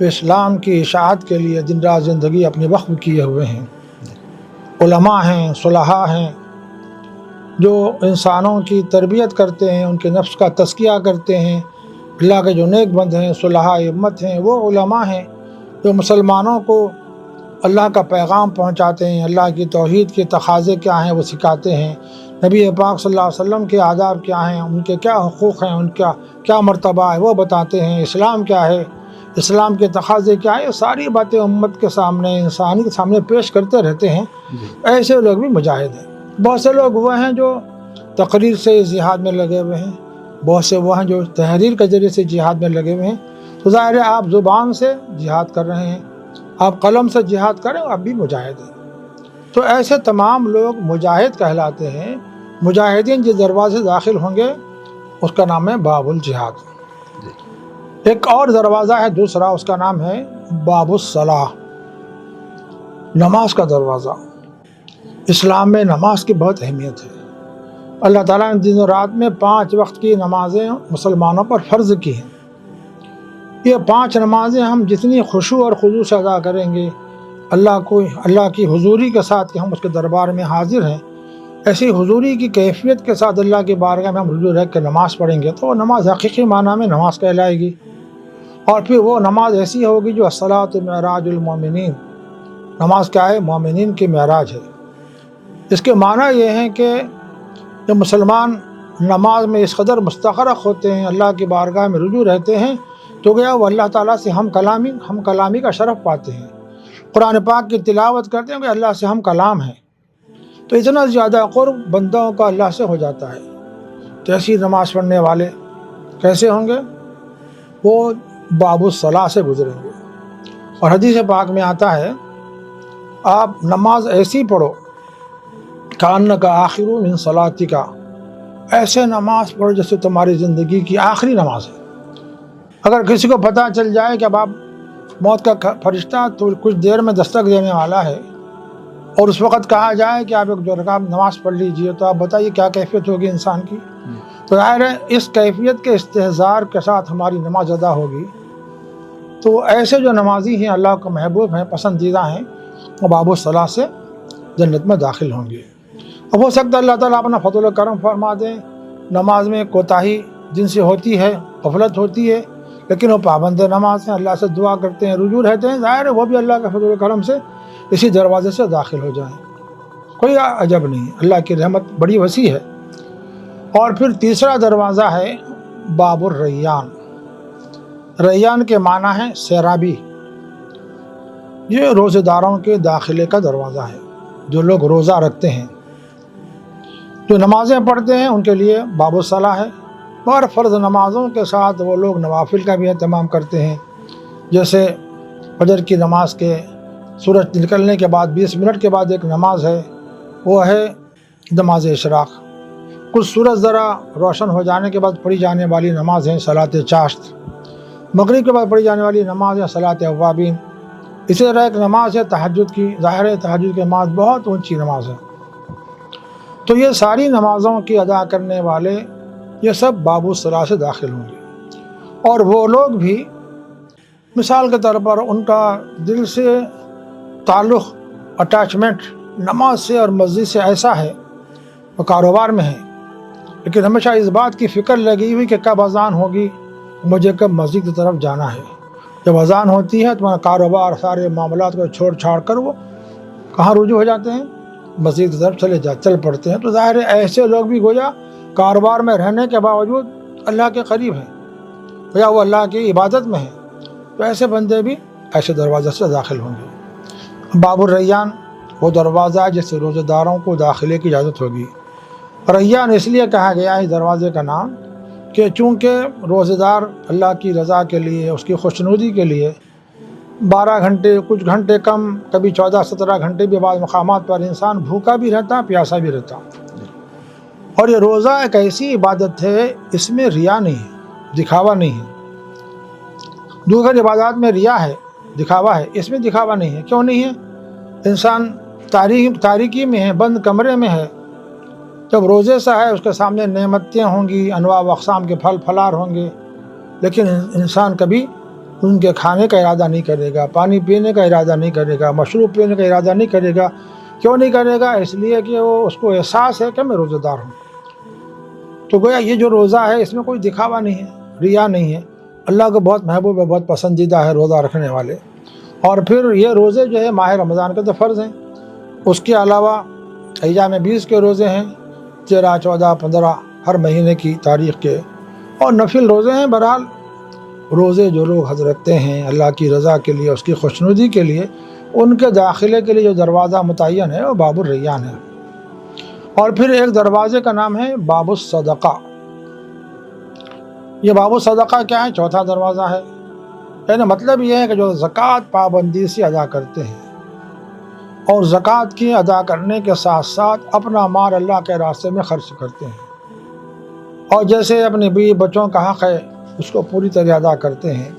جو اسلام کی اشاعت کے لیے دن رات زندگی اپنی وقف کیے ہوئے ہیں، علماء ہیں، صلحاء ہیں، جو انسانوں کی تربیت کرتے ہیں، ان کے نفس کا تزکیہ کرتے ہیں، اللہ کے جو نیک بند ہیں، صلحاء امت ہیں، وہ علماء ہیں جو مسلمانوں کو اللہ کا پیغام پہنچاتے ہیں، اللہ کی توحید کے تقاضے کیا ہیں وہ سکھاتے ہیں، نبی پاک صلی اللہ علیہ وسلم کے آداب کیا ہیں، ان کے کیا حقوق ہیں، ان کا کیا مرتبہ ہے وہ بتاتے ہیں، اسلام کیا ہے، اسلام کے تقاضے کیا ہے، یہ ساری باتیں امت کے سامنے، انسانی کے سامنے پیش کرتے رہتے ہیں۔ ایسے لوگ بھی مجاہد ہیں۔ بہت سے لوگ وہ ہیں جو تقریر سے جہاد میں لگے ہوئے ہیں، بہت سے وہ ہیں جو تحریر کے ذریعے سے جہاد میں لگے ہوئے ہیں۔ تو ظاہر ہے آپ زبان سے جہاد کر رہے ہیں، آپ قلم سے جہاد کریں، آپ بھی مجاہد ہیں۔ تو ایسے تمام لوگ مجاہد کہلاتے ہیں۔ مجاہدین جس دروازے سے داخل ہوں گے اس کا نام ہے باب الجہاد۔ ایک اور دروازہ ہے دوسرا، اس کا نام ہے باب الصلاح، نماز کا دروازہ۔ اسلام میں نماز کی بہت اہمیت ہے۔ اللہ تعالیٰ نے دن و رات میں 5 وقت کی نمازیں مسلمانوں پر فرض کی ہیں۔ یہ 5 نمازیں ہم جتنی خشوع اور خضوع سے ادا کریں گے، اللہ کی حضوری کے ساتھ کہ ہم اس کے دربار میں حاضر ہیں، ایسی حضوری کی کیفیت کے ساتھ اللہ کی بارگاہ میں ہم رجوع رہ کے نماز پڑھیں گے تو وہ نماز حقیقی معنی میں نماز کہلائے گی۔ اور پھر وہ نماز ایسی ہوگی جو الصلاۃ معراج المومنین، نماز کیا ہے؟ مومنین کی معراج ہے۔ اس کے معنی یہ ہیں کہ جب مسلمان نماز میں اس قدر مستغرق ہوتے ہیں، اللہ کی بارگاہ میں رجوع رہتے ہیں، تو گیا وہ اللہ تعالیٰ سے ہم کلامی کا شرف پاتے ہیں۔ قرآن پاک کی تلاوت کرتے ہیں کہ اللہ سے ہم کلام ہیں، تو اتنا زیادہ قرب بندوں کا اللہ سے ہو جاتا ہے۔ تو ایسی نماز پڑھنے والے کیسے ہوں گے؟ وہ باب الصلاح سے گزریں گے۔ اور حدیث پاک میں آتا ہے آپ نماز ایسی پڑھو کأنک آخر من صلاتک، ایسے نماز پڑھو جیسے تمہاری زندگی کی آخری نماز ہے۔ اگر کسی کو پتہ چل جائے کہ اب آپ موت کا فرشتہ تو کچھ دیر میں دستک دینے والا ہے، اور اس وقت کہا جائے کہ آپ ایک 2 رکعت نماز پڑھ لیجئے، تو آپ بتائیے کیا کیفیت ہوگی انسان کی۔ تو ظاہر ہے اس کیفیت کے استحضار کے ساتھ ہماری نماز ادا ہوگی، تو ایسے جو نمازی ہیں، اللہ کو محبوب ہیں، پسندیدہ ہیں، وہ باب الصلاح سے جنت میں داخل ہوں گے۔ اب ہو سکتا ہے اللہ تعالیٰ اپنا فضل و کرم فرما دیں، نماز میں کوتاہی جن سے ہوتی ہے، غفلت ہوتی ہے، لیکن وہ پابند نماز ہیں، اللہ سے دعا کرتے ہیں، رجوع رہتے ہیں، ظاہر ہے وہ بھی اللہ کے فضل و کرم سے اسی دروازے سے داخل ہو جائیں، کوئی عجب نہیں، اللہ کی رحمت بڑی وسیع ہے۔ اور پھر تیسرا دروازہ ہے باب الریان۔ ریان کے معنی ہے سیرابی۔ یہ روزہ داروں کے داخلے کا دروازہ ہے۔ جو لوگ روزہ رکھتے ہیں، جو نمازیں پڑھتے ہیں، ان کے لیے باب الصلاح ہے۔ اور فرض نمازوں کے ساتھ وہ لوگ نوافل کا بھی اہتمام کرتے ہیں، جیسے فجر کی نماز کے سورج نکلنے کے بعد 20 منٹ کے بعد ایک نماز ہے، وہ ہے نماز اشراق۔ کچھ سورج ذرا روشن ہو جانے کے بعد پڑھی جانے والی نماز ہے صلاۃ چاشت۔ مغرب کے بعد پڑھی جانے والی نماز ہے صلاۃ اوابین۔ اسی طرح ایک نماز ہے تہجد کی، ظاہر ہے تہجد کی نماز بہت اونچی نماز ہے۔ تو یہ ساری نمازوں کی ادا کرنے والے یہ سب باب الصلاح سے داخل ہوں گے۔ اور وہ لوگ بھی مثال کے طور پر ان کا دل سے تعلق، اٹیچمنٹ نماز سے اور مسجد سے ایسا ہے، وہ کاروبار میں ہے، لیکن ہمیشہ اس بات کی فکر لگی ہوئی کہ کب اذان ہوگی، مجھے کب مسجد کی طرف جانا ہے۔ جب اذان ہوتی ہے تو کاروبار سارے معاملات کو چھوڑ چھاڑ کر وہ کہاں رجوع ہو جاتے ہیں؟ مسجد کی طرف چل پڑتے ہیں۔ تو ظاہر ہے ایسے لوگ بھی گویا کاروبار میں رہنے کے باوجود اللہ کے قریب ہیں، گویا وہ اللہ کی عبادت میں ہیں، تو ایسے بندے بھی ایسے دروازے سے داخل ہوں گے۔ باب الریان وہ دروازہ ہے جس سے روزہ داروں کو داخلے کی اجازت ہوگی۔ ریان اس لیے کہا گیا ہے اس دروازے کا نام کہ چونکہ روزہ دار اللہ کی رضا کے لیے، اس کی خوشنودی کے لیے 12 گھنٹے، کچھ گھنٹے کم، کبھی 14-17 گھنٹے بھی بعض مقامات پر انسان بھوکا بھی رہتا، پیاسا بھی رہتا۔ اور یہ روزہ ایک ایسی عبادت ہے، اس میں ریا نہیں ہے، دکھاوا نہیں ہے۔ دوسری عبادات میں ریا ہے، دکھاوا ہے، اس میں دکھاوا نہیں ہے۔ کیوں نہیں ہے؟ انسان تاریکی میں ہے، بند کمرے میں ہے، جب روزے سے ہے اس کے سامنے نعمتیں ہوں گی، انواع و اقسام کے پھل پھلار ہوں گے، لیکن انسان کبھی ان کے کھانے کا ارادہ نہیں کرے گا، پانی پینے کا ارادہ نہیں کرے گا، مشروب پینے کا ارادہ نہیں کرے گا۔ کیوں نہیں کرے گا؟ اس لیے کہ وہ اس کو احساس ہے کہ میں روزہ دار ہوں۔ تو گویا یہ جو روزہ ہے اس میں کوئی دکھاوا نہیں ہے، ریا نہیں ہے، اللہ کو بہت محبوب ہے، بہت پسندیدہ ہے روزہ رکھنے والے۔ اور پھر یہ روزے جو ہے ماہ رمضان کے تو فرض ہیں، اس کے علاوہ ایام 20 کے روزے ہیں، 13، 14، 15 ہر مہینے کی تاریخ کے، اور نفل روزے ہیں۔ بہرحال روزے جو لوگ حج رکھتے ہیں اللہ کی رضا کے لیے، اس کی خوشنودی کے لیے، ان کے داخلے کے لیے جو دروازہ متعین ہے وہ باب الریان ہے۔ اور پھر ایک دروازے کا نام ہے باب الصدقہ۔ یہ باب الصدقہ کیا ہے؟ چوتھا دروازہ ہے۔ یعنی مطلب یہ ہے کہ جو زکوٰۃ پابندی سے ادا کرتے ہیں اور زکوٰۃ کی ادا کرنے کے ساتھ ساتھ اپنا مال اللہ کے راستے میں خرچ کرتے ہیں، اور جیسے اپنے بیوی بچوں کا حق ہے اس کو پوری طرح ادا کرتے ہیں،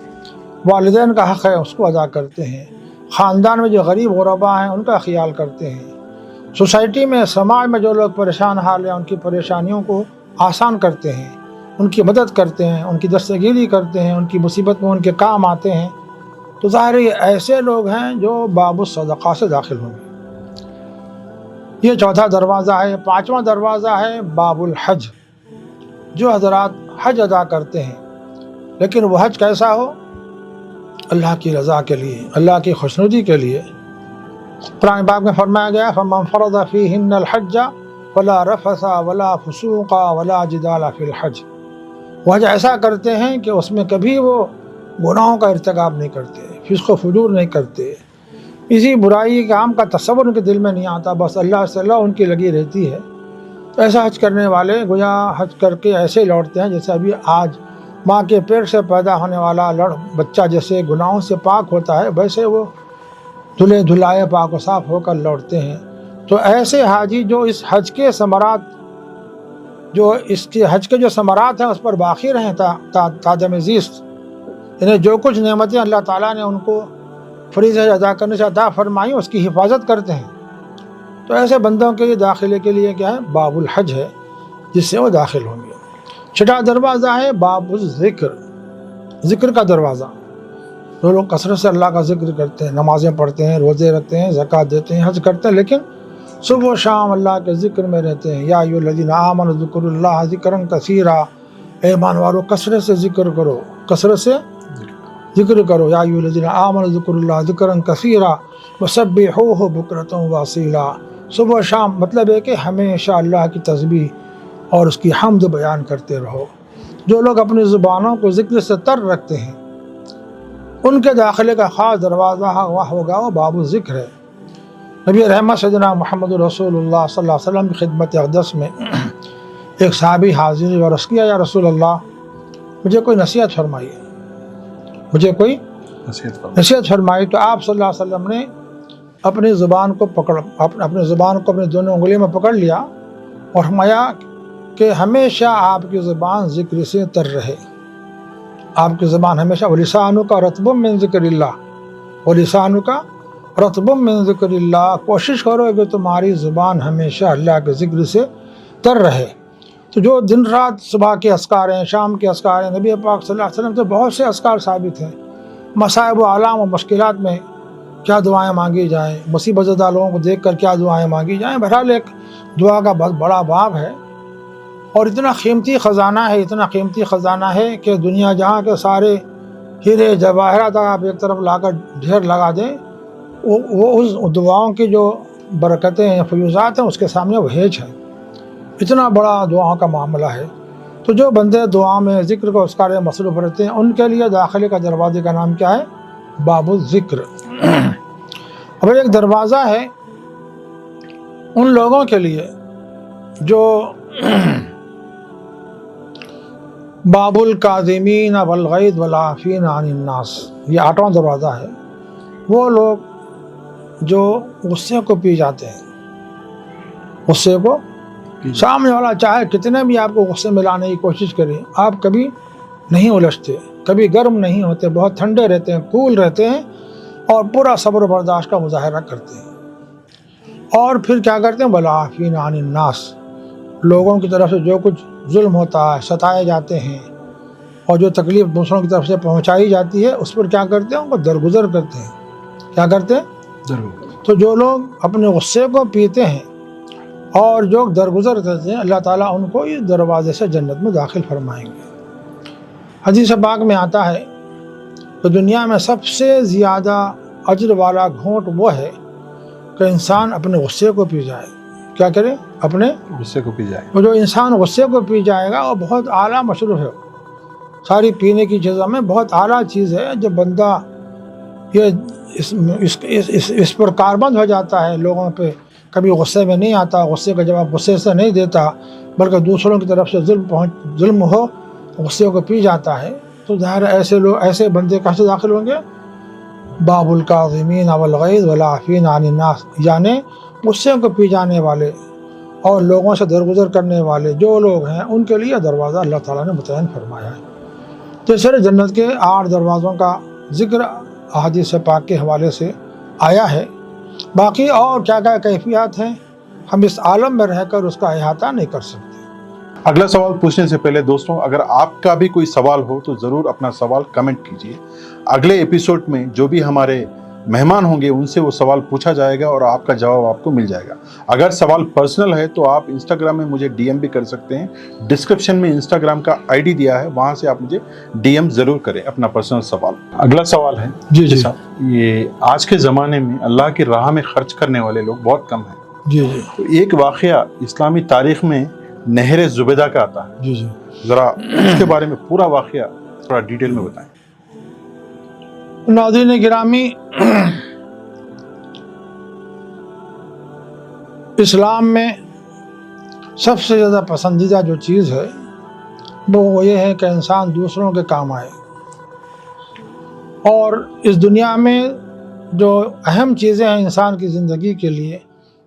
والدین کا حق ہے اس کو ادا کرتے ہیں، خاندان میں جو غریب غربا ہیں ان کا خیال کرتے ہیں، سوسائٹی میں، سماج میں جو لوگ پریشان حال ہیں ان کی پریشانیوں کو آسان کرتے ہیں، ان کی مدد کرتے ہیں، ان کی دستگیری کرتے ہیں، ان کی مصیبت میں ان کے کام آتے ہیں، تو ظاہر یہ ایسے لوگ ہیں جو باب الصدقہ سے داخل ہوں گے۔ یہ چوتھا دروازہ ہے۔ پانچواں دروازہ ہے باب الحج۔ جو حضرات حج ادا کرتے ہیں لیکن وہ حج کیسا ہو؟ اللہ کی رضا کے لیے، اللہ کی خوشنودی کے لیے۔ قرآن پاک میں فرمایا گیا فَمَنْ فَرَضَ فِيهِنَّ الْحَجَّ وَلَا رَفَثَ وَلَا فُسُوقَ وَلَا جِدَالَ فِي الْحَجِّ۔ وہ حج ایسا کرتے ہیں کہ اس میں کبھی وہ گناہوں کا ارتکاب نہیں کرتے، فسق و فجور نہیں کرتے، اسی برائی کام کا تصور ان کے دل میں نہیں آتا، بس اللہ سے اللہ ان کی لگی رہتی ہے۔ تو ایسا حج کرنے والے گویا حج کر کے ایسے لوٹتے ہیں جیسے ابھی آج ماں کے پیٹ سے پیدا ہونے والا بچہ جیسے گناہوں سے پاک ہوتا ہے، ویسے وہ دھلے دھلائے پاک و صاف ہو کر لوٹتے ہیں۔ تو ایسے حاجی جو اس حج کے ثمرات، جو اس کے حج کے جو ثمرات ہیں اس پر باقی رہیں تا دم زیست، یعنی جو کچھ نعمتیں اللہ تعالیٰ نے ان کو فریضہ ادا کرنے سے عطا فرمائی اس کی حفاظت کرتے ہیں، تو ایسے بندوں کے لیے داخلے کے لیے کیا ہے؟ باب الحج ہے، جس سے وہ داخل ہوں گے۔ چھٹا دروازہ ہے باب الذکر، ذکر کا دروازہ۔ جو لوگ کثرت سے اللہ کا ذکر کرتے ہیں، نمازیں پڑھتے ہیں، روزے رکھتے ہیں، زکوٰۃ دیتے ہیں، حج کرتے ہیں، لیکن صبح و شام اللہ کے ذکر میں رہتے ہیں۔ یا ایھا الذین آمنوا اذکروا اللہ ذکرا کثیرا، اے ایمان والو کثرت سے ذکر کرو، کثرت سے ذکر کرو۔ یا ایھا الذین آمنوا اذکروا اللہ ذکرا کثیرا وسبحوہ بکرۃ واصیلا۔ صبح و شام مطلب ہے کہ ہمیشہ اللہ کی تسبیح اور اس کی حمد بیان کرتے رہو۔ جو لوگ اپنی زبانوں کو ذکر سے تر رکھتے ہیں ان کے داخلے کا خاص دروازہ وہ ہوگا، وہ باب الذکر ہے۔ نبی رحمت سیدنا محمد رسول اللہ صلی اللہ علیہ وسلم کی خدمت اقدس میں ایک صحابی حاضر اور عرض کیا یا رسول اللہ مجھے کوئی نصیحت فرمائیے، مجھے کوئی نصیحت فرمائی۔ تو آپ صلی اللہ علیہ وسلم نے اپنی زبان کو اپنی دونوں انگلیوں میں پکڑ لیا اور فرمایا کہ ہمیشہ آپ کی زبان ذکر سے تر رہے، آپ کی زبان ہمیشہ وَلِسَانُكَ رَطْبٌ مِّن ذِكْرِ اللَّهِ، وَلِسَانُكَ رَطْبٌ مِّن ذِكْرِ اللَّهِ۔ کوشش کرو کہ تمہاری زبان ہمیشہ اللہ کے ذکر سے تر رہے۔ تو جو دن رات صبح کے اذکار ہیں، شام کے اذکار ہیں، نبی پاک صلی اللہ علیہ وسلم سے بہت سے اذکار ثابت ہیں۔ مصائب و آلام و مشکلات میں کیا دعائیں مانگی جائیں، مصیبت زدہ لوگوں کو دیکھ کر کیا دعائیں مانگی جائیں، بہرحال ایک دعا کا بہت بڑا باب ہے، اور اتنا قیمتی خزانہ ہے، اتنا قیمتی خزانہ ہے کہ دنیا جہاں کے سارے ہیرے جواہرات آپ ایک طرف لا کر ڈھیر لگا دیں، وہ اس دعاؤں کی جو برکتیں ہیں، فیوزات ہیں، اس کے سامنے وہ ہیچ ہے۔ اتنا بڑا دعاؤں کا معاملہ ہے۔ تو جو بندے دعا میں ذکر کو اسکار مصروف رہتے ہیں ان کے لیے داخلے کا دروازے کا نام کیا ہے؟ باب الذکر۔ اب ایک دروازہ ہے ان لوگوں کے لیے جو باب الکاظمین والغیظ والعافین عن الناس، یہ 8واں دروازہ ہے۔ وہ لوگ جو غصے کو پی جاتے ہیں، غصے کو سامنے والا چاہے کتنے بھی آپ کو غصے میں لانے کی کوشش کرے، آپ کبھی نہیں الجھتے، کبھی گرم نہیں ہوتے، بہت ٹھنڈے رہتے ہیں، کول رہتے ہیں، اور پورا صبر و برداشت کا مظاہرہ کرتے ہیں۔ اور پھر کیا کرتے ہیں؟ والعافین عن الناس، لوگوں کی طرف سے جو کچھ ظلم ہوتا ہے، ستائے جاتے ہیں اور جو تکلیف دوسروں کی طرف سے پہنچائی جاتی ہے اس پر کیا کرتے ہیں؟ ان کو درگزر کرتے ہیں. کیا کرتے ہیں؟ ضرور. تو جو لوگ اپنے غصے کو پیتے ہیں اور جو درگزر کرتے ہیں اللہ تعالیٰ ان کو اس دروازے سے جنت میں داخل فرمائیں گے. حدیث پاک میں آتا ہے کہ دنیا میں سب سے زیادہ اجر والا گھونٹ وہ ہے کہ انسان اپنے غصے کو پی جائے. کیا کرے؟ اپنے غصے کو پی جائے. وہ جو انسان غصے کو پی جائے گا وہ بہت اعلیٰ مشروب ہے. ساری پینے کی چیزوں میں بہت اعلیٰ چیز ہے. جب بندہ یہ اس پر کاربند ہو جاتا ہے لوگوں پہ، کبھی غصے میں نہیں آتا، غصے کا جواب غصے سے نہیں دیتا، بلکہ دوسروں کی طرف سے ظلم ہو غصے کو پی جاتا ہے، تو ظاہر ایسے لوگ، ایسے بندے کہاں سے داخل ہوں گے؟ باب الکاظمین والغیظ والعافین عن الناس، یعنی غصے کو پی جانے والے اور لوگوں سے درگزر کرنے والے جو لوگ ہیں ان کے لیے دروازہ اللہ تعالیٰ نے متعین فرمایا ہے. تو اس طرح جنت کے 8 دروازوں کا ذکر احادیث پاک کے حوالے سے آیا ہے. باقی اور کیا کیا کیفیات ہیں ہم اس عالم میں رہ کر اس کا احاطہ نہیں کر سکتے. اگلا سوال پوچھنے سے پہلے دوستوں، اگر آپ کا بھی کوئی سوال ہو تو ضرور اپنا سوال کمنٹ کیجئے. اگلے ایپیسوڈ میں جو بھی ہمارے مہمان ہوں گے ان سے وہ سوال پوچھا جائے گا اور آپ کا جواب آپ کو مل جائے گا. اگر سوال پرسنل ہے تو آپ انسٹاگرام میں مجھے ڈی ایم بھی کر سکتے ہیں. ڈسکرپشن میں انسٹاگرام کا آئی ڈی دیا ہے، وہاں سے آپ مجھے ڈی ایم ضرور کریں اپنا پرسنل سوال. اگلا سوال ہے جی یہ آج کے زمانے میں اللہ کی راہ میں خرچ کرنے والے لوگ بہت کم ہیں. جی تو ایک واقعہ اسلامی تاریخ میں نہر زبیدہ کا آتا ہے. جی ذرا اس کے بارے میں پورا واقعہ تھوڑا ڈیٹیل میں بتائیں. ناظرین گرامی، اسلام میں سب سے زیادہ پسندیدہ جو چیز ہے وہ یہ ہے کہ انسان دوسروں کے کام آئے. اور اس دنیا میں جو اہم چیزیں ہیں انسان کی زندگی کے لیے،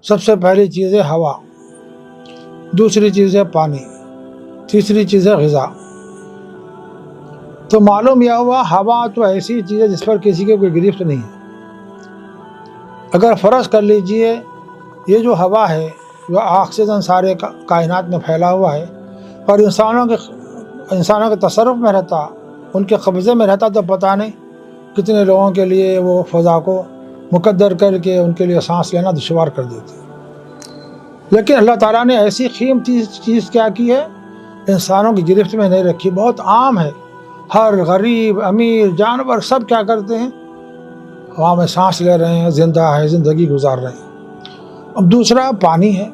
سب سے پہلی چیز ہے ہوا، دوسری چیز ہے پانی، تیسری چیز ہے غذا. تو معلوم یہ ہوا ہوا تو ایسی چیز ہے جس پر کسی کی کوئی گرفت نہیں ہے. اگر فرض کر لیجئے یہ جو ہوا ہے، جو آکسیجن سارے کائنات میں پھیلا ہوا ہے، اور انسانوں کے تصرف میں رہتا، ان کے قبضے میں رہتا، تو پتہ نہیں کتنے لوگوں کے لیے وہ فضا کو مقدر کر کے ان کے لیے سانس لینا دشوار کر دیتے. لیکن اللہ تعالیٰ نے ایسی قیمتی چیز کیا کی ہے، انسانوں کی گرفت میں نہیں رکھی. بہت عام ہے، ہر غریب امیر جانور سب کیا کرتے ہیں؟ ہوا میں سانس لے رہے ہیں، زندہ ہے، زندگی گزار رہے ہیں. اب دوسرا پانی ہے.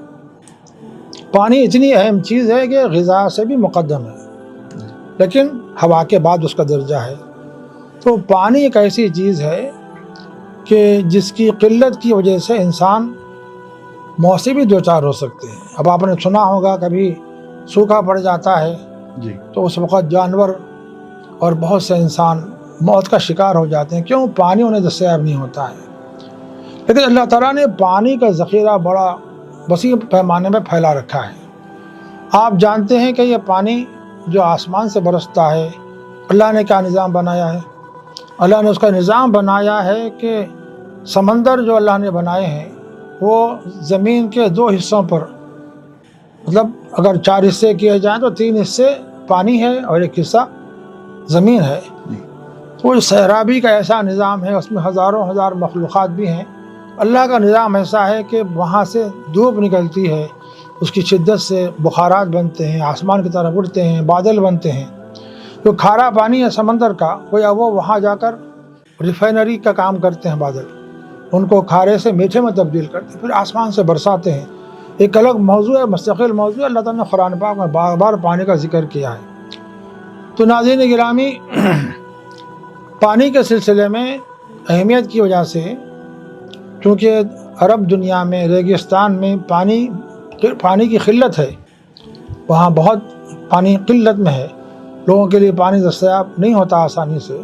پانی اتنی اہم چیز ہے کہ غذا سے بھی مقدم ہے، لیکن ہوا کے بعد اس کا درجہ ہے. تو پانی ایک ایسی چیز ہے کہ جس کی قلت کی وجہ سے انسان موت بھی دوچار ہو سکتے ہیں. اب آپ نے سنا ہوگا کبھی سوکھا پڑ جاتا ہے جی تو اس وقت جانور اور بہت سے انسان موت کا شکار ہو جاتے ہیں. کیوں؟ پانی انہیں دستیاب نہیں ہوتا ہے. لیکن اللہ تعالیٰ نے پانی کا ذخیرہ بڑا وسیع پیمانے میں پھیلا رکھا ہے. آپ جانتے ہیں کہ یہ پانی جو آسمان سے برستا ہے، اللہ نے کیا نظام بنایا ہے؟ اللہ نے اس کا نظام بنایا ہے کہ سمندر جو اللہ نے بنائے ہیں وہ زمین کے 2 حصوں پر، مطلب اگر 4 حصے کیے جائیں تو 3 حصے پانی ہے اور 1 حصہ زمین ہے. وہ سیرابی کا ایسا نظام ہے، اس میں ہزاروں ہزار مخلوقات بھی ہیں. اللہ کا نظام ایسا ہے کہ وہاں سے دھوپ نکلتی ہے، اس کی شدت سے بخارات بنتے ہیں، آسمان کی طرف اڑتے ہیں، بادل بنتے ہیں. جو کھارا پانی ہے سمندر کا، گویا وہ وہاں جا کر ریفائنری کا کام کرتے ہیں. بادل ان کو کھارے سے میٹھے میں تبدیل کرتے ہیں، پھر آسمان سے برساتے ہیں. ایک الگ موضوع ہے، مستقل موضوع ہے. اللہ تعالیٰ نے قرآن پاک میں بار بار پانی کا ذکر کیا ہے. تو ناظرین گرامی، پانی کے سلسلے میں اہمیت کی وجہ سے، چونکہ عرب دنیا میں ریگستان میں پانی کی قلت ہے، وہاں بہت پانی قلت میں ہے، لوگوں کے لیے پانی دستیاب نہیں ہوتا آسانی سے.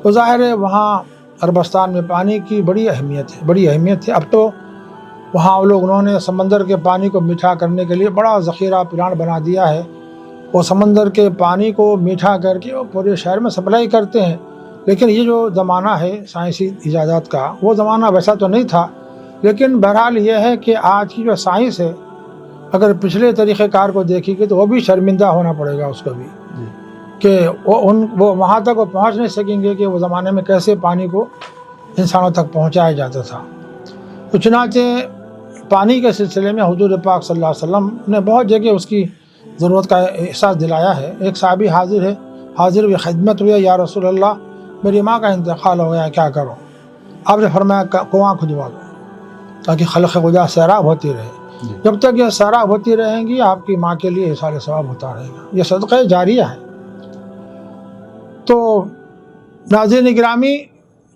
تو ظاہر ہے وہاں عربستان میں پانی کی بڑی اہمیت ہے. اب تو وہاں انہوں نے سمندر کے پانی کو میٹھا کرنے کے لیے بڑا ذخیرہ پلانٹ بنا دیا ہے. وہ سمندر کے پانی کو میٹھا کر کے وہ پورے شہر میں سپلائی کرتے ہیں. لیکن یہ جو زمانہ ہے سائنسی ایجادات کا، وہ زمانہ ویسا تو نہیں تھا. لیکن بہرحال یہ ہے کہ آج کی جو سائنس ہے، اگر پچھلے طریقہ کار کو دیکھیں گے تو وہ بھی شرمندہ ہونا پڑے گا اس کو بھی، کہ وہ وہاں تک وہ پہنچ نہیں سکیں گے کہ وہ زمانے میں کیسے پانی کو انسانوں تک پہنچایا جاتا تھا۔ تو چنانچہ پانی کے سلسلے میں حضور پاک صلی اللہ علیہ وسلم نے بہت جگہ اس کی ضرورت کا احساس دلایا ہے۔ ایک صحابی حاضر ہوئی، خدمت ہوئی، یا رسول اللہ میری ماں کا انتقال ہو گیا، کیا کروں؟ آپ نے فرمایا کنواں کھدوا دو تاکہ خلق خدا سیراب ہوتی رہے۔ جب تک یہ سیراب ہوتی رہیں گی آپ کی ماں کے لیے احسان ثواب ہوتا رہے گا، یہ صدقہ جاریہ ہے۔ تو ناظرین گرامی،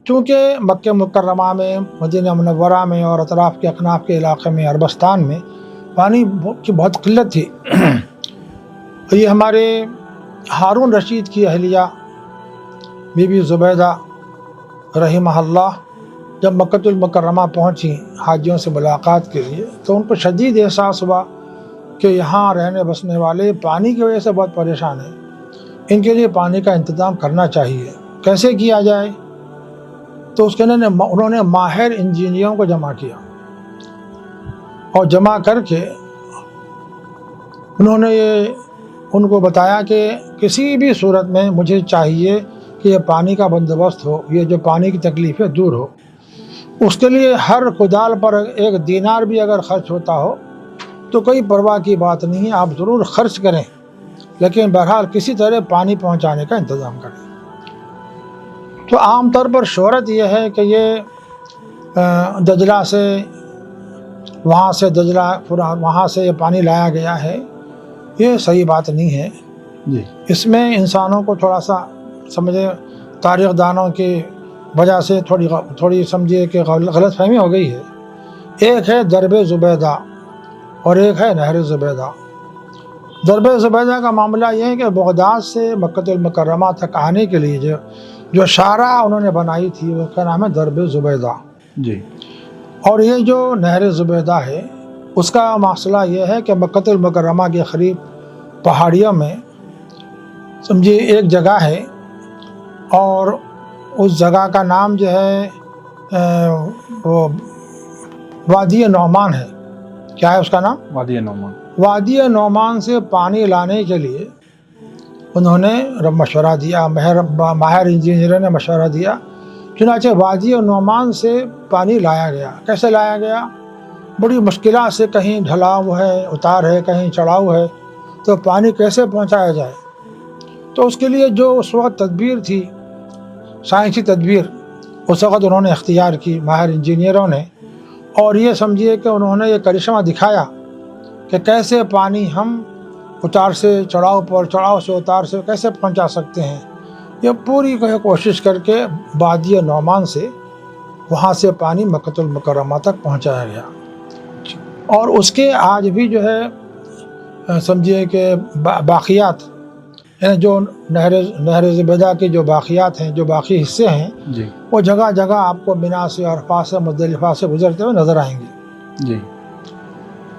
چونکہ مکہ مکرمہ میں، مدینہ منورہ میں اور اطراف کے اکناف کے علاقے میں، عربستان میں پانی کی بہت قلت تھی۔ یہ ہمارے ہارون رشید کی اہلیہ بی بی زبیدہ رحمہ اللہ جب مکۃ المکرمہ پہنچی حاجیوں سے ملاقات کے لیے، تو ان کو شدید احساس ہوا کہ یہاں رہنے بسنے والے پانی کی وجہ سے بہت پریشان ہیں، ان کے لیے پانی کا انتظام کرنا چاہیے، کیسے کیا جائے؟ تو اس کے انہوں نے ماہر انجینئروں کو جمع کیا، اور جمع کر کے انہوں نے ان کو بتایا کہ کسی بھی صورت میں مجھے چاہیے کہ یہ پانی کا بندوبست ہو، یہ جو پانی کی تکلیفیں دور ہو۔ اس کے لیے ہر کدال پر 1 دینار بھی اگر خرچ ہوتا ہو تو کوئی پرواہ کی بات نہیں، آپ ضرور خرچ کریں، لیکن بہرحال کسی طرح پانی پہنچانے کا انتظام کریں۔ تو عام طور پر شہرت یہ ہے کہ یہ دجلہ سے، وہاں سے دجلہ وہاں سے یہ پانی لایا گیا ہے، یہ صحیح بات نہیں ہے۔ جی، اس میں انسانوں کو تھوڑا سا سمجھے، تاریخ دانوں کی وجہ سے تھوڑی سمجھیے کہ غلط فہمی ہو گئی ہے۔ ایک ہے درب زبیدہ اور ایک ہے نہر زبیدہ۔ درب زبیدہ کا معاملہ یہ ہے کہ بغداد سے مکۃ المکرمہ تک آنے کے لیے جو شارع انہوں نے بنائی تھی اس کا نام ہے درب زبیدہ۔ جی، اور یہ جو نہر زبیدہ ہے اس کا مسئلہ یہ ہے کہ مکۃ المکرمہ کے قریب پہاڑیوں میں سمجھیے ایک جگہ ہے، اور اس جگہ کا نام جو ہے وہ وادی نعمان ہے۔ کیا ہے اس کا نام؟ وادی نعمان۔ وادی نعمان سے پانی لانے کے لیے انہوں نے مشورہ دیا، ماہر انجینئروں نے مشورہ دیا، چنانچہ وادی نعمان سے پانی لایا گیا۔ کیسے لایا گیا؟ بڑی مشکلات سے، کہیں ڈھلاؤ ہے، اتار ہے، کہیں چڑھاؤ ہے، تو پانی کیسے پہنچایا جائے؟ تو اس کے لیے جو اس وقت تدبیر تھی، سائنسی تدبیر، اس وقت انہوں نے اختیار کی ماہر انجینئروں نے، اور یہ سمجھیے کہ انہوں نے یہ کرشمہ دکھایا کہ کیسے پانی ہم اتار سے چڑھاؤ پر، چڑھاؤ سے اتار سے کیسے پہنچا سکتے ہیں۔ یہ پوری کوشش کر کے وادی نعمان سے وہاں سے پانی مکۃ المکرمہ تک پہنچایا گیا۔ اور اس کے آج بھی جو ہے سمجھیے کہ باقیات، یعنی جو نہر زبیدہ کے جو باقیات ہیں، جو باقی حصے ہیں، جی، وہ جگہ جگہ آپ کو منا سے، عرفات سے، مزدلفہ سے گزرتے ہوئے نظر آئیں گے۔ جی،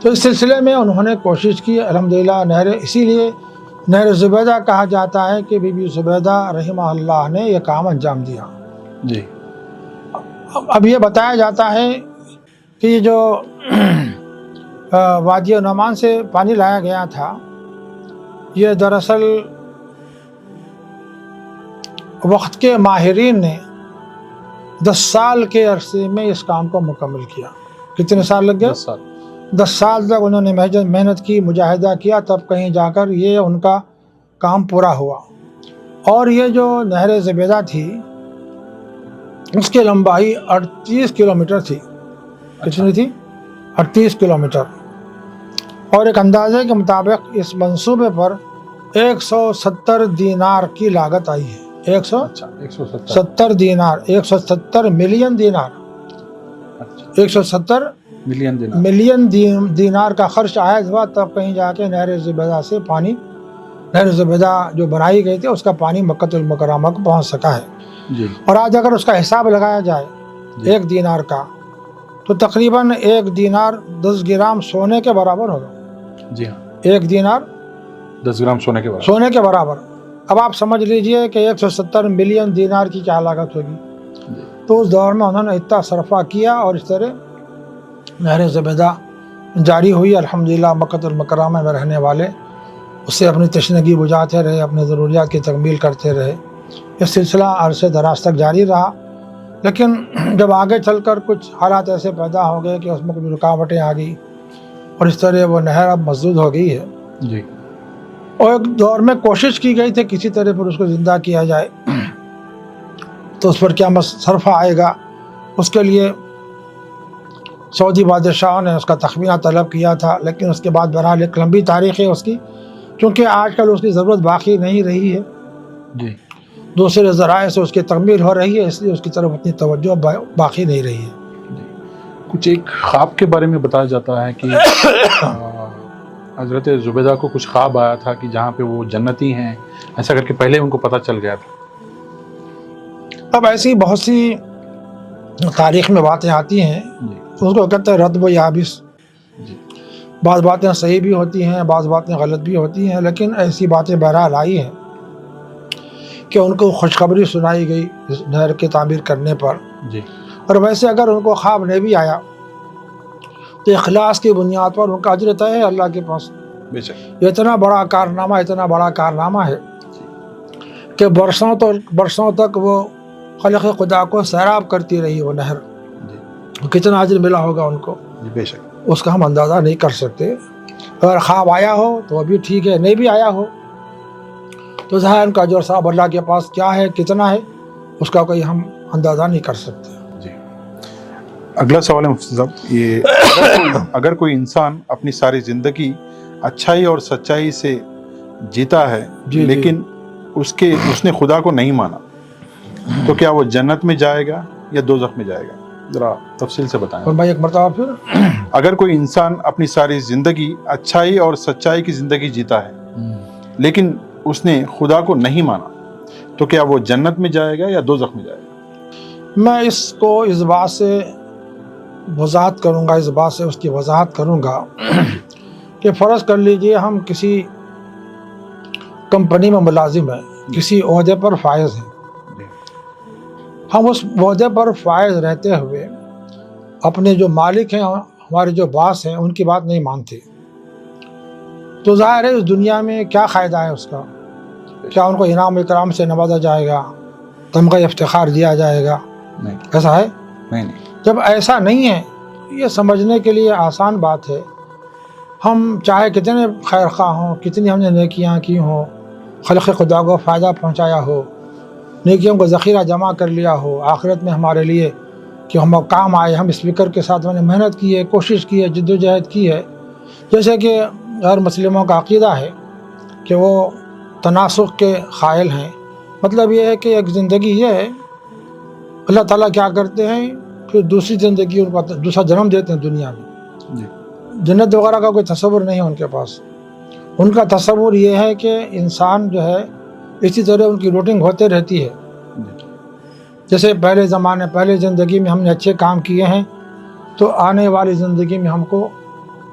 تو اس سلسلے میں انہوں نے کوشش کی الحمدللہ اسی لیے نہر زبیدہ کہا جاتا ہے کہ بی بی زبیدہ رحمہ اللہ نے یہ کام انجام دیا۔ جی، اب یہ بتایا جاتا ہے کہ یہ جو وادی نعمان سے پانی لایا گیا تھا، یہ دراصل وقت کے ماہرین نے 10 سال کے عرصے میں اس کام کو مکمل کیا۔ کتنے سال لگ گئے؟ 10 سال۔ 10 سال تک انہوں نے محنت کی، مجاہدہ کیا، تب کہیں جا کر یہ ان کا کام پورا ہوا۔ اور یہ جو نہر زبیدہ تھی اس کی لمبائی 38 کلومیٹر تھی۔ کتنی تھی؟ 38 کلومیٹر۔ اور ایک اندازے کے مطابق اس منصوبے پر 170 دینار کی لاگت آئی ہے۔ 170 دینار، 170 ملین دینار، 170 ملین دینار کا خرچ عائد ہوا، تب کہیں جا کے نہر زبیدہ سے پانی، نہر زبیدہ جو بنائی گئی تھی اس کا پانی مکۃ المکرمہ کو پہنچ سکا ہے۔ جی، اور آج اگر اس کا حساب لگایا جائے 1 دینار کا، تو تقریباً 1 دینار 10 گرام سونے کے برابر ہوگا۔ جی ہاں، 1 دینار 10 گرام سونے کے سونے کے برابر۔ اب آپ سمجھ لیجئے کہ 170 ملین دینار کی کیا لاگت ہوگی۔ تو اس دور میں انہوں نے اتنا صرفہ کیا، اور اس طرح نہر زبیدہ جاری ہوئی۔ الحمدللہ مکۃ المکرمہ میں رہنے والے اس سے اپنی تشنگی بجھاتے رہے، اپنے ضروریات کی تکمیل کرتے رہے۔ یہ سلسلہ عرصے دراز تک جاری رہا، لیکن جب آگے چل کر کچھ حالات ایسے پیدا ہو گئے کہ اس میں کچھ رکاوٹیں آ گئی، اور اس طرح وہ نہر اب مسدود ہو گئی ہے۔ جی اور ایک دور میں کوشش کی گئی تھی کسی طرح پر اس کو زندہ کیا جائے، تو اس پر کیا صرفہ آئے گا، اس کے لیے سعودی بادشاہوں نے اس کا تخمینہ طلب کیا تھا، لیکن اس کے بعد بہرحال ایک لمبی تاریخ ہے اس کی، کیونکہ آج کل اس کی ضرورت باقی نہیں رہی ہے، جی دوسرے ذرائع سے اس کی تکمیل ہو رہی ہے، اس لیے اس کی طرف اتنی توجہ باقی نہیں رہی ہے۔ کچھ ایک خواب کے بارے میں بتایا جاتا ہے کہ حضرت زبیدہ کو کچھ خواب آیا تھا کہ جہاں پہ وہ جنتی ہیں، ایسا کر کے پہلے ان کو پتہ چل گیا تھا۔ اب ایسی بہت سی تاریخ میں باتیں آتی ہیں، اس کو کہتے ہیں رتب و یابس، جی بعض باتیں صحیح بھی ہوتی ہیں، بعض باتیں غلط بھی ہوتی ہیں، لیکن ایسی باتیں بہرحال آئی ہیں کہ ان کو خوشخبری سنائی گئی اس نہر کی تعمیر کرنے پر۔ جی اور ویسے اگر ان کو خواب نہیں بھی آیا تو اخلاص کی بنیاد پر ان کا اجر طے ہے اللہ کے پاس۔ بے شک یہ اتنا بڑا کارنامہ ہے کہ برسوں تک وہ خلق خدا کو سیراب کرتی رہی وہ نہر، جی کتنا اجر ملا ہوگا ان کو، جی بے شک اس کا ہم اندازہ نہیں کر سکتے۔ اگر خواب آیا ہو تو وہ بھی ٹھیک ہے، نہیں بھی آیا ہو تو ظاہر ان کا اجر صاحب اللہ کے پاس کیا ہے، کتنا ہے، اس کا کوئی ہم اندازہ نہیں کر سکتے۔ جی اگلا سوال ہے مفتی صاحب، یہ اگر کوئی انسان اپنی ساری زندگی اچھائی اور سچائی سے جیتا ہے جی لیکن اس نے خدا کو نہیں مانا تو کیا وہ جنت میں جائے گا یا دوزخ میں جائے گا؟ ذرا تفصیل سے بتائیں۔ اور بھائی ایک مرتبہ پھر اگر کوئی انسان اپنی ساری زندگی اچھائی اور سچائی کی زندگی جیتا ہے لیکن اس نے خدا کو نہیں مانا تو کیا وہ جنت میں جائے گا یا دوزخ میں جائے گا؟ میں اس کو اس بات سے وضاحت کروں گا، اس بات سے اس کی وضاحت کروں گا کہ فرض کر لیجئے ہم کسی کمپنی میں ملازم ہیں، کسی عہدے پر فائز ہیں، ہم اس عہدے پر فائز رہتے ہوئے اپنے جو مالک ہیں، ہمارے جو باس ہیں، ان کی بات نہیں مانتے تو ظاہر ہے اس دنیا میں کیا فائدہ ہے اس کا؟ کیا ان کو انعام و اکرام سے نوازا جائے گا، تمغہ افتخار دیا جائے گا؟ نہیں ایسا ہے؟ نہیں جب ایسا نہیں ہے، یہ سمجھنے کے لیے آسان بات ہے، ہم چاہے کتنے خیر خواہ ہوں، کتنی ہم نے نیکیاں کی ہوں، خلق خدا کو فائدہ پہنچایا ہو، نیکیوں کو ذخیرہ جمع کر لیا ہو آخرت میں ہمارے لیے کہ ہم کام آئے، ہم اس فکر کے ساتھ ہم نے محنت کی ہے، کوشش کی ہے، جد و جہد کی ہے۔ جیسے کہ غیر مسلموں کا عقیدہ ہے کہ وہ تناسخ کے قائل ہیں، مطلب یہ ہے کہ ایک زندگی یہ ہے، اللہ تعالیٰ کیا کرتے ہیں پھر دوسری زندگی ان کو دوسرا جنم دیتے ہیں دنیا میں۔ جی جنت وغیرہ کا کوئی تصور نہیں ہے ان کے پاس، ان کا تصور یہ ہے کہ انسان جو ہے اسی طرح ان کی روٹنگ ہوتے رہتی ہے، جیسے پہلے زندگی میں ہم نے اچھے کام کیے ہیں تو آنے والی زندگی میں ہم کو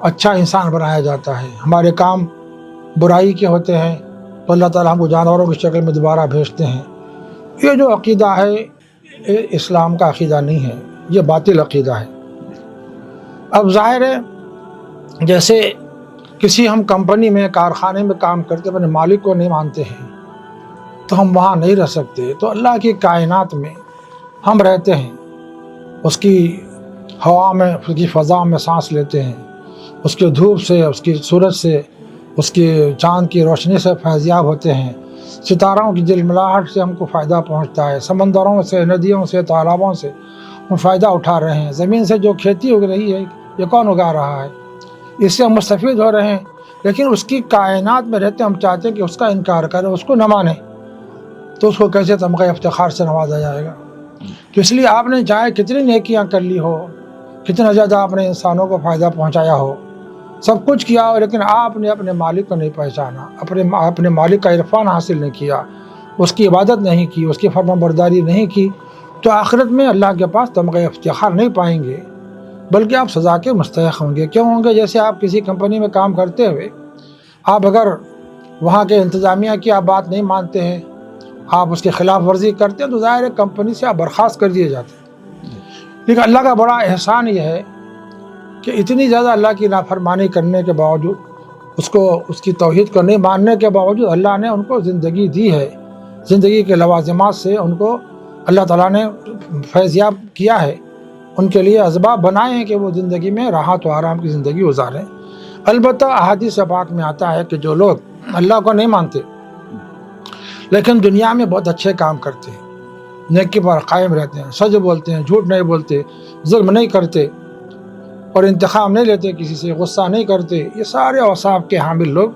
اچھا انسان بنایا جاتا ہے، ہمارے کام برائی کے ہوتے ہیں تو اللہ تعالیٰ ہم کو جانوروں کی شکل میں دوبارہ بھیجتے ہیں۔ یہ جو عقیدہ ہے یہ اسلام کا عقیدہ نہیں ہے، یہ باطل عقیدہ ہے۔ اب ظاہر ہے جیسے کسی ہم کمپنی میں، کارخانے میں کام کرتے اپنے مالک کو نہیں مانتے ہیں تو ہم وہاں نہیں رہ سکتے، تو اللہ کی کائنات میں ہم رہتے ہیں، اس کی ہوا میں، اس کی فضا میں سانس لیتے ہیں، اس کے دھوپ سے، اس کی سورج سے، اس کی چاند کی روشنی سے فیضیاب ہوتے ہیں، ستاروں کی جلملاہٹ سے ہم کو فائدہ پہنچتا ہے، سمندروں سے، ندیوں سے، تالابوں سے ہم فائدہ اٹھا رہے ہیں، زمین سے جو کھیتی اگ رہی ہے یہ کون اگا رہا ہے؟ اس سے ہم مستفید ہو رہے ہیں، لیکن اس کی کائنات میں رہتے ہم چاہتے ہیں کہ اس کا انکار کریں، اس کو نہ مانیں، تو اس کو کیسے تمغہ افتخار سے نوازا جائے گا؟ تو اس لیے آپ نے چاہے کتنی نیکیاں کر لی ہو، کتنا زیادہ آپ نے انسانوں کو فائدہ پہنچایا ہو، سب کچھ کیا ہو، لیکن آپ نے اپنے مالک کو نہیں پہچانا، اپنے مالک کا عرفان حاصل نہیں کیا، اس کی عبادت نہیں کی، اس کی فرما برداری نہیں کی، تو آخرت میں اللہ کے پاس تمغہ افتخار نہیں پائیں گے، بلکہ آپ سزا کے مستحق ہوں گے۔ کیوں ہوں گے؟ جیسے آپ کسی کمپنی میں کام کرتے ہوئے آپ اگر وہاں کے انتظامیہ کی آپ بات نہیں مانتے ہیں، آپ اس کی خلاف ورزی کرتے ہیں تو ظاہر ہے کمپنی سے آپ برخاست کر دیے جاتے ہیں۔ لیکن اللہ کا بڑا احسان یہ ہے کہ اتنی زیادہ اللہ کی نافرمانی کرنے کے باوجود اس کی توحید کو نہیں ماننے کے باوجود اللہ نے ان کو زندگی دی ہے، زندگی کے لوازمات سے ان کو اللہ تعالیٰ نے فیضیاب کیا ہے، ان کے لیے اسباب بنائے ہیں کہ وہ زندگی میں راحت و آرام کی زندگی گزاریں۔ البتہ احادیث پاک میں آتا ہے کہ جو لوگ اللہ کو نہیں مانتے لیکن دنیا میں بہت اچھے کام کرتے ہیں، نیکی پر قائم رہتے ہیں، سچ بولتے ہیں، جھوٹ نہیں بولتے، ظلم نہیں کرتے اور انتقام نہیں لیتے، کسی سے غصہ نہیں کرتے، یہ سارے اوصاف کے حامل لوگ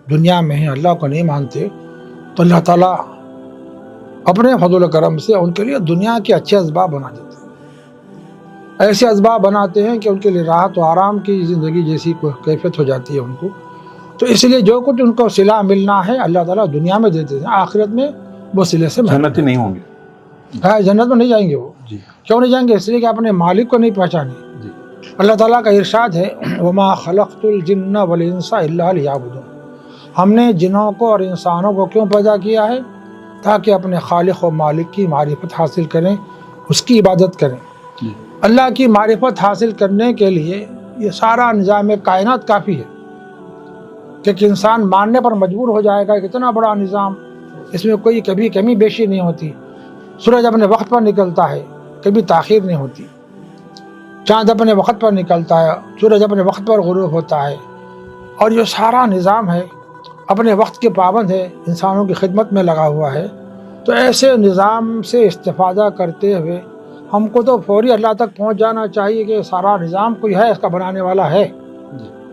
دنیا میں ہیں، اللہ کو نہیں مانتے، تو اللہ تعالیٰ اپنے فضل و کرم سے ان کے لیے دنیا کے اچھے اسباب بنا دیتے ہیں، ایسے اسباب بناتے ہیں کہ ان کے لیے راحت و آرام کی زندگی جیسی کوئی کیفیت ہو جاتی ہے ان کو۔ تو اس لیے جو کچھ ان کو صلہ ملنا ہے اللہ تعالیٰ دنیا میں دیتے ہیں، آخرت میں وہ صلے سے جنتی نہیں ہوں گے، جنت میں نہیں جائیں گے وہ۔ جی کیوں نہیں جائیں گے؟ اس لیے کہ اپنے مالک کو نہیں پہچانے۔ جی اللہ تعالیٰ کا ارشاد ہے وما خلقت الجن والانس الا لیعبدون، ہم نے جنوں کو اور انسانوں کو کیوں پیدا کیا ہے؟ تاکہ اپنے خالق و مالک کی معرفت حاصل کریں، اس کی عبادت کریں۔ جی اللہ کی معرفت حاصل کرنے کے لیے یہ سارا نظام کائنات کافی ہے کہ ایک انسان ماننے پر مجبور ہو جائے گا کہ اتنا بڑا نظام، اس میں کوئی کبھی کمی بیشی نہیں ہوتی، سورج اپنے وقت پر نکلتا ہے، کبھی تاخیر نہیں ہوتی، چاند اپنے وقت پر نکلتا ہے، سورج اپنے وقت پر غروب ہوتا ہے، اور یہ سارا نظام ہے اپنے وقت کے پابند ہے، انسانوں کی خدمت میں لگا ہوا ہے۔ تو ایسے نظام سے استفادہ کرتے ہوئے ہم کو تو فوری اللہ تک پہنچ جانا چاہیے کہ سارا نظام کوئی ہے، اس کا بنانے والا ہے،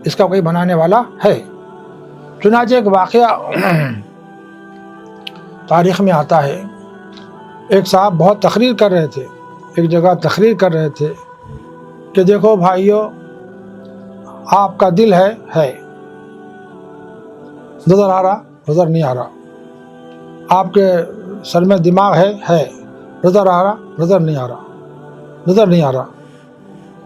اس کا کوئی بنانے والا ہے۔ چنانچہ ایک واقعہ تاریخ میں آتا ہے، ایک صاحب بہت تقریر کر رہے تھے، ایک جگہ تقریر کر رہے تھے کہ دیکھو بھائیو، آپ کا دل ہے، نظر آ رہا، نظر نہیں آ رہا، آپ کے سر میں دماغ ہے، نظر آ رہا، نظر نہیں آ رہا، نظر نہیں آ رہا،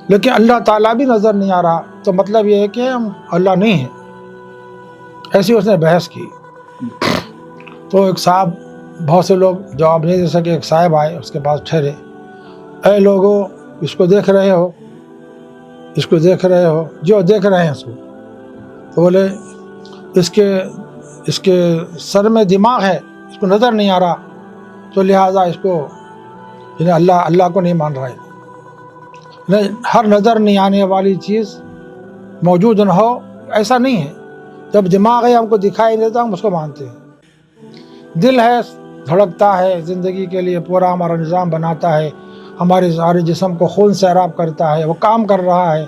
لیکن اللہ تعالیٰ بھی نظر نہیں آ رہا، تو مطلب یہ ہے کہ ہم اللہ نہیں ہیں۔ ایسی اس نے بحث کی تو ایک صاحب، بہت سے لوگ جواب نہیں دے سکے، ایک صاحب آئے اس کے پاس ٹھہرے، اے لوگوں اس کو دیکھ رہے ہو، اس کو دیکھ رہے ہو؟ جو دیکھ رہے ہیں اس کو۔ تو بولے اس کے سر میں دماغ ہے، اس کو نظر نہیں آ رہا، تو لہٰذا اس کو اللہ کو نہیں مان رہا ہے۔ ہر نظر نہیں آنے والی چیز موجود نہ ہو ایسا نہیں ہے، جب دماغ ہے ہم کو دکھائی نہیں دیتا، ہم اس کو مانتے ہیں۔ دل ہے، دھڑکتا ہے، زندگی کے لیے پورا ہمارا نظام بناتا ہے، ہمارے سارے جسم کو خون سیراب کرتا ہے، وہ کام کر رہا ہے،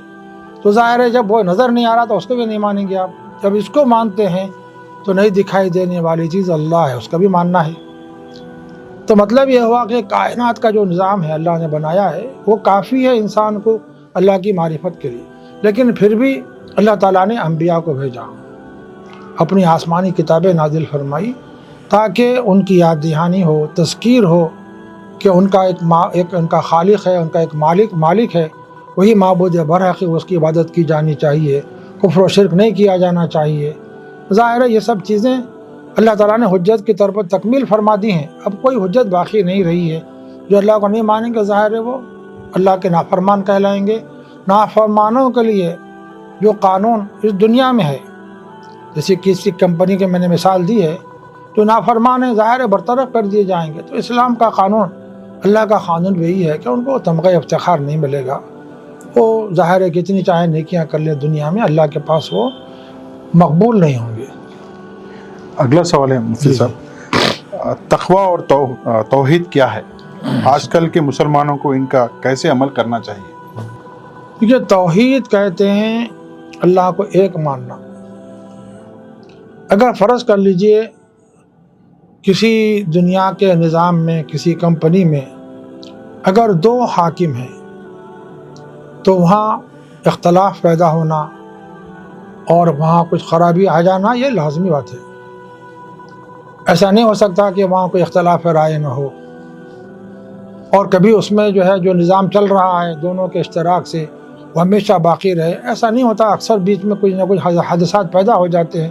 تو ظاہر ہے جب وہ نظر نہیں آ رہا تو اس کو بھی نہیں مانیں گے آپ۔ جب اس کو مانتے ہیں تو نہیں دکھائی دینے والی چیز اللہ ہے، اس کا بھی ماننا ہے۔ تو مطلب یہ ہوا کہ کائنات کا جو نظام ہے اللہ نے بنایا ہے وہ کافی ہے انسان کو اللہ کی معرفت کے لیے، لیکن پھر بھی اللہ تعالیٰ نے انبیاء کو بھیجا، اپنی آسمانی کتابیں نازل فرمائی تاکہ ان کی یاد دہانی ہو، تذکیر ہو کہ ان کا ان کا خالق ہے، ان کا ایک مالک ہے، وہی معبود برحق، اس کی عبادت کی جانی چاہیے، کفر و شرک نہیں کیا جانا چاہیے۔ ظاہر ہے یہ سب چیزیں اللہ تعالیٰ نے حجت کی طور پر تکمیل فرما دی ہیں، اب کوئی حجت باقی نہیں رہی ہے۔ جو اللہ کو نہیں مانیں گے ظاہر ہے وہ اللہ کے نافرمان کہلائیں گے۔ نافرمانوں کے لیے جو قانون اس دنیا میں ہے، جیسے کسی کمپنی کے میں نے مثال دی ہے، جو نافرمان ہیں ظاہر ہے برطرف کر دیے جائیں گے۔ تو اسلام کا قانون، اللہ کا قانون وہی ہے کہ ان کو تمغہ افتخار نہیں ملے گا، وہ ظاہر ہے کتنی چاہے نیکیاں کر لیں دنیا میں، اللہ کے پاس وہ مقبول نہیں ہوں گے۔ اگلا سوال ہے مفتی صاحب، تقوی اور توحید کیا ہے؟ آج کل کے مسلمانوں کو ان کا کیسے عمل کرنا چاہیے؟ کیونکہ توحید کہتے ہیں اللہ کو ایک ماننا۔ اگر فرض کر لیجئے کسی دنیا کے نظام میں، کسی کمپنی میں اگر دو حاکم ہیں تو وہاں اختلاف پیدا ہونا اور وہاں کچھ خرابی آ جانا یہ لازمی بات ہے۔ ایسا نہیں ہو سکتا کہ وہاں کوئی اختلاف رائے نہ ہو، اور کبھی اس میں جو نظام چل رہا ہے دونوں کے اشتراک سے وہ ہمیشہ باقی رہے، ایسا نہیں ہوتا۔ اکثر بیچ میں کچھ نہ کچھ حادثات پیدا ہو جاتے ہیں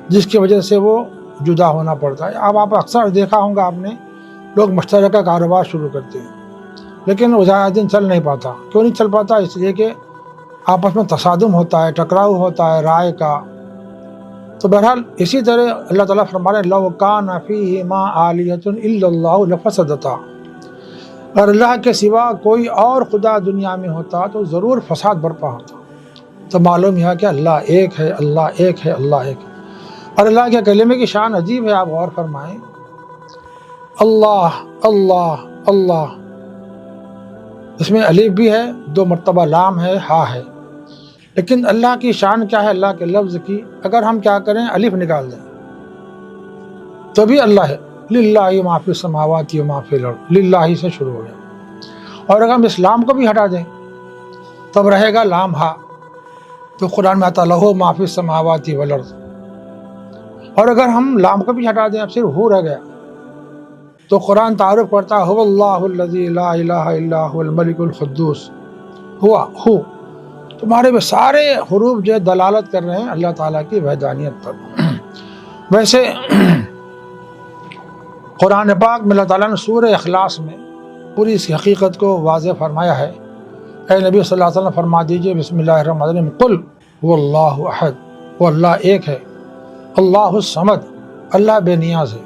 جس کی وجہ سے وہ جدا ہونا پڑتا ہے۔ اب آپ اکثر دیکھا ہوگا آپ نے، لوگ مشترکہ کاروبار شروع کرتے ہیں لیکن وہ زیادہ دن چل نہیں پاتا۔ کیوں نہیں چل پاتا؟ اس لیے کہ آپس میں تصادم ہوتا ہے، ٹکراؤ ہوتا ہے رائے کا، تو بہرحال اسی طرح اللہ تعالیٰ فرما رہے ہیں لو کان فیہما آلیۃ الا اللہ لفسدتا، اگر اللہ کے سوا کوئی اور خدا دنیا میں ہوتا تو ضرور فساد برپا ہوتا۔ تو معلوم یہ ہے کہ اللہ ایک ہے، اللہ ایک ہے، اللہ ایک ہے۔ اور اللہ کے کلمے کی شان عجیب ہے، آپ غور فرمائیں، اللہ اللہ اللہ، اس میں الف بھی ہے، 2 مرتبہ لام ہے، ہا ہے، لیکن اللہ کی شان کیا ہے؟ اللہ کے لفظ کی اگر ہم کیا کریں، الف نکال دیں تو بھی اللہ ہے، للہ ما فی السماوات و ما فی الارض، للہ سے شروع ہو گیا۔ اور اگر ہم اسلام کو بھی ہٹا دیں تب رہے گا لام ہا، تو قرآن میں آتا لہو ما فی السماوات والارض۔ اور اگر ہم لام کو بھی ہٹا دیں، اب صرف ہو رہ گیا، تو قرآن تعارف کرتا ہے اللہ الذی لا الہ الا هو الملک القدوس، ہوا ہو۔ تمہارے میں سارے حروف جو دلالت کر رہے ہیں اللہ تعالیٰ کی وحدانیت پر۔ ویسے قرآن پاک میں اللہ تعالیٰ نے سورہ اخلاص میں پوری اس حقیقت کو واضح فرمایا ہے۔ اے نبی صلی اللہ علیہ وسلم فرما دیجئے بسم اللہ الرحمن الرحیم، قل هو اللہ احد، وہ اللہ ایک ہے، اللہ الصمد، اللہ بے نیاز ہے،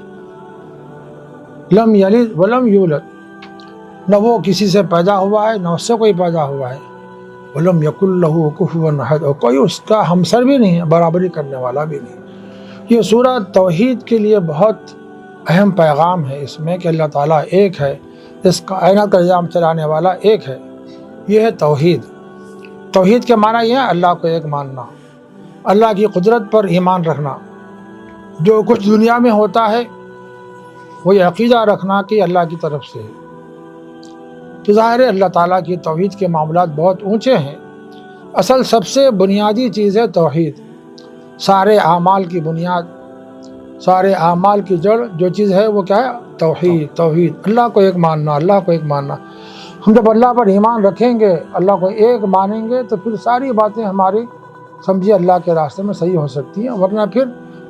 لم یلد ولم یولد، نہ وہ کسی سے پیدا ہوا ہے نہ اس سے کوئی پیدا ہوا ہے، ولم یکن لہ کفوا احد، اور کوئی اس کا ہمسر بھی نہیں ہے، برابری کرنے والا بھی نہیں۔ یہ سورہ توحید کے لیے بہت اہم پیغام ہے اس میں کہ اللہ تعالیٰ ایک ہے، اس کائنات کا نظام چلانے والا ایک ہے، یہ ہے توحید۔ توحید کے معنی یہ ہے اللہ کو ایک ماننا، اللہ کی قدرت پر ایمان رکھنا، جو کچھ دنیا میں ہوتا ہے وہ یہ عقیدہ رکھنا کہ اللہ کی طرف سے ہے۔ تو ظاہر ہے اللہ تعالیٰ کی توحید کے معاملات بہت اونچے ہیں۔ اصل سب سے بنیادی چیز ہے توحید، سارے اعمال کی بنیاد، سارے اعمال کی جڑ جو چیز ہے وہ کیا ہے؟ توحید۔ توحید اللہ کو ایک ماننا، اللہ کو ایک ماننا۔ ہم جب اللہ پر ایمان رکھیں گے، اللہ کو ایک مانیں گے، تو پھر ساری باتیں ہماری سمجھیے اللہ کے راستے میں صحیح ہو سکتی ہیں، ورنہ پھر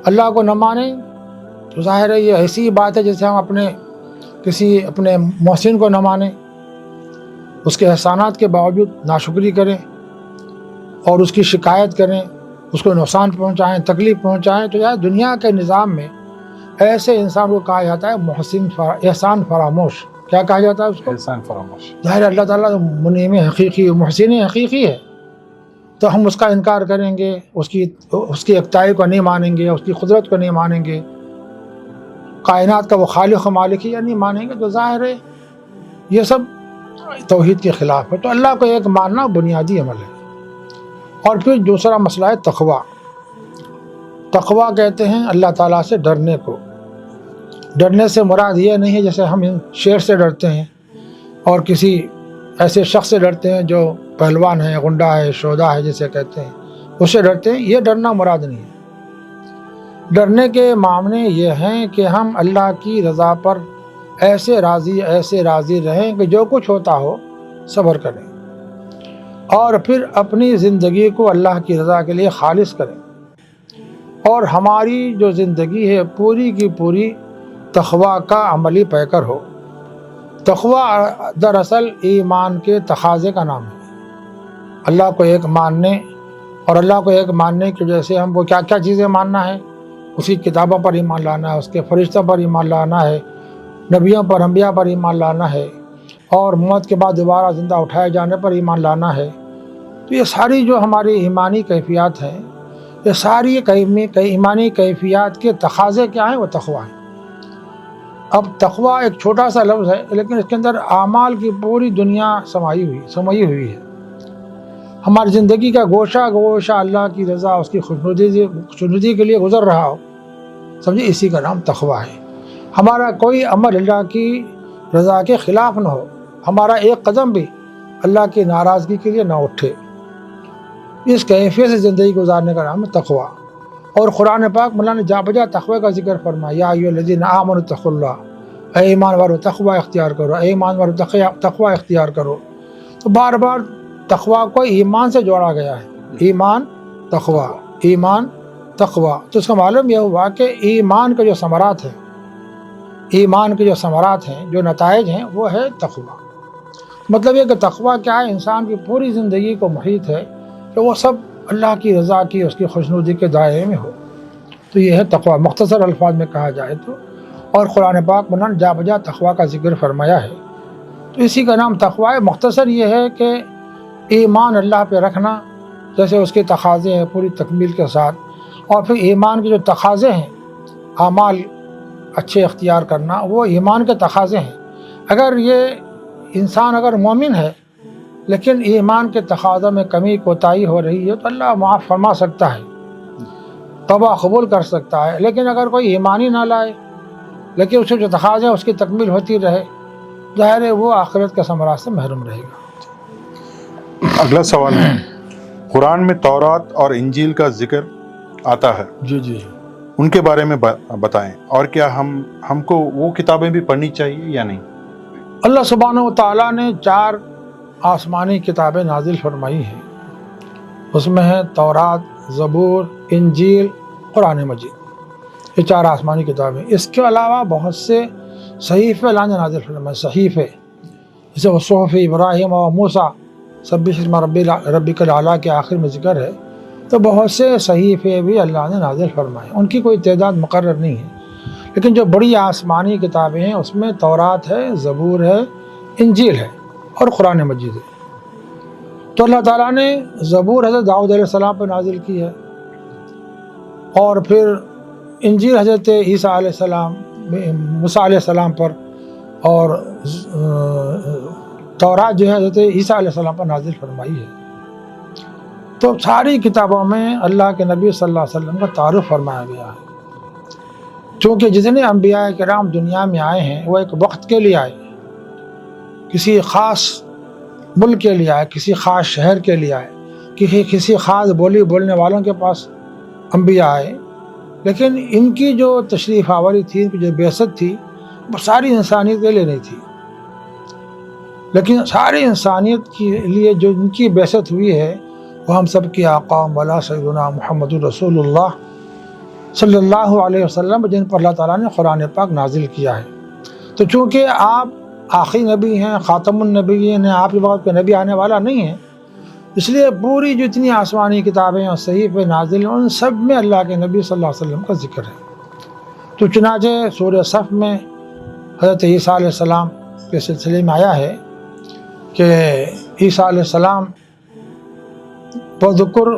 اللہ کو نہ مانیں تو ظاہر ہے یہ ایسی بات ہے جیسے ہم اپنے محسن کو نہ مانیں، اس کے احسانات کے باوجود ناشکری کریں اور اس کی شکایت کریں، اس کو نقصان پہنچائیں، تکلیف پہنچائیں، تو یار دنیا کے نظام میں ایسے انسان کو کہا جاتا ہے محسن احسان فراموش۔ کیا کہا جاتا ہے اس کو؟ احسان فراموش۔ ظاہر اللہ تعالیٰ منعم حقیقی، محسن حقیقی ہے، تو ہم اس کا انکار کریں گے، اس کی یکتائی کو نہیں مانیں گے، اس کی قدرت کو نہیں مانیں گے، کائنات کا وہ خالق و مالک ہی نہیں مانیں گے، تو ظاہر ہے یہ سب توحید کے خلاف ہے۔ تو اللہ کو ایک ماننا بنیادی عمل ہے۔ اور پھر دوسرا مسئلہ ہے تقویٰ۔ تقویٰ کہتے ہیں اللہ تعالیٰ سے ڈرنے کو۔ ڈرنے سے مراد یہ نہیں ہے جیسے ہم شیر سے ڈرتے ہیں اور کسی ایسے شخص سے ڈرتے ہیں جو پہلوان ہے، غنڈا ہے، شودا ہے جسے کہتے ہیں، اس سے ڈرتے ہیں، یہ ڈرنا مراد نہیں ہے۔ ڈرنے کے معنی یہ ہیں کہ ہم اللہ کی رضا پر ایسے راضی رہیں کہ جو کچھ ہوتا ہو صبر کریں، اور پھر اپنی زندگی کو اللہ کی رضا کے لیے خالص کریں، اور ہماری جو زندگی ہے پوری کی پوری تقویٰ کا عملی پیکر ہو۔ تقویٰ دراصل ایمان کے تقاضے کا نام ہے۔ اللہ کو ایک ماننے، اور اللہ کو ایک ماننے کی وجہ سے ہم کو کیا کیا چیزیں ماننا ہے؟ اس کی کتابوں پر ایمان لانا ہے، اس کے فرشتوں پر ایمان لانا ہے، نبیوں پر، انبیاء پر ایمان لانا ہے، اور موت کے بعد دوبارہ زندہ اٹھائے جانے پر ایمان لانا ہے۔ تو یہ ساری جو ہماری ایمانی کیفیات ہیں، یہ ساری ایمانی کیفیات کے تقاضے کیا ہیں؟ وہ تقویٰ ہیں۔ اب تقویٰ ایک چھوٹا سا لفظ ہے، لیکن اس کے اندر اعمال کی پوری دنیا سمائی ہوئی ہے۔ ہماری زندگی کا گوشہ اللہ کی رضا، اس کی خوشنودی کے لیے گزر رہا ہو، سمجھے، اسی کا نام تقویٰ ہے۔ ہمارا کوئی عمل اللہ کی رضا کے خلاف نہ ہو، ہمارا ایک قدم بھی اللہ کی ناراضگی کے لیے نہ اٹھے، اس کیفیت سے زندگی گزارنے کا نام ہے تقویٰ۔ اور قرآن پاک مولا نے جا بجا تقوی کا ذکر فرمایا، یا ایھا الذین آمنوا اتقوا اللہ، اے ایمان والو تقوی اختیار کرو، اے ایمان والو تقوی اختیار کرو۔ تو بار بار تقوی کو ایمان سے جوڑا گیا ہے، ایمان تقوی، ایمان تقوی۔ تو اس کا معلوم یہ ہوا کہ ایمان کے جو ثمرات ہیں، ایمان کے جو ثمرات ہیں، جو نتائج ہیں، وہ ہے تقوی۔ مطلب یہ کہ تقوی کیا ہے؟ انسان کی پوری زندگی کو محیط ہے کہ وہ سب اللہ کی رضا کی، اس کی خوشنودی کے دائرے میں ہو۔ تو یہ ہے تقویٰ، مختصر الفاظ میں کہا جائے تو، اور قرآن پاک میں جا بجا تقویٰ کا ذکر فرمایا ہے، تو اسی کا نام تقویٰ ہے۔ مختصر یہ ہے کہ ایمان اللہ پہ رکھنا جیسے اس کے تقاضے ہیں پوری تکمیل کے ساتھ، اور پھر ایمان کے جو تقاضے ہیں اعمال اچھے اختیار کرنا، وہ ایمان کے تقاضے ہیں۔ اگر یہ انسان اگر مومن ہے لیکن ایمان کے تقاضوں میں کمی کوتاہی ہو رہی ہے تو اللہ معاف فرما سکتا ہے، توبہ قبول کر سکتا ہے۔ لیکن اگر کوئی ایمان ہی نہ لائے لیکن اس کے جو تقاضے ہیں اس کی تکمیل ہوتی رہے، ظاہر ہے وہ آخرت کے ثمرات سے محروم رہے گا۔ اگلا سوال ہے، قرآن میں تورات اور انجیل کا ذکر آتا ہے، جی ان کے بارے میں بتائیں، اور کیا ہم کو وہ کتابیں بھی پڑھنی چاہیے یا نہیں؟ اللہ سبحانہ و تعالیٰ نے 4 آسمانی کتابیں نازل فرمائی ہیں، اس میں ہے تورات، زبور، انجیل، قرآن مجید، یہ 4 آسمانی کتابیں۔ اس کے علاوہ بہت سے صحیفے اللہ نے نازل فرمائے، صحیفے جیسے وہ صحف ابراہیم و موسیٰ، سبح اسم ربک الاعلیٰ کے آخر میں ذکر ہے، تو بہت سے صحیفے بھی اللہ نے نازل فرمائے، ان کی کوئی تعداد مقرر نہیں ہے، لیکن جو بڑی آسمانی کتابیں ہیں اس میں تورات ہے، زبور ہے، انجیل ہے اور قرآن مجید ہے۔ تو اللہ تعالیٰ نے زبور حضرت داؤد علیہ السلام پر نازل کی ہے، اور پھر انجیل حضرت عیسیٰ علیہ السلام، موسیٰ علیہ السلام پر، اور تورات جو ہے حضرت عیسیٰ علیہ السلام پر نازل فرمائی ہے۔ تو ساری کتابوں میں اللہ کے نبی صلی اللہ علیہ وسلم کا تعارف فرمایا گیا ہے، چونکہ جتنے انبیاء کرام دنیا میں آئے ہیں وہ ایک وقت کے لیے آئے، کسی خاص ملک کے لیے آئے، کسی خاص شہر کے لیے آئے، کسی خاص بولی بولنے والوں کے پاس انبیاء آئے، لیکن ان کی جو تشریف آوری تھی، ان کی جو بعثت تھی، وہ ساری انسانیت کے لیے نہیں تھی، لیکن ساری انسانیت کے لیے جو ان کی بعثت ہوئی ہے وہ ہم سب کی آقا مولا سیدنا محمد رسول اللہ صلی اللہ علیہ وسلم، جن پر اللہ تعالیٰ نے قرآن پاک نازل کیا ہے۔ تو چونکہ آپ آخری نبی ہیں، خاتم النبیین ہیں، آپ کے بعد کوئی نبی آنے والا نہیں ہے، اس لیے پوری جتنی آسمانی کتابیں اور صحیفے نازل ہیں ان سب میں اللہ کے نبی صلی اللہ علیہ وسلم کا ذکر ہے۔ تو چنانچہ سورہ صف میں حضرت عیسیٰ علیہ السلام کے سلسلے میں آیا ہے کہ عیسیٰ علیہ السلام بذکر،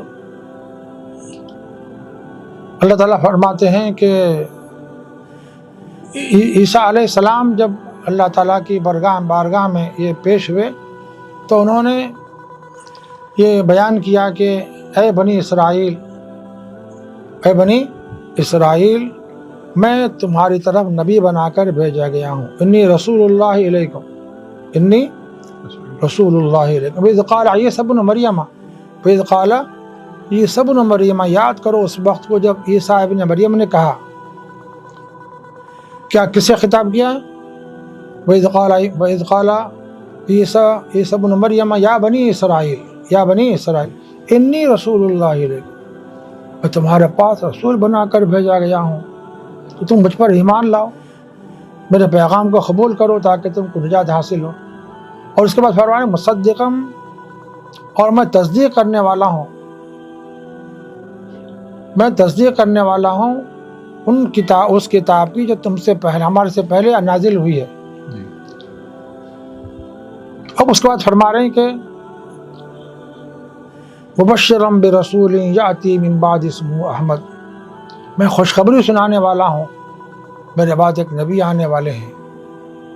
اللہ تعالیٰ فرماتے ہیں کہ عیسیٰ علیہ السلام جب اللہ تعالیٰ کی بارگاہ میں یہ پیش ہوئے تو انہوں نے یہ بیان کیا کہ اے بنی اسرائیل، میں تمہاری طرف نبی بنا کر بھیجا گیا ہوں، انی رسول اللہ علیکم، انی رسول اللہ علیکم۔ وَإِذْ قَالَ عِيسَىٰ ابْنُ مَرْيَمَ، وَإِذْ قَالَ عِيسَىٰ ابْنُ مَرْيَمَ، یاد کرو اس وقت کو جب عیسیٰ ابن مریم نے کہا، کیا کس سے خطاب کیا؟ وَإِذْ قَالَ عِيسَىٰ ابْنُ مَرْيَمَ یا بنی اسرائیل انی رسول اللہ علیکم، میں تمہارے پاس رسول بنا کر بھیجا گیا ہوں، تو تم مجھ پر ایمان لاؤ، میرے پیغام کو قبول کرو تاکہ تم کو نجات حاصل ہو۔ اور اس کے بعد فرمایا مصدقم، اور میں تصدیق کرنے والا ہوں، میں تصدیق کرنے والا ہوں اس کتاب کی جو تم سے پہلے، ہمارے سے پہلے نازل ہوئی ہے۔ اب اس کے بعد فرما رہے ہیں کہ مبشرا برسول یاتی من بعد اسمہ احمد، میں خوشخبری سنانے والا ہوں، میرے بعد ایک نبی آنے والے ہیں،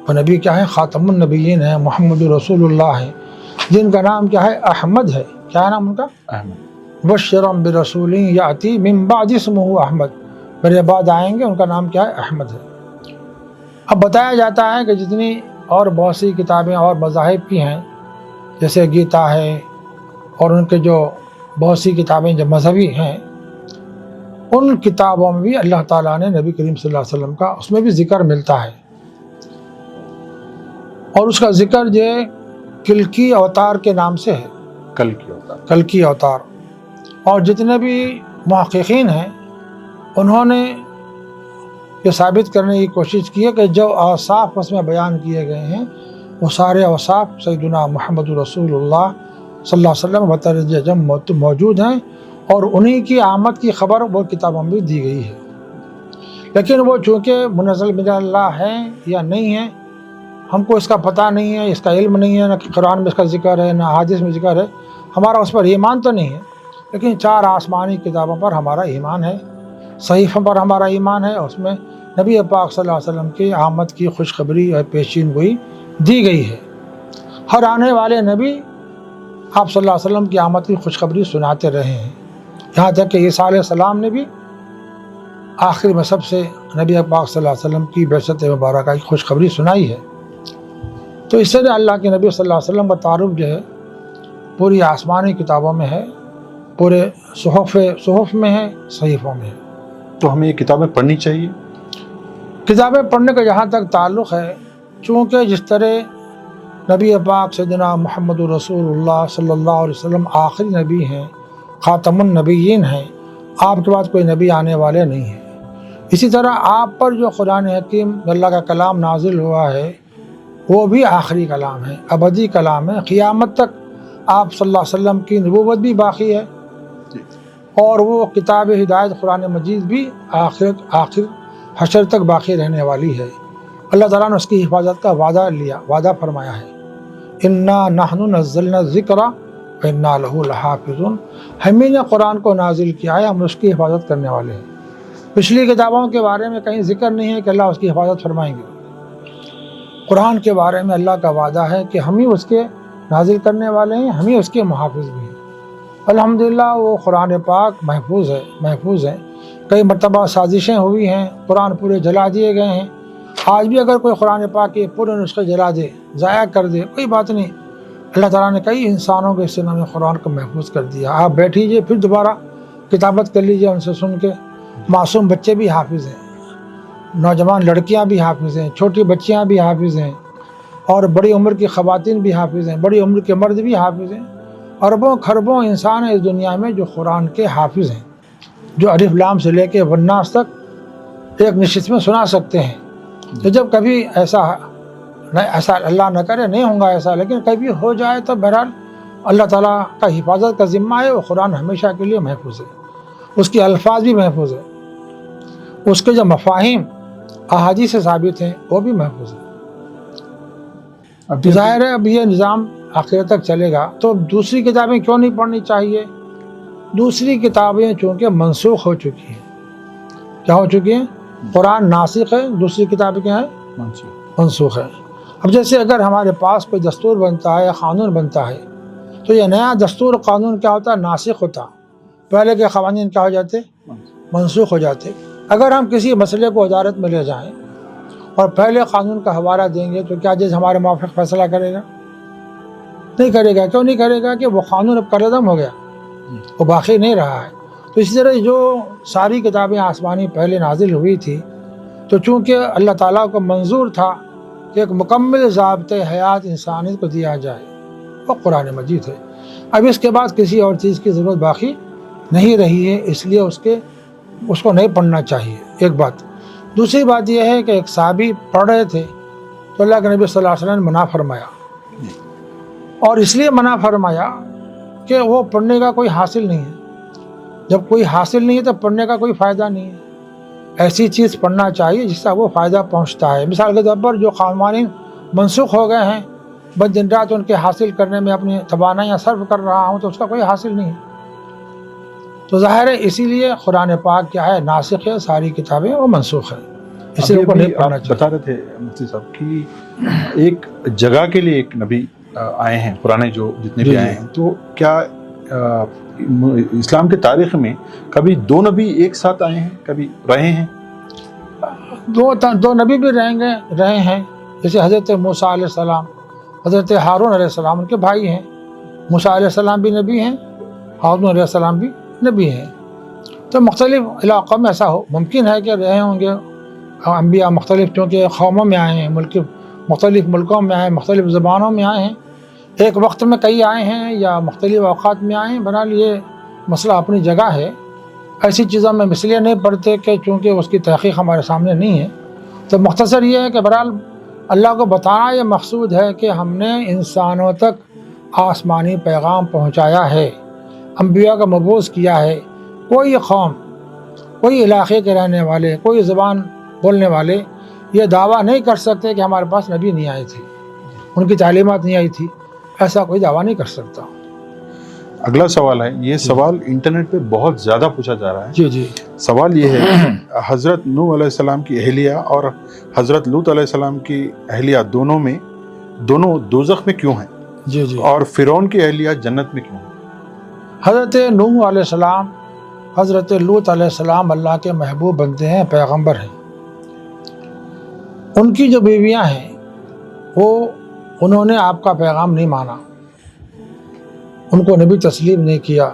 وہ نبی کیا ہے؟ خاتم النبیین ہیں، محمد رسول اللہ ہیں، جن کا نام کیا ہے؟ احمد ہے۔ کیا نام ان کا؟ احمد۔ مبشرا برسول یاتی من بعد اسمہ احمد، میرے بعد آئیں گے، ان کا نام کیا ہے؟ احمد ہے۔ اب بتایا جاتا ہے کہ جتنی اور بہت سی کتابیں اور مذاہب کی ہیں، جیسے گیتا ہے اور ان کے جو بہت سی کتابیں جو مذہبی ہیں، ان کتابوں میں بھی اللہ تعالیٰ نے نبی کریم صلی اللہ علیہ وسلم کا اس میں بھی ذکر ملتا ہے، اور اس کا ذکر جو کلکی اوتار کے نام سے ہے، کلکی اوتار۔ اور جتنے بھی محققین ہیں انہوں نے یہ ثابت کرنے کی کوشش کی ہے کہ جو اوصاف اس میں بیان کیے گئے ہیں وہ سارے اوصاف سیدنا محمد رسول اللہ صلی اللہ علیہ وسلم بطرز جم موجود ہیں، اور انہی کی آمد کی خبر وہ کتابوں میں دی گئی ہے۔ لیکن وہ چونکہ منزل من اللہ ہے یا نہیں ہے ہم کو اس کا پتہ نہیں ہے، اس کا علم نہیں ہے، نہ قرآن میں اس کا ذکر ہے نہ حدیث میں ذکر ہے، ہمارا اس پر ایمان تو نہیں ہے، لیکن 4 آسمانی کتابوں پر ہمارا ایمان ہے، صحیفوں پر ہمارا ایمان ہے، اس میں نبی پاک صلی اللہ علیہ وسلم کی آمد کی خوشخبری اور پیشین گوئی دی گئی ہے۔ ہر آنے والے نبی آپ صلی اللہ علیہ وسلم کی آمد کی خوشخبری سناتے رہے ہیں، یہاں تک کہ عیسیٰ علیہ السلام نے بھی آخر میں سب سے نبی پاک صلی اللہ علیہ وسلم کی بعثت مبارکہ کی خوشخبری سنائی ہے۔ تو اس سے اللہ کے نبی صلی اللہ علیہ وسلم کا تعارف جو ہے پوری آسمانی کتابوں میں ہے، پورے صحف میں ہے، صحیفوں میں ہے۔ تو ہمیں یہ کتابیں پڑھنی چاہیے؟ کتابیں پڑھنے کا جہاں تک تعلق ہے، چونکہ جس طرح نبی پاک سیدنا محمد رسول اللہ صلی اللہ علیہ وسلم آخری نبی ہیں، خاتم النبیین ہیں، آپ کے بعد کوئی نبی آنے والے نہیں ہیں، اسی طرح آپ پر جو قرآن حکیم اللہ کا کلام نازل ہوا ہے وہ بھی آخری کلام ہے، ابدی کلام ہے، قیامت تک آپ صلی اللہ علیہ وسلم کی نبوت بھی باقی ہے، اور وہ کتاب ہدایت قرآن مجید بھی آخر حشر تک باقی رہنے والی ہے۔ اللہ تعالیٰ نے اس کی حفاظت کا وعدہ فرمایا ہے، انا نحن نزلنا الذکر وانا لہ لحافظون، ہمیں نے قرآن کو نازل کیا ہے، ہم اس کی حفاظت کرنے والے ہیں۔ پچھلی کتابوں کے بارے میں کہیں ذکر نہیں ہے کہ اللہ اس کی حفاظت فرمائیں گے، قرآن کے بارے میں اللہ کا وعدہ ہے کہ ہم ہی اس کے نازل کرنے والے ہیں، ہم ہی اس کے محافظ بھی ہیں۔ الحمدللہ وہ قرآن پاک محفوظ ہے، کئی مرتبہ سازشیں ہوئی ہیں، قرآن پورے جلا دیے گئے ہیں، آج بھی اگر کوئی قرآن پاک کے پورے نسخے جلا دے، ضائع کر دے، کوئی بات نہیں، اللہ تعالیٰ نے کئی انسانوں کے سینوں میں قرآن کو محفوظ کر دیا۔ آپ بیٹھیجئے پھر دوبارہ کتابت کر لیجئے ان سے سن کے، معصوم بچے بھی حافظ ہیں، نوجوان لڑکیاں بھی حافظ ہیں، چھوٹی بچیاں بھی حافظ ہیں، اور بڑی عمر کی خواتین بھی حافظ ہیں، بڑی عمر کے مرد بھی حافظ ہیں، اربوں خربوں انسان ہیں اس دنیا میں جو قرآن کے حافظ ہیں، جو الف لام سے لے کے والناس تک ایک نشست میں سنا سکتے ہیں۔ تو جب کبھی ایسا اللہ نہ کرے نہیں ہوں گا ایسا، لیکن کبھی ہو جائے تو بہرحال اللہ تعالیٰ کا حفاظت کا ذمہ ہے، وہ قرآن ہمیشہ کے لیے محفوظ ہے، اس کے الفاظ بھی محفوظ ہے، اس کے جو مفاہیم احادیث سے ثابت ہیں وہ بھی محفوظ ہے۔ ظاہر ہے اب یہ نظام آخر تک چلے گا، تو دوسری کتابیں کیوں نہیں پڑھنی چاہیے؟ دوسری کتابیں چونکہ منسوخ ہو چکی ہیں۔ کیا ہو چکی ہیں؟ قرآن ناسخ ہے، دوسری کتابیں کیا ہیں؟ منسوخ ہے۔ اب جیسے اگر ہمارے پاس کوئی دستور بنتا ہے، قانون بنتا ہے، تو یہ نیا دستور قانون کیا ہوتا ہے؟ ناسخ ہوتا، پہلے کے قوانین کیا ہو جاتے؟ منسوخ ہو جاتے۔ اگر ہم کسی مسئلے کو عدالت میں لے جائیں اور پہلے قانون کا حوالہ دیں گے تو کیا جج ہمارے موافق فیصلہ کرے گا؟ نہیں کرے گا۔ کیوں نہیں کرے گا؟ کہ وہ قانون اب کالعدم ہو گیا، وہ باقی نہیں رہا ہے۔ تو اسی طرح جو ساری کتابیں آسمانی پہلے نازل ہوئی تھی، تو چونکہ اللہ تعالیٰ کو منظور تھا کہ ایک مکمل ضابطۂ حیات انسانیت کو دیا جائے، وہ قرآن مجید ہے۔ اب اس کے بعد کسی اور چیز کی ضرورت باقی نہیں رہی ہے، اس لیے اس کو نہیں پڑھنا چاہیے، ایک بات۔ دوسری بات یہ ہے کہ ایک صحابی پڑھ رہے تھے تو اللہ کے نبی صلی اللہ علیہ وسلم نے منع فرمایا، اور اس لیے منع فرمایا کہ وہ پڑھنے کا کوئی حاصل نہیں ہے۔ جب کوئی حاصل نہیں ہے تو پڑھنے کا کوئی فائدہ نہیں ہے۔ ایسی چیز پڑھنا چاہیے جس سے وہ فائدہ پہنچتا ہے۔ مثال کے طور پر جو قوانین منسوخ ہو گئے ہیں، بس دن رات ان کے حاصل کرنے میں اپنی توانائیاں صرف کر رہا ہوں تو اس کا کوئی حاصل نہیں ہے۔ تو ظاہر ہے اسی لیے قرآن پاک کیا ہے؟ ناسخ ہے، ساری کتابیں وہ منسوخ ہے، اس لیے کو نہیں پڑھنا چاہیے۔ بتا رہے تھے مفتی صاحب کہ ایک جگہ کے لیے ایک نبی آئے ہیں، پرانے جو جتنے بھی آئے ہیں، تو کیا اسلام کے تاریخ میں کبھی 2 نبی ایک ساتھ آئے ہیں، کبھی رہے ہیں؟ دو نبی بھی رہے ہیں، جیسے حضرت موسیٰ علیہ السلام، حضرت ہارون علیہ السلام، ان کے بھائی ہیں۔ موسیٰ علیہ السلام بھی نبی ہیں، ہارون علیہ السلام بھی نبی ہیں۔ تو مختلف علاقوں میں ایسا ممکن ہے کہ رہے ہوں گے انبیاء، مختلف چونکہ قوموں میں آئے ہیں، مختلف ملکوں میں آئے ہیں، مختلف زبانوں میں آئے ہیں، ایک وقت میں کئی آئے ہیں یا مختلف اوقات میں آئے ہیں۔ بہرحال یہ مسئلہ اپنی جگہ ہے، ایسی چیزوں میں اس لیے نہیں پڑھتے کہ چونکہ اس کی تحقیق ہمارے سامنے نہیں ہے۔ تو مختصر یہ ہے کہ بہرحال اللہ کو بتانا یہ مقصود ہے کہ ہم نے انسانوں تک آسمانی پیغام پہنچایا ہے، انبیاء کا مبعوث کیا ہے۔ کوئی قوم، کوئی علاقے کے رہنے والے، کوئی زبان بولنے والے یہ دعویٰ نہیں کر سکتے کہ ہمارے پاس نبی نہیں آئے تھے، ان کی تعلیمات نہیں آئی تھی، ایسا کوئی دعویٰ نہیں کر سکتا۔ اگلا سوال ہے، یہ سوال انٹرنیٹ پہ بہت زیادہ پوچھا جا رہا ہے۔ جی جی سوال یہ ہے کہ حضرت نوح علیہ السلام کی اہلیہ اور حضرت لوط علیہ السلام کی اہلیہ دونوں دوزخ میں کیوں ہیں، جی جی اور فرعون کی اہلیہ جنت میں کیوں ہیں؟ حضرت نوح علیہ السلام، حضرت لوط علیہ السلام اللہ کے محبوب بنتے ہیں، پیغمبر ہیں۔ ان کی جو بیویاں ہیں انہوں نے آپ کا پیغام نہیں مانا، ان کو نبی تسلیم نہیں کیا۔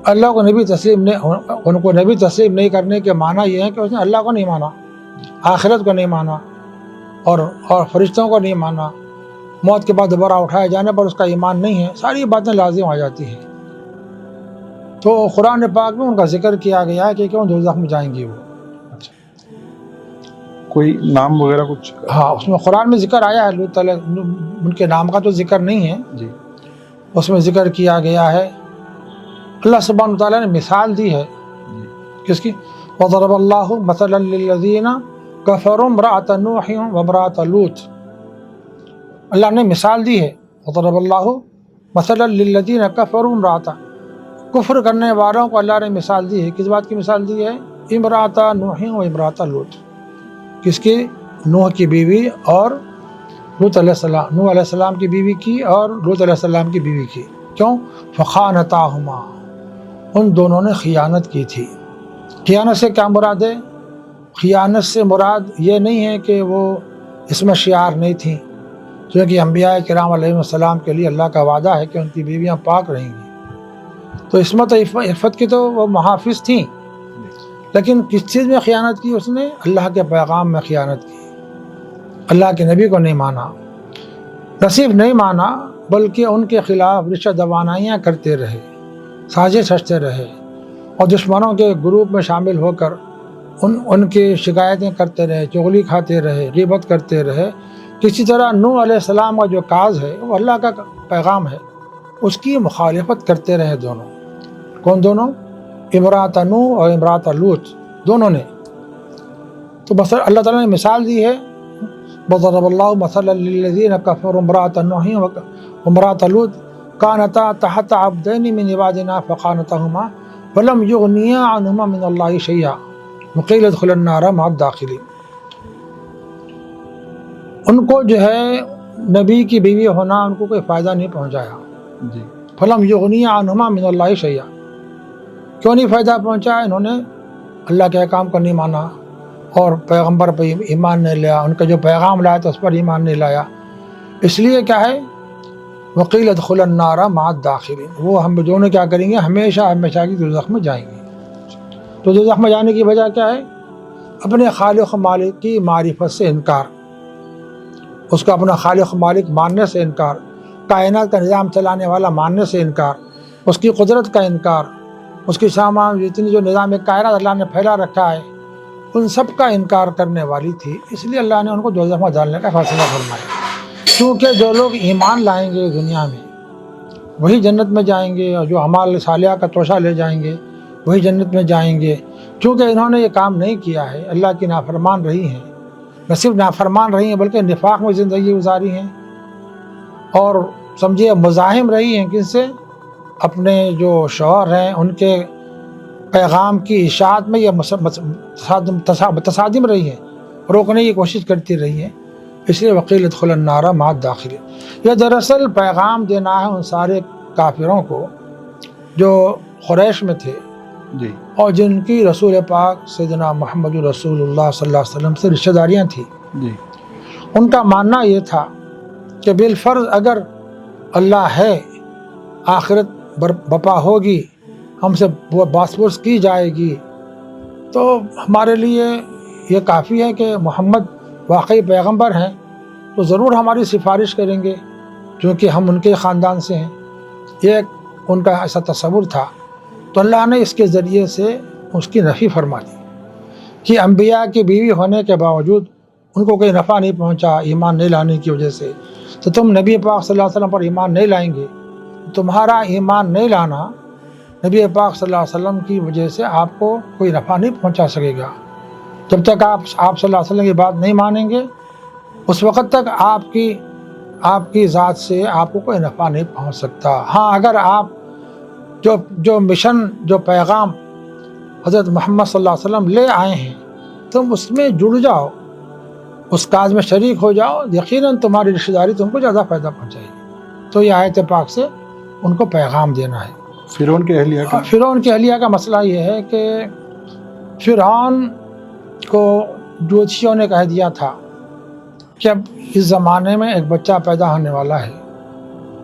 اللہ کو نبی تسلیم نہیں، ان کو نبی تسلیم نہیں کرنے کے معنی یہ ہے کہ اس نے اللہ کو نہیں مانا، آخرت کو نہیں مانا، اور فرشتوں کو نہیں مانا، موت کے بعد دوبارہ اٹھائے جانے پر اس کا ایمان نہیں ہے، ساری باتیں لازم آ جاتی ہیں۔ تو قرآن پاک میں ان کا ذکر کیا گیا ہے کہ کیوں دوزخ میں جائیں گے وہ۔ کوئی نام وغیرہ کچھ؟ ہاں، اس میں قرآن میں ذکر آیا ہے، لوط علیہ، ان کے نام کا تو ذکر نہیں ہے، جی، اس میں ذکر کیا گیا ہے۔ اللہ سبحانہ وتعالیٰ نے مثال دی ہے کس کی؟ وضرب اللہ مثلا للذین کفروا امرأة نوح وامرأة لوط، اللہ نے مثال دی ہے۔ وضرب اللہ مثلا للذین کفروا امرأة، کفر کرنے والوں کو اللہ نے مثال دی ہے۔ کس بات کی مثال دی ہے؟ امرأة نوح و امرأة لوط، کس کی؟ نوح کی بیوی اور لوط علیہ السلام، نوح علیہ السلام کی بیوی کی اور لوط علیہ السلام کی بیوی کی۔ کیوں؟ فخانتاہما، ان دونوں نے خیانت کی تھی۔ خیانت سے کیا مراد ہے؟ خیانت سے مراد یہ نہیں ہے کہ وہ اس میں شعار نہیں تھیں، کیونکہ انبیاء کرام علیہ السلام کے لیے اللہ کا وعدہ ہے کہ ان کی بیویاں پاک رہیں گی، تو عصمت و عفت کی تو وہ محافظ تھیں، لیکن کس چیز میں خیانت کی اس نے؟ اللہ کے پیغام میں خیانت کی، اللہ کے نبی کو نہیں مانا، نہ صرف نہیں مانا بلکہ ان کے خلاف رشتہ دوانائیاں کرتے رہے، سازش رچتے رہے، اور دشمنوں کے گروپ میں شامل ہو کر ان کی شکایتیں کرتے رہے، چغلی کھاتے رہے، غیبت کرتے رہے۔ کسی طرح نوح علیہ السلام کا جو کاز ہے وہ اللہ کا پیغام ہے، اس کی مخالفت کرتے رہے دونوں۔ کون دونوں؟ امرأۃ نوح اور امرأۃ لوط، دونوں نے۔ تو بس اللہ تعالیٰ نے مثال دی ہے، وضرب اللہ مثلا للذین کفروا امرأۃ نوح وامرأۃ لوط کانتا تحت عبدین من عبادنا فخانتاہما ولم یغنیا عنہما من اللہ شیئا وقیل ادخلا النار مع الداخلین۔ ان کو جو ہے نبی کی بیوی ہونا ان کو کوئی فائدہ نہیں پہنچایا۔ جی، فلم یغنیا عنہما من اللہ شیئا، کیوں نہیں فائدہ پہنچا؟ انہوں نے اللہ کے احکام کو نہیں مانا اور پیغمبر پہ ایمان نہیں لیا، ان کا جو پیغام لایا تو اس پر ایمان نہیں لایا۔ اس لیے کیا ہے؟ وقیل ادخلا النار مع الداخلین، وہ ہم دونوں کیا کریں گے؟ ہمیشہ ہمیشہ کی دوزخ میں جائیں گے۔ تو دوزخ میں جانے کی وجہ کیا ہے؟ اپنے خالق و مالک کی معرفت سے انکار، اس کو اپنا خالق و مالک ماننے سے انکار، کائنات کا نظام چلانے والا ماننے سے انکار، اس کی قدرت کا انکار، اس کی سامان جتنی جو نظام کائنات اللہ نے پھیلا رکھا ہے ان سب کا انکار کرنے والی تھی، اس لیے اللہ نے ان کو دوزخ میں ڈالنے کا فیصلہ فرمایا۔ کیونکہ جو لوگ ایمان لائیں گے دنیا میں وہی جنت میں جائیں گے، اور جو اعمال صالحہ کا توشہ لے جائیں گے وہی جنت میں جائیں گے، کیونکہ انہوں نے یہ کام نہیں کیا ہے، اللہ کی نافرمان رہی ہیں، نہ صرف نافرمان رہی ہیں بلکہ نفاق میں زندگی گزاری ہیں، اور سمجھیے مزاحم رہی ہیں کن سے؟ اپنے جو شوہر ہیں ان کے پیغام کی اشاعت میں یہ تصادم رہی ہیں، روکنے کی کوشش کرتی رہی ہیں، اس لیے وقیل ادخلا النار مع الداخلین۔ یہ دراصل پیغام دینا ہے ان سارے کافروں کو جو قریش میں تھے جی، اور جن کی رسول پاک سیدنا محمد رسول اللہ صلی اللہ علیہ وسلم سے رشتہ داریاں تھیں۔ جی، ان کا ماننا یہ تھا کہ بالفرض اگر اللہ ہے، آخرت بپا ہوگی، ہم سے باس پرس کی جائے گی، تو ہمارے لیے یہ کافی ہے کہ محمد واقعی پیغمبر ہیں تو ضرور ہماری سفارش کریں گے کیونکہ ہم ان کے خاندان سے ہیں۔ یہ ان کا ایسا تصور تھا، تو اللہ نے اس کے ذریعے سے اس کی نفی فرما دی کہ انبیاء کی بیوی ہونے کے باوجود ان کو کوئی نفع نہیں پہنچا ایمان نہیں لانے کی وجہ سے، تو تم نبی پاک صلی اللہ علیہ وسلم پر ایمان نہیں لائیں گے، تمہارا ایمان نہیں لانا نبی پاک صلی اللہ علیہ وسلم کی وجہ سے آپ کو کوئی نفع نہیں پہنچا سکے گا. جب تک آپ صلی اللہ علیہ وسلم کی بات نہیں مانیں گے اس وقت تک آپ کی ذات سے آپ کو کوئی نفع نہیں پہنچ سکتا. ہاں اگر آپ جو مشن جو پیغام حضرت محمد صلی اللہ علیہ وسلم لے آئے ہیں تم اس میں جڑ جاؤ، اس کاج میں شریک ہو جاؤ، یقیناً تمہاری رشتہ داری تم کو زیادہ فائدہ پہنچائے گی. تو یہ آیت پاک سے ان کو پیغام دینا ہے. فرعون کے اہلیہ کا فرعون کی اہلیہ کا مسئلہ یہ ہے کہ فرعون کو جوتشیوں نے کہہ دیا تھا کہ اب اس زمانے میں ایک بچہ پیدا ہونے والا ہے،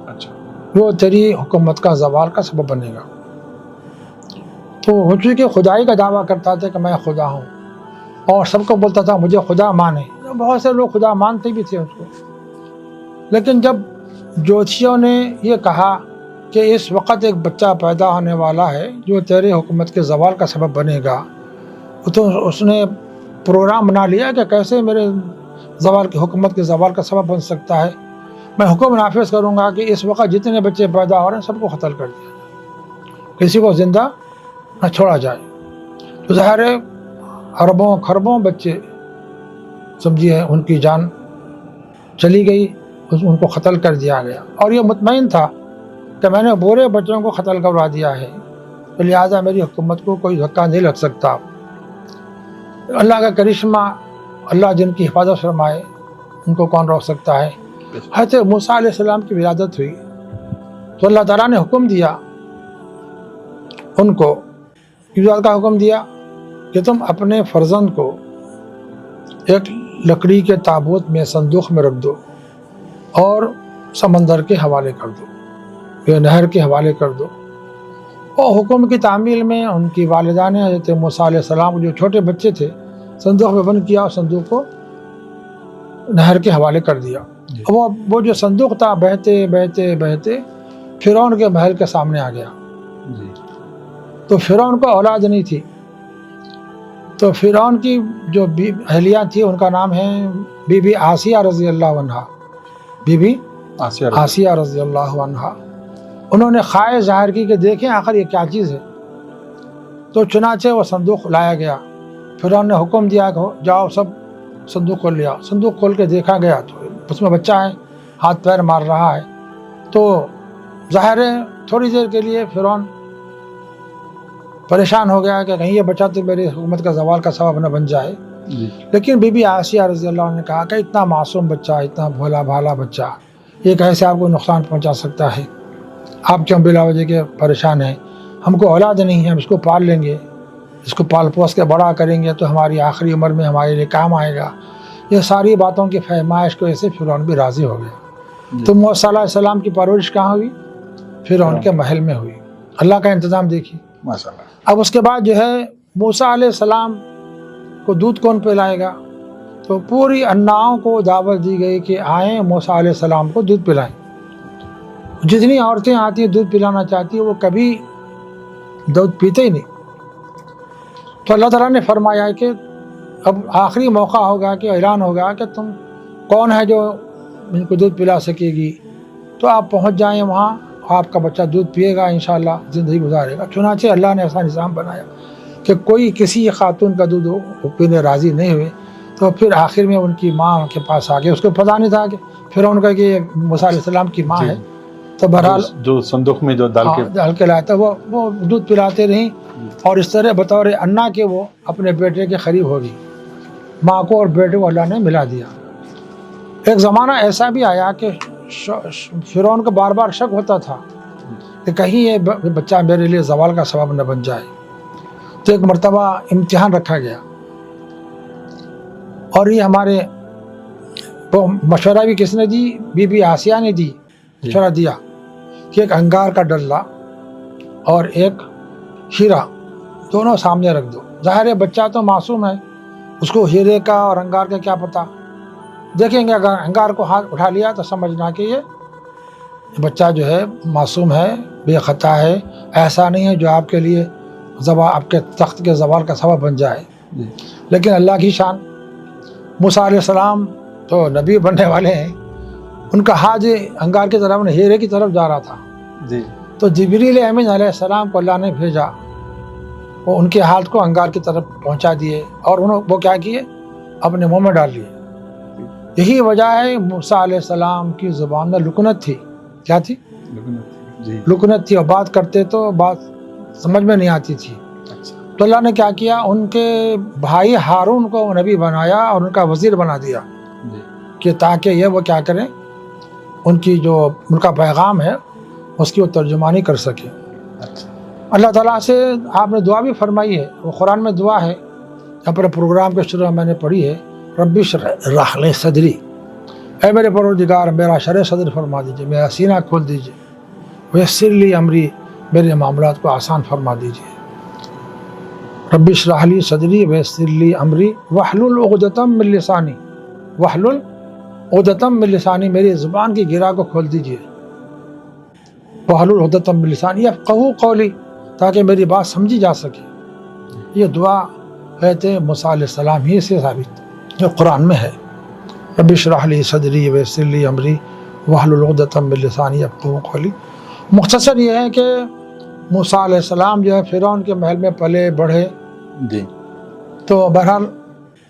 اچھا وہ تیری حکومت کا زوال کا سبب بنے گا. تو وہ چونکہ خدائی کا دعویٰ کرتا تھا کہ میں خدا ہوں اور سب کو بولتا تھا مجھے خدا مانے. بہت سے لوگ خدا مانتے بھی تھے اس کو، لیکن جب جوتشیوں نے یہ کہا کہ اس وقت ایک بچہ پیدا ہونے والا ہے جو تیرے حکومت کے زوال کا سبب بنے گا، تو اس نے پروگرام بنا لیا کہ کیسے میرے حکومت کے زوال کا سبب بن سکتا ہے. میں حکم نافذ کروں گا کہ اس وقت جتنے بچے پیدا ہو رہے ہیں سب کو قتل کر دیا جائے، کسی کو زندہ نہ چھوڑا جائے. تو ظاہر ہے اربوں خربوں بچے سمجھیے ان کی جان چلی گئی، ان کو قتل کر دیا گیا. اور یہ مطمئن تھا کہ میں نے بورے بچوں کو قتل کروا دیا ہے، تو لہٰذا میری حکومت کو کوئی دھکا نہیں لگ سکتا. اللہ کا کرشمہ، اللہ جن کی حفاظت فرمائے ان کو کون روک سکتا ہے. حضرت موسیٰ علیہ السلام کی ولادت ہوئی تو اللہ تعالیٰ نے حکم دیا ان کو، کس بات کا حکم دیا کہ تم اپنے فرزند کو ایک لکڑی کے تابوت میں صندوق میں رکھ دو اور سمندر کے حوالے کر دو، یا نہر کے حوالے کر دو. اور حکم کی تعمیل میں ان کی والدہ نے حضرت موسیٰ علیہ السلام جو چھوٹے بچے تھے صندوق میں بند کیا اور صندوق کو نہر کے حوالے کر دیا. وہ جو صندوق تھا بہتے بہتے بہتے فرعون کے محل کے سامنے آ گیا. تو فرعون کو اولاد نہیں تھی، تو فرعون کی جو اہلیہ تھی ان کا نام ہے بی بی آسیہ رضی اللہ عنہا. بی بی آسیہ رضی اللہ عنہا انہوں نے خواہش ظاہر کی کہ دیکھیں آخر یہ کیا چیز ہے. تو چنانچہ وہ صندوق لایا گیا. فرعون نے حکم دیا کہ جاؤ سب صندوق کھول لیا. صندوق کھول کے دیکھا گیا تو اس میں بچہ ہے، ہاتھ پیر مار رہا ہے. تو ظاہر ہے تھوڑی دیر کے لیے فرعون پریشان ہو گیا کہ کہیں یہ بچہ تو میری حکومت کا زوال کا سبب نہ بن جائے. لیکن بی بی آسیہ رضی اللہ عنہ نے کہا کہ اتنا معصوم بچہ، اتنا بھولا بھالا بچہ، یہ کیسے آپ کو نقصان پہنچا سکتا ہے؟ آپ کیوں بلا وجہ کے پریشان ہیں؟ ہم کو اولاد نہیں ہے، ہم اس کو پال لیں گے، اس کو پال پوس کے بڑا کریں گے تو ہماری آخری عمر میں ہمارے لیے کام آئے گا. یہ ساری باتوں کی فہمائش کی وجہ سے فرعون بھی راضی ہو گیا. تو موسیٰ علیہ السلام کی پرورش کہاں ہوئی؟ فرعون کے محل میں ہوئی. اللہ کا انتظام دیکھیے. اب اس کے بعد جو ہے موسیٰ علیہ السلام کو دودھ کون پلائے گا؟ تو پوری اناؤں کو دعوت دی گئی کہ آئیں موسیٰ علیہ السلام کو دودھ پلائیں. جتنی عورتیں آتی ہیں دودھ پلانا چاہتی ہیں وہ کبھی دودھ پیتے ہی نہیں. تو اللہ تعالیٰ نے فرمایا کہ اب آخری موقع ہوگا کہ اعلان ہوگا کہ تم کون ہے جو ان کو دودھ پلا سکے گی. تو آپ پہنچ جائیں وہاں، آپ کا بچہ دودھ پیے گا، انشاءاللہ زندگی گزارے گا. چنانچہ اللہ نے ایسا نظام بنایا کہ کوئی کسی خاتون کا دودھ پینے راضی نہیں ہوئے. تو پھر آخر میں ان کی ماں کے پاس آ گئے. اس کو پتہ نہیں تھا کہ پھر ان کا کہ موسیٰ علیہ السلام کی ماں ہے. تو بہرحال جو صندوق میں جو ڈال کے لایا تھا وہ دودھ پلاتے رہیں، اور اس طرح بطور انا کے وہ اپنے بیٹے کے قریب ہوگی. ماں کو اور بیٹے کو اللہ نے ملا دیا. ایک زمانہ ایسا بھی آیا کہ فرعون کو بار بار شک ہوتا تھا کہ کہیں یہ بچہ میرے لیے زوال کا سبب نہ بن جائے. تو ایک مرتبہ امتحان رکھا گیا، اور یہ ہمارے مشورہ بھی کس نے دی؟ بی بی آسیہ نے دی. مشورہ دیا کہ ایک انگار کا ڈلہ اور ایک ہیرا دونوں سامنے رکھ دو. ظاہر ہے بچہ تو معصوم ہے، اس کو ہیرے کا اور انگار کا کیا پتہ. دیکھیں گے اگر انگار کو ہاتھ اٹھا لیا تو سمجھنا کہ یہ بچہ جو ہے معصوم ہے، بے خطا ہے، ایسا نہیں ہے جو آپ کے لیے آپ کے تخت کے زوال کا سبب بن جائے. لیکن اللہ کی شان، موسیٰ علیہ السلام تو نبی بننے والے ہیں، ان کا ہاتھ انگار کی طرف ہیرے کی طرف جا رہا تھا. تو جبریل امین علیہ السلام کو اللہ نے بھیجا، وہ ان کے ہاتھ کو انگار کی طرف پہنچا دیے اور وہ کیا کیے، اپنے منہ میں ڈال لیے۔ یہی وجہ ہے موسیٰ علیہ السلام کی زبان میں لکنت تھی۔ کیا تھی؟ لکنت تھی، اور بات کرتے تو بات سمجھ میں نہیں آتی تھی۔ تو اللہ نے کیا کیا، ان کے بھائی ہارون کو نبی بنایا اور ان کا وزیر بنا دیا کہ تاکہ یہ وہ کیا کریں، ان کا پیغام ہے اس کی وہ ترجمانی کر سکے۔ اللہ تعالیٰ سے آپ نے دعا بھی فرمائی ہے، وہ قرآن میں دعا ہے، اپنے پروگرام کے شروع میں میں نے پڑھی ہے، رب اشرح لی صدری، اے میرے پروردگار میرا شرح صدر فرما دیجئے، میرا سینہ کھول دیجئے، ویسر لی امری، میرے معاملات کو آسان فرما دیجئے۔ رب اشرح لی صدری ویسر لی امری واحلل عقدۃ من لسانی، واحلل عقدۃ من لسانی، میری زبان کی گرہ کو کھول دیجئے، واحلل عقدۃ من لسانی یفقہوا قولی، تاکہ میری بات سمجھی جا سکے۔ یہ دعا حضرت موسیٰ علیہ السلام ہی سے ثابت جو قرآن میں ہے، رب اشرح لی صدری ویسر لی امری واحلل عقدۃ من لسانی یفقہوا قولی۔ مختصر یہ ہے کہ موسیٰ علیہ السلام جو ہے فرعون کے محل میں پلے بڑھے، تو بہرحال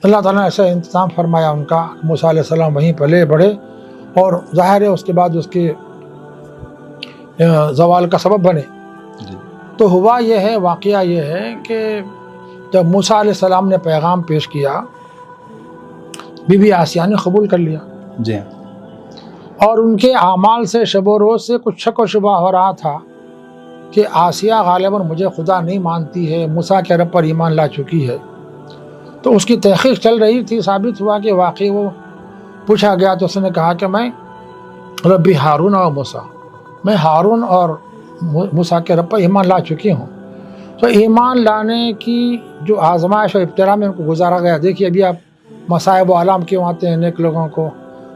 اللہ تعالیٰ نے ایسا انتظام فرمایا ان کا، موسیٰ علیہ السلام وہیں پلے بڑھے، اور ظاہر ہے اس کے بعد اس کے زوال کا سبب بنے۔ تو ہوا یہ ہے، واقعہ یہ ہے کہ جب موسیٰ علیہ السلام نے پیغام پیش کیا، بی بی آسیہ نے قبول کر لیا، اور ان کے اعمال سے شب و روز سے کچھ شک و شبہ ہو رہا تھا کہ آسیہ غالباً مجھے خدا نہیں مانتی ہے، موسیٰ کے رب پر ایمان لا چکی ہے۔ تو اس کی تحقیق چل رہی تھی، ثابت ہوا کہ واقعی وہ پوچھا گیا تو اس نے کہا کہ میں ربی ہارون اور موسیٰ، میں ہارون اور موسیٰ کے رب پر ایمان لا چکی ہوں۔ تو ایمان لانے کی جو آزمائش اور ابتلا میں ان کو گزارا گیا، دیکھیے ابھی آپ مصائب و آلام کیوں آتے ہیں نیک لوگوں کو،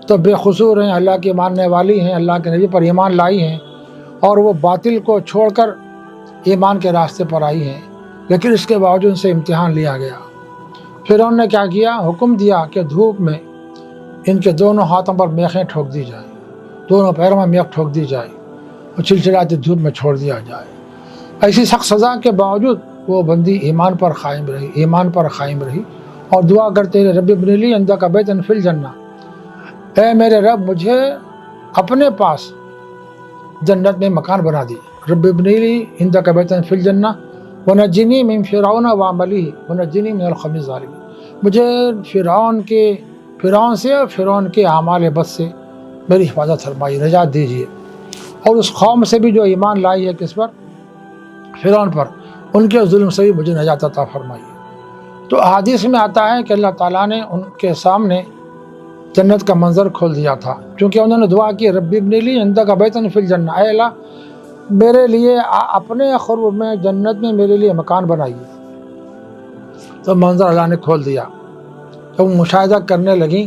تو بے قصور ہیں، اللہ کی ماننے والی ہیں، اللہ کے نبی پر ایمان لائی ہیں، اور وہ باطل کو چھوڑ کر ایمان کے راستے پر آئی ہیں، لیکن اس کے باوجود ان سے امتحان لیا گیا۔ پھر انہوں نے کیا کیا، حکم دیا کہ دھوپ میں ان کے دونوں ہاتھوں پر میخیں ٹھوک دی جائیں، دونوں پیروں میں میخ ٹھوک دی جائے اور چلچلاتی دھوپ میں چھوڑ دیا جائے۔ ایسی سخت سزا کے باوجود وہ بندی ایمان پر قائم رہی اور دعا کرتے رہے، رب ابن لی عندک بیتا فی الجنہ، اے میرے رب مجھے اپنے پاس جنت میں مکان بنا دی، رب ابن لی عندک بیتا فی الجنہ ونجنی من فرعون وعملہ ونجنی من القوم الظالمین، مجھے فرعون سے اور فرعون کے اعمال بد سے میری حفاظت فرمائی، نجات دیجیے، اور اس قوم سے بھی جو ایمان لائی ہے کس پر، فرعون پر، ان کے ظلم سے بھی مجھے نجات عطا فرمائیے۔ تو احادیث میں آتا ہے کہ اللہ تعالیٰ نے ان کے سامنے جنت کا منظر کھول دیا تھا، چونکہ انہوں نے دعا کی رب ابن لی عندک بیتا فی الجنہ، اے اللہ میرے لیے اپنے قرب میں جنت میں میرے لیے مکان بنائیے۔ تو منظر اللہ نے کھول دیا، جب وہ مشاہدہ کرنے لگیں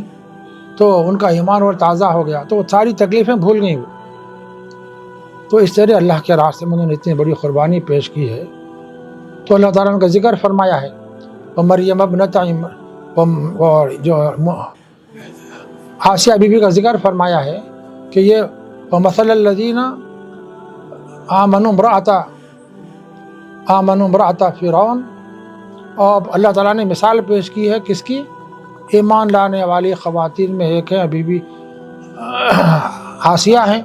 تو ان کا ایمان اور تازہ ہو گیا، تو وہ ساری تکلیفیں بھول گئیں وہ۔ تو اس طرح اللہ کے راستے میں انہوں نے اتنی بڑی قربانی پیش کی ہے، تو اللہ تعالیٰ نے ان کا ذکر فرمایا ہے، اور مریم ابنت اور جو آسیہ بی بی کا ذکر فرمایا ہے کہ یہ وَمَثَلَ الَّذِينَ آمَنُوا امرأۃ فرعون، اور اللہ تعالیٰ نے مثال پیش کی ہے کس کی، ایمان لانے والی خواتین میں ایک ہے بی بی آسیہ ہیں،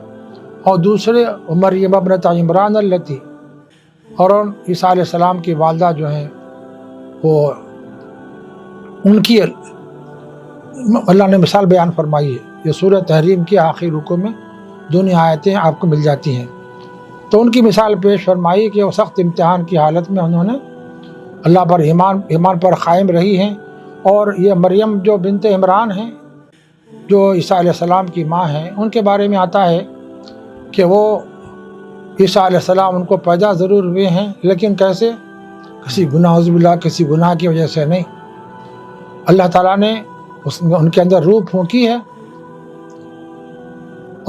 اور دوسرے مریم ابنت عمران التی، اور عیسیٰ علیہ السلام کی والدہ جو ہیں وہ ان کی اللہ نے مثال بیان فرمائی ہے۔ یہ سورہ تحریم کی آخری رکوع میں دونوں آیتیں آپ کو مل جاتی ہیں۔ تو ان کی مثال پیش فرمائی کہ وہ سخت امتحان کی حالت میں انہوں نے اللہ پر ایمان پر قائم رہی ہیں، اور یہ مریم جو بنت عمران ہیں جو عیسیٰ علیہ السلام کی ماں ہیں، ان کے بارے میں آتا ہے کہ وہ عیسیٰ علیہ السلام ان کو پیدا ضرور ہوئے ہیں، لیکن کیسے، کسی گناہ کی وجہ سے نہیں، اللہ تعالیٰ نے ان کے اندر روح پھونکی ہے،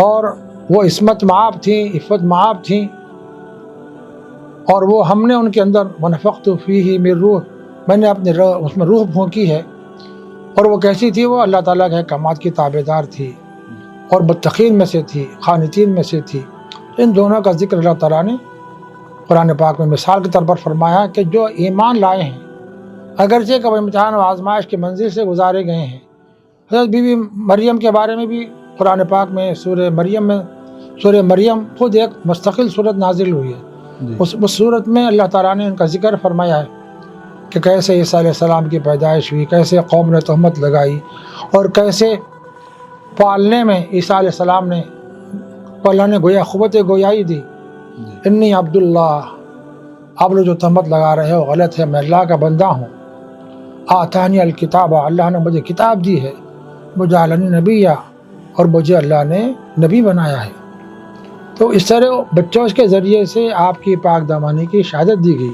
اور وہ عصمت معاب تھیں، عفت معاب تھیں، اور وہ ہم نے ان کے اندر ونفخت فیہ من روح، میں نے اپنے اس میں روح پھونکی ہے، اور وہ کیسی تھی، وہ اللہ تعالیٰ کے احکامات کی تابع دار تھی، اور متقین میں سے تھی، قانتین میں سے تھی، ان دونوں کا ذکر اللہ تعالیٰ نے قرآن پاک میں مثال کے طور پر فرمایا کہ جو ایمان لائے ہیں اگرچہ کہ وہ امتحان و آزمائش کی منزل سے گزارے گئے ہیں۔ حضرت بی بی مریم کے بارے میں بھی قرآن پاک میں سورہ مریم خود ایک مستقل صورت نازل ہوئی ہے۔ اس صورت میں اللہ تعالیٰ نے ان کا ذکر فرمایا ہے کہ کیسے عیسیٰ علیہ السلام کی پیدائش ہوئی، کیسے قوم نے تہمت لگائی، اور کیسے پالنے میں عیسیٰ علیہ السلام نے اللہ نے قوت گویائی دی، انی عبداللہ، آپ لوگ جو تہمت لگا رہے ہو غلط ہے، میں اللہ کا بندہ ہوں، آتانی الکتاب، اللہ نے مجھے کتاب دی ہے، وجعلنی نبیّ، اور مجھے اللہ نے نبی بنایا ہے۔ تو اس طرح بچوں کے ذریعے سے آپ کی پاک دامانی کی شہادت دی گئی۔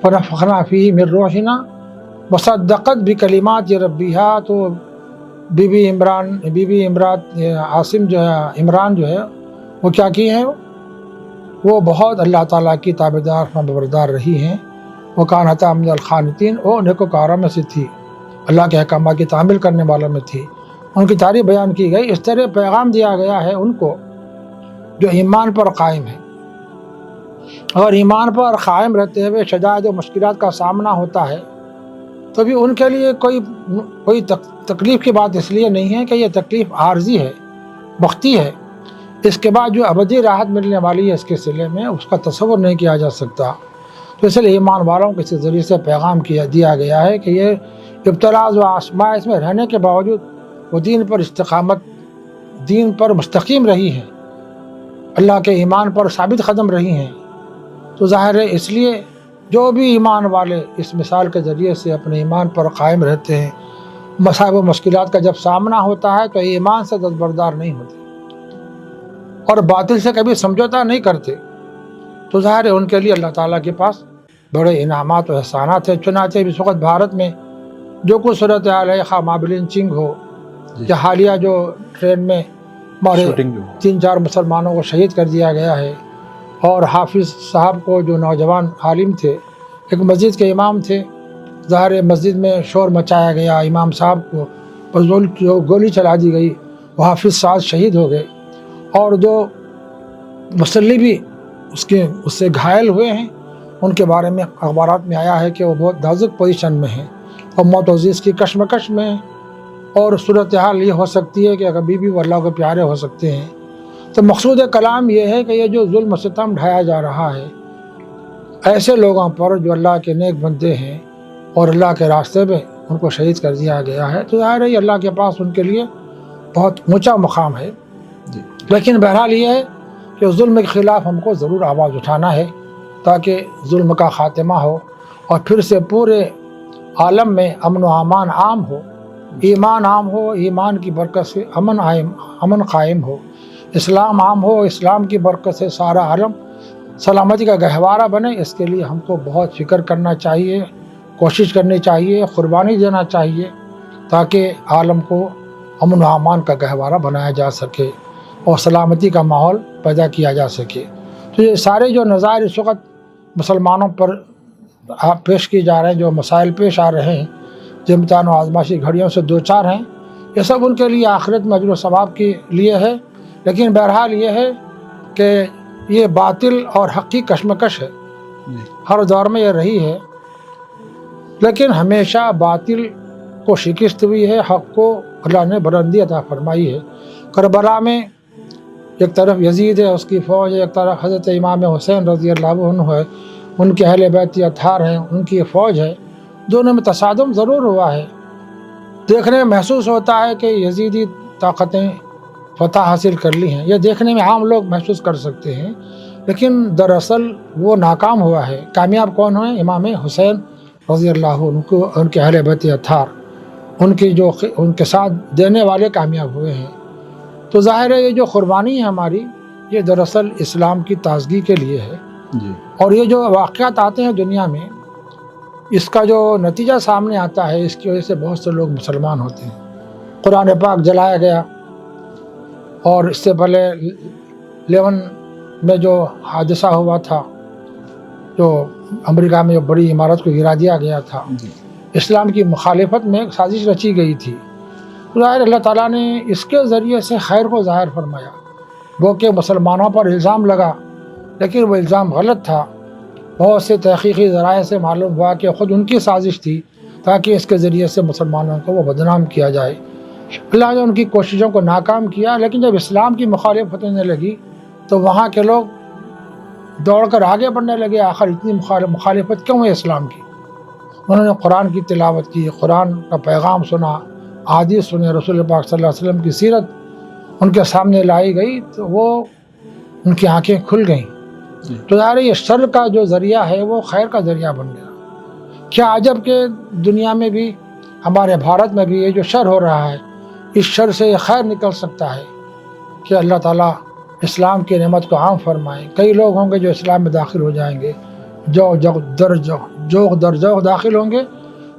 فنفخنا فیہ من روحنا وصدقت بکلمات ربیہا، تو بی بی عاصم جو ہے، عمران جو ہے، وہ کیا کی ہیں، وہ بہت اللہ تعالیٰ کی تابعدار فرمانبردار رہی ہیں، وہ کانت من القانتین، وہ نیکوکاروں میں سے تھی، اللہ کے احکامات کی تعمیل کرنے والوں میں تھی، ان کی تعریف بیان کی گئی۔ اس طرح پیغام دیا گیا ہے ان کو جو ایمان پر قائم ہے، اور ایمان پر قائم رہتے ہوئے شدائد و مشکلات کا سامنا ہوتا ہے تو بھی ان کے لیے کوئی تکلیف کی بات اس لیے نہیں ہے کہ یہ تکلیف عارضی ہے، وقتی ہے، اس کے بعد جو ابدی راحت ملنے والی ہے اس کے سلے میں اس کا تصور نہیں کیا جا سکتا۔ تو اس لیے ایمان والوں کو اس ذریعے سے پیغام دیا گیا ہے کہ یہ ابتلاء و آزمائش میں رہنے کے باوجود وہ دین پر استقامت، دین پر مستقیم رہی ہیں، اللہ کے ایمان پر ثابت قدم رہی ہیں۔ تو ظاہر ہے اس لیے جو بھی ایمان والے اس مثال کے ذریعے سے اپنے ایمان پر قائم رہتے ہیں، مصائب و مشکلات کا جب سامنا ہوتا ہے تو ایمان سے دستبردار نہیں ہوتے اور باطل سے کبھی سمجھوتا نہیں کرتے، تو ظاہر ہے ان کے لیے اللہ تعالیٰ کے پاس بڑے انعامات و احسانات ہیں۔ چنانچہ اس وقت بھارت میں جو کچھ صورت حال ہے، خواہ مابلن چنگ ہو یا حالیہ جو ٹرین میں مارے 3-4 مسلمانوں کو شہید کر دیا گیا ہے، اور حافظ صاحب کو جو نوجوان عالم تھے، ایک مسجد کے امام تھے، ظاہر مسجد میں شور مچایا گیا، امام صاحب کو گولی چلا دی گئی، وہ حافظ صاحب شہید ہو گئے، اور جو مصلی بھی اس سے گھائل ہوئے ہیں، ان کے بارے میں اخبارات میں آیا ہے کہ وہ بہت نازک پوزیشن میں ہیں اور موت و عزیز کی کشمکش میں ہیں، اور صورتحال یہ ہو سکتی ہے کہ کبھی بھی وہ اللہ کے پیارے ہو سکتے ہیں۔ تو مقصود کلام یہ ہے کہ یہ جو ظلم و ستم ڈھایا جا رہا ہے ایسے لوگوں پر جو اللہ کے نیک بندے ہیں اور اللہ کے راستے میں ان کو شہید کر دیا گیا ہے، تو ظاہر ہے اللہ کے پاس ان کے لیے بہت اونچا مقام ہے۔ لیکن بہرحال یہ ہے کہ ظلم کے خلاف ہم کو ضرور آواز اٹھانا ہے تاکہ ظلم کا خاتمہ ہو اور پھر سے پورے عالم میں امن و امان عام ہو، ایمان عام ہو، ایمان کی برکت سے امن قائم ہو، اسلام عام ہو، اسلام کی برکت سے سارا عالم سلامتی کا گہوارہ بنے۔ اس کے لیے ہم کو بہت فکر کرنا چاہیے، کوشش کرنی چاہیے، قربانی دینا چاہیے تاکہ عالم کو امن و امان کا گہوارہ بنایا جا سکے اور سلامتی کا ماحول پیدا کیا جا سکے۔ تو یہ سارے جو نظائر اس وقت مسلمانوں پر پیش کی جا رہے ہیں، جو مسائل پیش آ رہے ہیں، جو امتحان و آزمائشی گھڑیوں سے دوچار ہیں، یہ سب ان کے لیے آخرت میں اجر و ثواب کے لیے ہے۔ لیکن بہرحال یہ ہے کہ یہ باطل اور حق کی کشمکش ہے، ہر دور میں یہ رہی ہے، لیکن ہمیشہ باطل کو شکست ہوئی ہے، حق کو اللہ نے بلندی عطا فرمائی ہے۔ کربلا میں ایک طرف یزید ہے، اس کی فوج ہے، ایک طرف حضرت امام حسین رضی اللہ عنہ ہے، ان کے اہل بیت اطہار ہیں، ان کی فوج ہے، دونوں میں تصادم ضرور ہوا ہے۔ دیکھنے میں محسوس ہوتا ہے کہ یزیدی طاقتیں فتح حاصل کر لی ہیں، یہ دیکھنے میں عام لوگ محسوس کر سکتے ہیں، لیکن دراصل وہ ناکام ہوا ہے۔ کامیاب کون ہوئے؟ امام حسین رضی اللہ عنہ، ان کے اہل بیت اطہار، ان کے ساتھ دینے والے کامیاب ہوئے ہیں۔ تو ظاہر ہے یہ جو قربانی ہے ہماری، یہ دراصل اسلام کی تازگی کے لیے ہے، اور یہ جو واقعات آتے ہیں دنیا میں، اس کا جو نتیجہ سامنے آتا ہے، اس کی وجہ سے بہت سے لوگ مسلمان ہوتے ہیں۔ قرآن پاک جلایا گیا، اور اس سے پہلے 11 میں جو حادثہ ہوا تھا، جو امریکہ میں جو بڑی عمارت کو گرا دیا گیا تھا، اسلام کی مخالفت میں ایک سازش رچی گئی تھی۔ ظاہر اللہ تعالیٰ نے اس کے ذریعے سے خیر کو ظاہر فرمایا، وہ کہ مسلمانوں پر الزام لگا، لیکن وہ الزام غلط تھا۔ بہت سے تحقیقی ذرائع سے معلوم ہوا کہ خود ان کی سازش تھی تاکہ اس کے ذریعے سے مسلمانوں کو وہ بدنام کیا جائے۔ اللہ نے ان کی کوششوں کو ناکام کیا، لیکن جب اسلام کی مخالفت ہونے لگی تو وہاں کے لوگ دوڑ کر آگے بڑھنے لگے، آخر اتنی مخالفت کیوں ہے اسلام کی؟ انہوں نے قرآن کی تلاوت کی، قرآن کا پیغام سنا، احادیث سنے، رسول پاک صلی اللہ علیہ وسلم کی سیرت ان کے سامنے لائی گئی تو وہ ان کی آنکھیں کھل گئیں۔ تو ظاہر یہ شر کا جو ذریعہ ہے وہ خیر کا ذریعہ بن گیا۔ کیا عجب کہ دنیا میں بھی، ہمارے بھارت میں بھی یہ جو شر ہو رہا ہے، اس شر سے یہ خیر نکل سکتا ہے کہ اللہ تعالیٰ اسلام کی نعمت کو عام فرمائے۔ کئی لوگ ہوں گے جو اسلام میں داخل ہو جائیں گے، جوگ در جوگ داخل ہوں گے،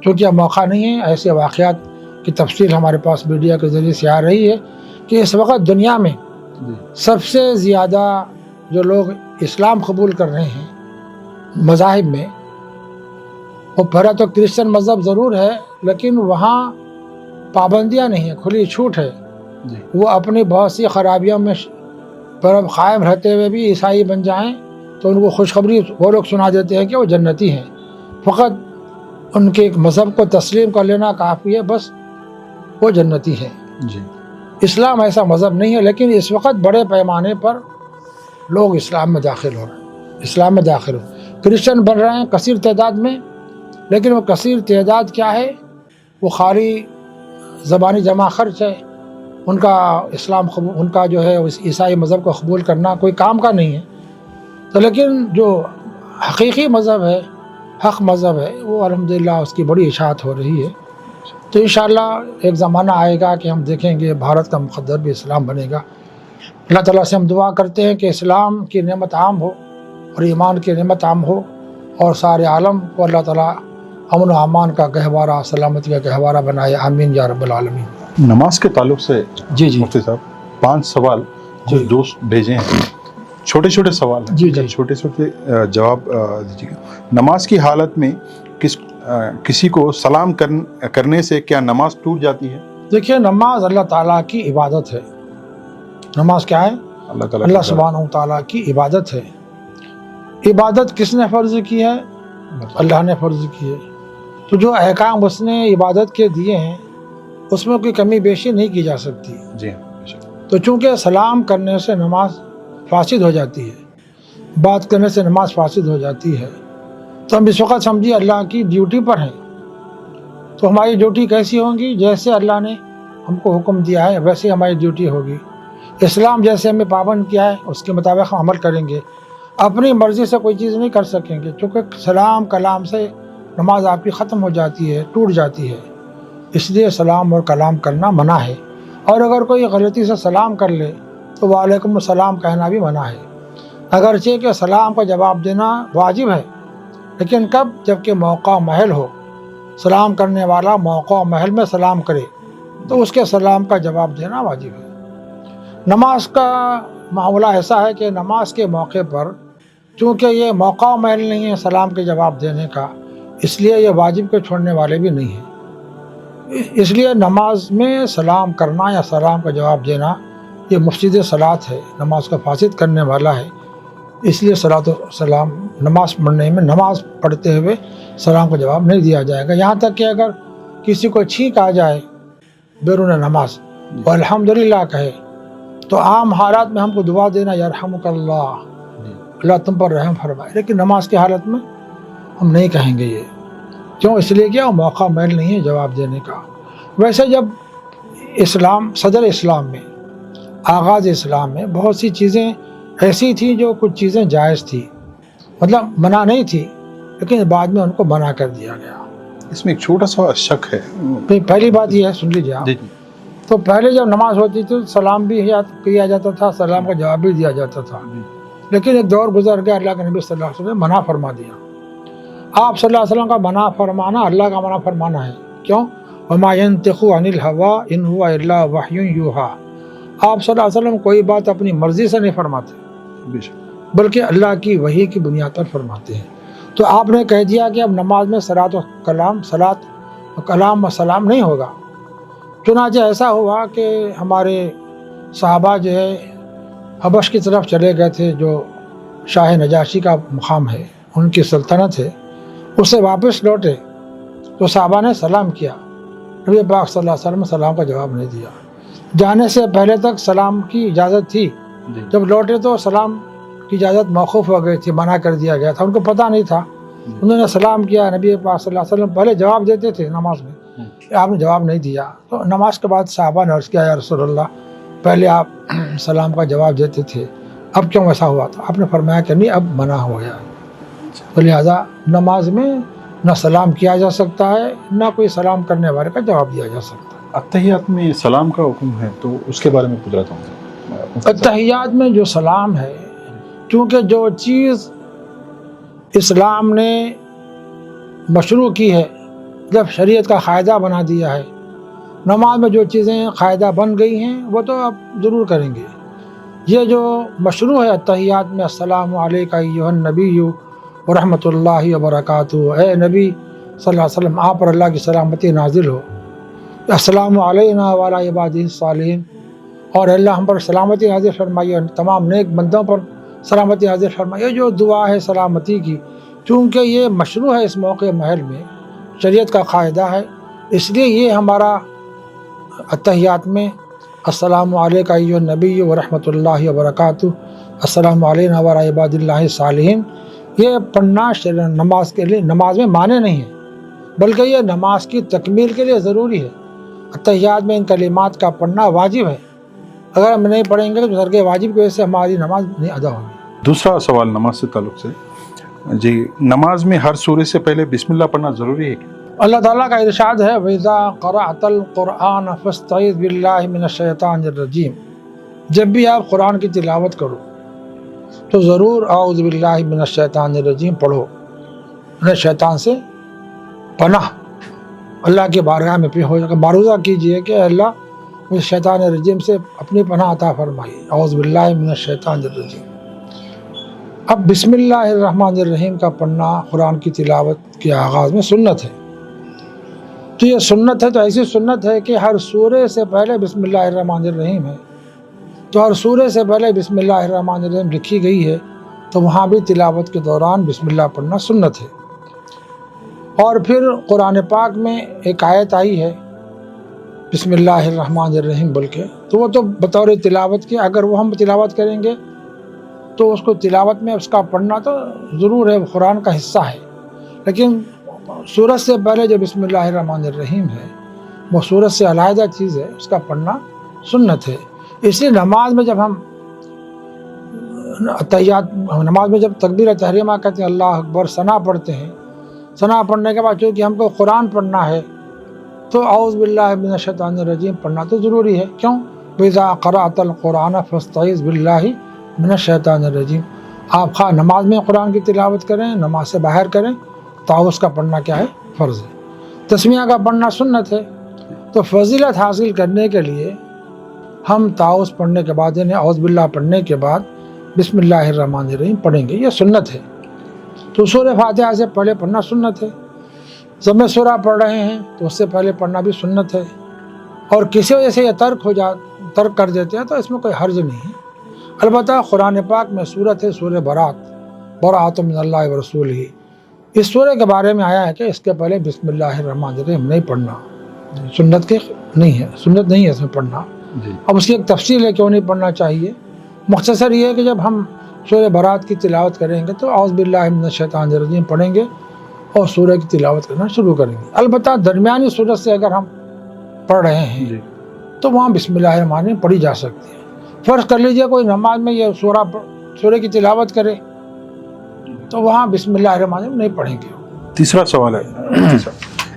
کیونکہ اب موقع نہیں ہے۔ ایسے واقعات کی تفصیل ہمارے پاس میڈیا کے ذریعے سے آ رہی ہے کہ اس وقت دنیا میں سب سے زیادہ جو لوگ اسلام قبول کر رہے ہیں مذاہب میں، وہ پہلا تو کرسچن مذہب ضرور ہے، لیکن وہاں پابندیاں نہیں ہیں، کھلی چھوٹ ہے۔ وہ اپنی بہت سی خرابیوں میں پر قائم رہتے ہوئے بھی عیسائی بن جائیں تو ان کو خوشخبری وہ لوگ سنا دیتے ہیں کہ وہ جنتی ہیں۔ فقط ان کے ایک مذہب کو تسلیم کر لینا کافی ہے، بس وہ جنتی ہیں۔ اسلام ایسا مذہب نہیں ہے، لیکن اس وقت بڑے پیمانے پر لوگ اسلام میں داخل ہو رہے ہیں، کرسچن بن رہے ہیں کثیر تعداد میں، لیکن وہ کثیر تعداد کیا ہے؟ وہ خالی زبانی جمع خرچ ہے۔ ان کا ان کا جو ہے عیسائی مذہب کو قبول کرنا کوئی کام کا نہیں ہے۔ تو لیکن جو حقیقی مذہب ہے، حق مذہب ہے، وہ الحمدللہ اس کی بڑی اشاعت ہو رہی ہے۔ تو انشاءاللہ ایک زمانہ آئے گا کہ ہم دیکھیں گے بھارت کا مقدر بھی اسلام بنے گا۔ اللہ تعالیٰ سے ہم دعا کرتے ہیں کہ اسلام کی نعمت عام ہو اور ایمان کی نعمت عام ہو، اور سارے عالم کو اللہ تعالیٰ امن و امان کا گہوارہ، سلامتی کا گہوارہ بنائے، آمین یا رب العالمین۔ نماز کے تعلق سے جی مفتی صاحب 5 سوال کچھ دوست بھیجے ہیں، چھوٹے چھوٹے سوال ہیں، چھوٹے چھوٹے جواب دیجیے گا۔ نماز کی حالت میں کسی کو سلام کرنے سے کیا نماز ٹوٹ جاتی ہے؟ دیکھیے، نماز اللہ تعالیٰ کی عبادت ہے۔ نماز کیا ہے؟ اللہ سبحانہ تعالیٰ کی عبادت ہے۔ عبادت کس نے فرض کی ہے؟ اللہ نے فرض کی ہے۔ تو جو احکام اس نے عبادت کے دیے ہیں اس میں کوئی کمی بیشی نہیں کی جا سکتی۔ جی۔ تو چونکہ سلام کرنے سے نماز فاسد ہو جاتی ہے، بات کرنے سے نماز فاسد ہو جاتی ہے، تو ہم اس وقت سمجھیے اللہ کی ڈیوٹی پر ہیں، تو ہماری ڈیوٹی کیسی ہوگی؟ جیسے اللہ نے ہم کو حکم دیا ہے ویسے ہماری ڈیوٹی ہوگی۔ اسلام جیسے ہمیں پابند کیا ہے اس کے مطابق ہم عمل کریں گے، اپنی مرضی سے کوئی چیز نہیں کر سکیں گے، چونکہ سلام کلام سے نماز آپ کی ختم ہو جاتی ہے، ٹوٹ جاتی ہے۔ اس لیے سلام اور کلام کرنا منع ہے، اور اگر کوئی غلطی سے سلام کر لے تو وعلیکم السلام کہنا بھی منع ہے، اگرچہ کہ سلام کا جواب دینا واجب ہے، لیکن کب؟ جب کہ موقع و محل ہو۔ سلام کرنے والا موقع و محل میں سلام کرے تو اس کے سلام کا جواب دینا واجب ہے۔ نماز کا معاملہ ایسا ہے کہ نماز کے موقع پر چونکہ یہ موقع و محل نہیں ہے سلام کے جواب دینے کا، اس لیے یہ واجب کے چھوڑنے والے بھی نہیں ہیں۔ اس لیے نماز میں سلام کرنا یا سلام کا جواب دینا یہ مفسد صلاۃ ہے، نماز کا فاسد کرنے والا ہے۔ اس لیے صلاۃ و سلام نماز پڑھنے میں، نماز پڑھتے ہوئے سلام کا جواب نہیں دیا جائے گا، یہاں تک کہ اگر کسی کو چھینک آ جائے بیرون نماز وہ الحمدللہ کہے تو عام حالات میں ہم کو دعا دینا یرحمک اللہ، اللہ تم پر رحم فرمائے، لیکن نماز کی حالت میں ہم نہیں کہیں گے یہ۔ کیوں؟ اس لیے کیا موقع محل نہیں ہے جواب دینے کا۔ ویسے جب اسلام، صدر اسلام میں، آغاز اسلام میں بہت سی چیزیں ایسی تھیں جو کچھ چیزیں جائز تھی، مطلب منع نہیں تھی، لیکن بعد میں ان کو منع کر دیا گیا۔ اس میں ایک چھوٹا سا شک ہے۔ پہلی بات یہ ہے، سن لیجیے آپ، تو پہلے جب نماز ہوتی تھی سلام بھی کیا جاتا تھا، سلام کا جواب بھی دیا جاتا تھا، لیکن ایک دور گزر گیا، اللہ کے نبی صلی اللہ علیہ وسلم نے منع فرما دیا۔ آپ صلی اللہ علیہ وسلم کا منع فرمانا اللہ کا منع فرمانا ہے۔ کیوں؟ وما ينطق عن الهوى ان هو الا وحی یوحی۔ آپ صلی اللہ علیہ وسلم کوئی بات اپنی مرضی سے نہیں فرماتے، بلکہ اللہ کی وحی کی بنیاد پر فرماتے ہیں۔ تو آپ نے کہہ دیا کہ اب نماز میں صلاۃ و کلام و سلام نہیں ہوگا۔ چنانچہ ایسا ہوا کہ ہمارے صحابہ جو ہے حبش کی طرف چلے گئے تھے، جو شاہ نجاشی کا مقام ہے، ان کی سلطنت ہے، اس سے واپس لوٹے تو صحابہ نے سلام کیا، نبی پاک صلی اللہ علیہ وسلم نے سلام کا جواب نہیں دیا۔ جانے سے پہلے تک سلام کی اجازت تھی، جب لوٹے تو سلام کی اجازت موقوف ہو گئی تھی، منع کر دیا گیا تھا، ان کو پتہ نہیں تھا۔ انہوں نے سلام کیا، نبی پاک صلی اللہ علیہ وسلم پہلے جواب دیتے تھے نماز میں، آپ نے جواب نہیں دیا، تو نماز کے بعد صحابہ نے عرض کیا، یا رسول اللہ پہلے آپ سلام کا جواب دیتے تھے، اب کیوں ایسا ہوا تھا؟ آپ نے فرمایا کہ نہیں، اب منع ہو گیا، تو لہٰذا نماز میں نہ سلام کیا جا سکتا ہے، نہ کوئی سلام کرنے والے کا جواب دیا جا سکتا ہے۔ اتحیات میں سلام کا حکم ہے، تو اس کے بارے میں پوچھ رہا ہوں۔ اتحیات میں جو سلام ہے، کیونکہ جو چیز اسلام نے مشروع کی ہے، جب شریعت کا قاعدہ بنا دیا ہے، نماز میں جو چیزیں قاعدہ بن گئی ہیں وہ تو آپ ضرور کریں گے۔ یہ جو مشروع ہے اتحیات میں، السلام علیکہ ایھا النبی ورحمۃ اللہ وبرکاتہ، اے نبی صلی اللہ علیہ وسلم آپ پر اللہ کی سلامتی نازل ہو، السلام علینا وعلی عبادہ الصالحین، اور اللہ ہم پر سلامتی نازل فرمائیے، تمام نیک بندوں پر سلامتی نازل فرمائیے۔ یہ جو دعا ہے سلامتی کی، چونکہ یہ مشروع ہے اس موقع محل میں، شریعت کا قاعدہ ہے، اس لیے یہ ہمارا اتحیات میں السلام علیکہ ایھا النبی ورحمۃ اللہ وبرکاتہ، السلام علینا وعلی عباد اللہ الصالحین، یہ پڑھنا نماز کے لیے، نماز میں معنی نہیں ہے، بلکہ یہ نماز کی تکمیل کے لیے ضروری ہے۔ اتحیات میں ان کلمات کا پڑھنا واجب ہے، اگر ہم نہیں پڑھیں گے تو ترک واجب کی وجہ سے ہماری نماز نہیں ادا ہوگی۔ دوسرا سوال نماز سے تعلق سے، جی نماز میں ہر سورے سے پہلے بسم اللہ پڑھنا ضروری ہے کیا؟ اللہ تعالیٰ کا ارشاد ہے، وَإِذَا قَرَأْتَ الْقُرْآنَ فَاسْتَعِذْ بِاللَّهِ مِنَ الشَّيْطَانِ الرَّجِيمِ، جب بھی آپ قرآن کی تلاوت کرو تو ضرور اعوذ باللہ من الشیطان الرجیم پڑھو، یعنی شیطان سے پناہ اللہ کے بارگاہ میں معروضہ کیجئے کہ اے اللہ مجھے شیطان الرجیم سے اپنی پناہ عطا فرمائیے، اعوذ باللہ من الشیطان الرجیم۔ اب بسم اللہ الرحمن الرحیم کا پڑھنا قرآن کی تلاوت کے آغاز میں سنت ہے، تو یہ سنت ہے، تو ایسی سنت ہے کہ ہر سورے سے پہلے بسم اللہ الرحمن الرحیم ہے، تو ہر سورے سے پہلے بسم اللہ الرحمن الرحیم لکھی گئی ہے، تو وہاں بھی تلاوت کے دوران بسم اللہ پڑھنا سنت ہے۔ اور پھر قرآن پاک میں ایک آیت آئی ہے بسم اللہ الرحمن الرحیم بول کے، تو وہ تو بطور تلاوت کے، اگر وہ ہم تلاوت کریں گے تو اس کو تلاوت میں اس کا پڑھنا تو ضرور ہے، وہ قرآن کا حصہ ہے، لیکن سورت سے پہلے جو بسم اللہ الرحمن الرحیم ہے وہ سورت سے علیحدہ چیز ہے، اس کا پڑھنا سنت ہے۔ اس لیے نماز میں جب ہم نماز میں جب تکبیر تحریمہ کہتے ہیں، اللہ اکبر، ثنا پڑھتے ہیں، ثنا پڑھنے کے بعد چونکہ ہم کو قرآن پڑھنا ہے تو اعوذ باللہ من الشیطان الرجیم پڑھنا تو ضروری ہے۔ کیوں؟ وَإِذَا قَرَأْتَ الْقُرْآنَ فَاسْتَعِذْ بِاللَّهِ مِنَ الشَّيْطَانِ الرَّجِيمِ، آپ خواہ نماز میں قرآن کی تلاوت کریں، نماز سے باہر کریں، تعوذ کا پڑھنا کیا ہے؟ فرض ہے۔ تسمیہ کا پڑھنا سنت ہے، تو فضیلت حاصل کرنے کے لیے ہم تعوذ پڑھنے کے بعد، یعنی اعوذ باللہ پڑھنے کے بعد بسم اللہ الرحمن الرحیم پڑھیں گے، یہ سنت ہے۔ تو سورہ فاتحہ سے پہلے پڑھنا سنت ہے، جب میں سورہ پڑھ رہے ہیں تو اس سے پہلے پڑھنا بھی سنت ہے، اور کسی وجہ سے یہ ترک کر دیتے ہیں تو اس میں کوئی حرج نہیں ہے۔ البتہ قرآن پاک میں سورت ہے سورہ براۃ من اللہ ورسولہ، اس سورہ کے بارے میں آیا ہے کہ اس کے پہلے بسم اللہ الرحمن الرحیم نہیں پڑھنا، سنت کے نہیں ہے، سنت نہیں ہے اس میں پڑھنا۔ اب اس کی ایک تفصیل ہے کیوں نہیں پڑھنا چاہیے، مختصر یہ ہے کہ جب ہم سورہ برات کی تلاوت کریں گے تو اعوذ باللہ من الشیطان الرجیم پڑھیں گے اور سورہ کی تلاوت کرنا شروع کریں گے۔ البتہ درمیانی سورت سے اگر ہم پڑھ رہے ہیں تو وہاں بسم اللہ الرحمن الرحیم پڑھی جا سکتی ہے۔ فرض کر لیجئے کوئی نماز میں یہ سورہ کی تلاوت کرے تو وہاں بسم اللہ الرحمن الرحیم نہیں پڑھیں گے۔ تیسرا سوال ہے،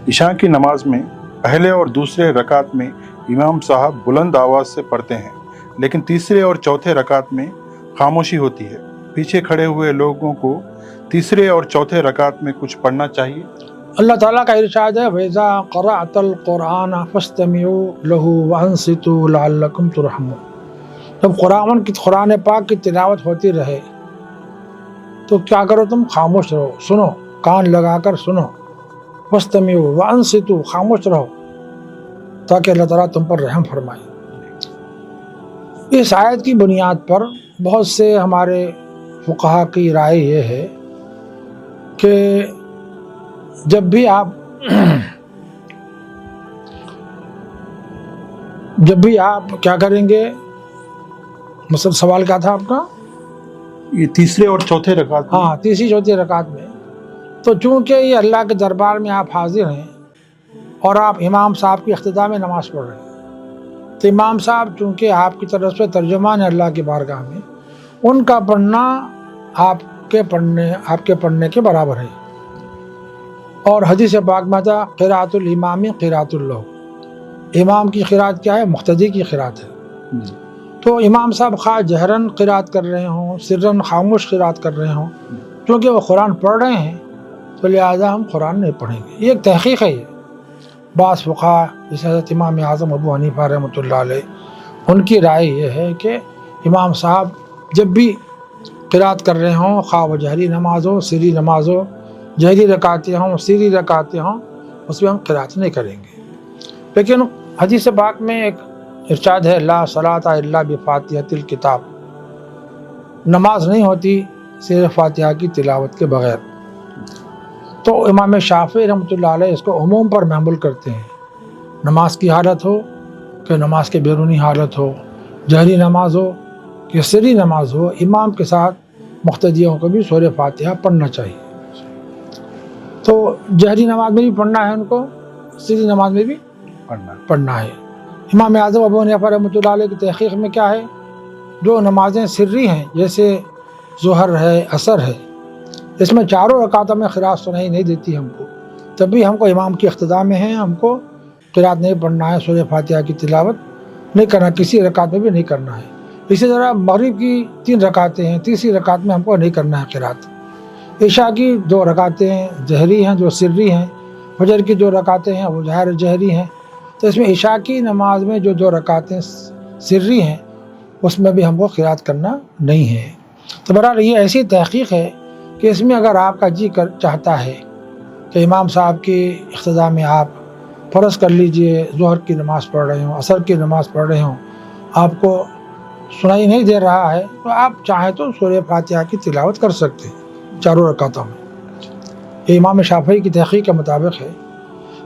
عشاء کی نماز میں پہلے اور دوسرے رکعت میں امام صاحب بلند آواز سے پڑھتے ہیں، لیکن تیسرے اور چوتھے رکعت میں خاموشی ہوتی ہے، پیچھے کھڑے ہوئے لوگوں کو تیسرے اور چوتھے رکعت میں کچھ پڑھنا چاہیے؟ اللہ تعالیٰ کا ارشاد ہے، وَإِذَا قَرَأْتَ الْقُرْآنَ فَاسْتَمِعُوا لَهُ وَأَنصِتُوا لَعَلَّكُمْ تُرْحَمُونَ، جب قرآن پاک کی تلاوت ہوتی رہے تو کیا کرو، تم خاموش رہو، سنو، کان لگا کر سنو، فَاسْتَمِعُوا وَأَنصِتُوا، خاموش رہو تاکہ اللہ تعالیٰ تم پر رحم فرمائے۔ اس آیت کی بنیاد پر بہت سے ہمارے فقہا کی رائے یہ ہے کہ جب بھی آپ کیا کریں گے، مثلا سوال کیا تھا آپ کا؟ یہ تیسرے اور چوتھے رکعت میں، ہاں، تیسری چوتھی رکعت میں تو چونکہ یہ اللہ کے دربار میں آپ حاضر ہیں اور آپ امام صاحب کی اقتداء میں نماز پڑھ رہے ہیں، تو امام صاحب چونکہ آپ کی طرف سے ترجمان ہے اللہ کی بارگاہ میں، ان کا پڑھنا آپ کے پڑھنے کے برابر ہے۔ اور حدیث پاک میں تھا قراءۃ الامام قراءۃ اللہ، امام کی قراءت کیا ہے؟ مقتدی کی قراءت ہے۔ تو امام صاحب خواہ جہراً قراءت کر رہے ہوں، سرراً خاموش قراءت کر رہے ہوں، کیونکہ وہ قرآن پڑھ رہے ہیں تو لہٰذا ہم قرآن نہیں پڑھیں گے۔ یہ ایک تحقیق ہے۔ یہ بعض فقہا جیسے حضرت امام اعظم ابو حنیفہ رحمۃ اللہ علیہ، ان کی رائے یہ ہے کہ امام صاحب جب بھی قراءت کر رہے ہوں، خواہ وہ جہری نماز ہو، سری نماز ہو، جہری رکعتیں ہوں، سری رکعتیں ہوں، اس میں ہم قراءت نہیں کریں گے۔ لیکن حدیث پاک میں ایک ارشاد ہے لا صلاۃ الا بفاتحۃ الکتاب، نماز نہیں ہوتی صرف فاتحہ کی تلاوت کے بغیر۔ تو امام شافعی رحمۃ اللہ علیہ اس کو عموم پر محمول کرتے ہیں، نماز کی حالت ہو کہ نماز کے بیرونی حالت ہو، جہری نماز ہو کہ سری نماز ہو، امام کے ساتھ مقتدیوں کو بھی سورہ فاتحہ پڑھنا چاہیے۔ تو جہری نماز میں بھی پڑھنا ہے ان کو، سری نماز میں بھی پڑھنا ہے۔ امام اعظم ابو حنیفہ رحمۃ اللہ علیہ کی تحقیق میں کیا ہے، جو نمازیں سری ہیں جیسے ظہر ہے، عصر ہے، اس میں چاروں رکعتوں میں قراءت سنائی نہیں دیتی ہم کو، تب بھی ہم کو امام کی اقتداء میں ہیں، ہم کو قراءت نہیں پڑھنا ہے، سورہ فاتحہ کی تلاوت نہیں کرنا، کسی رکعت میں بھی نہیں کرنا ہے۔ اسی طرح مغرب کی 3 رکعتیں ہیں، تیسری رکعت میں ہم کو نہیں کرنا ہے قراءت۔ عشاء کی 2 رکعتیں جہری ہیں جو سری ہیں، فجر کی 2 رکعتیں ہیں وہ جہری ہیں، تو اس میں عشاء کی نماز میں جو 2 رکعتیں سری ہیں اس میں بھی ہم کو قراءت کرنا نہیں ہے۔ تو بہرحال یہ ایسی تحقیق ہے کہ اس میں اگر آپ کا جی چاہتا ہے کہ امام صاحب کی اقتداء میں آپ فرض کر لیجئے ظہر کی نماز پڑھ رہے ہوں، عصر کی نماز پڑھ رہے ہوں، آپ کو سنائی نہیں دے رہا ہے تو آپ چاہیں تو سورہ فاتحہ کی تلاوت کر سکتے ہیں چاروں رکعتوں میں۔ یہ امام شافعی کی تحقیق کے مطابق ہے۔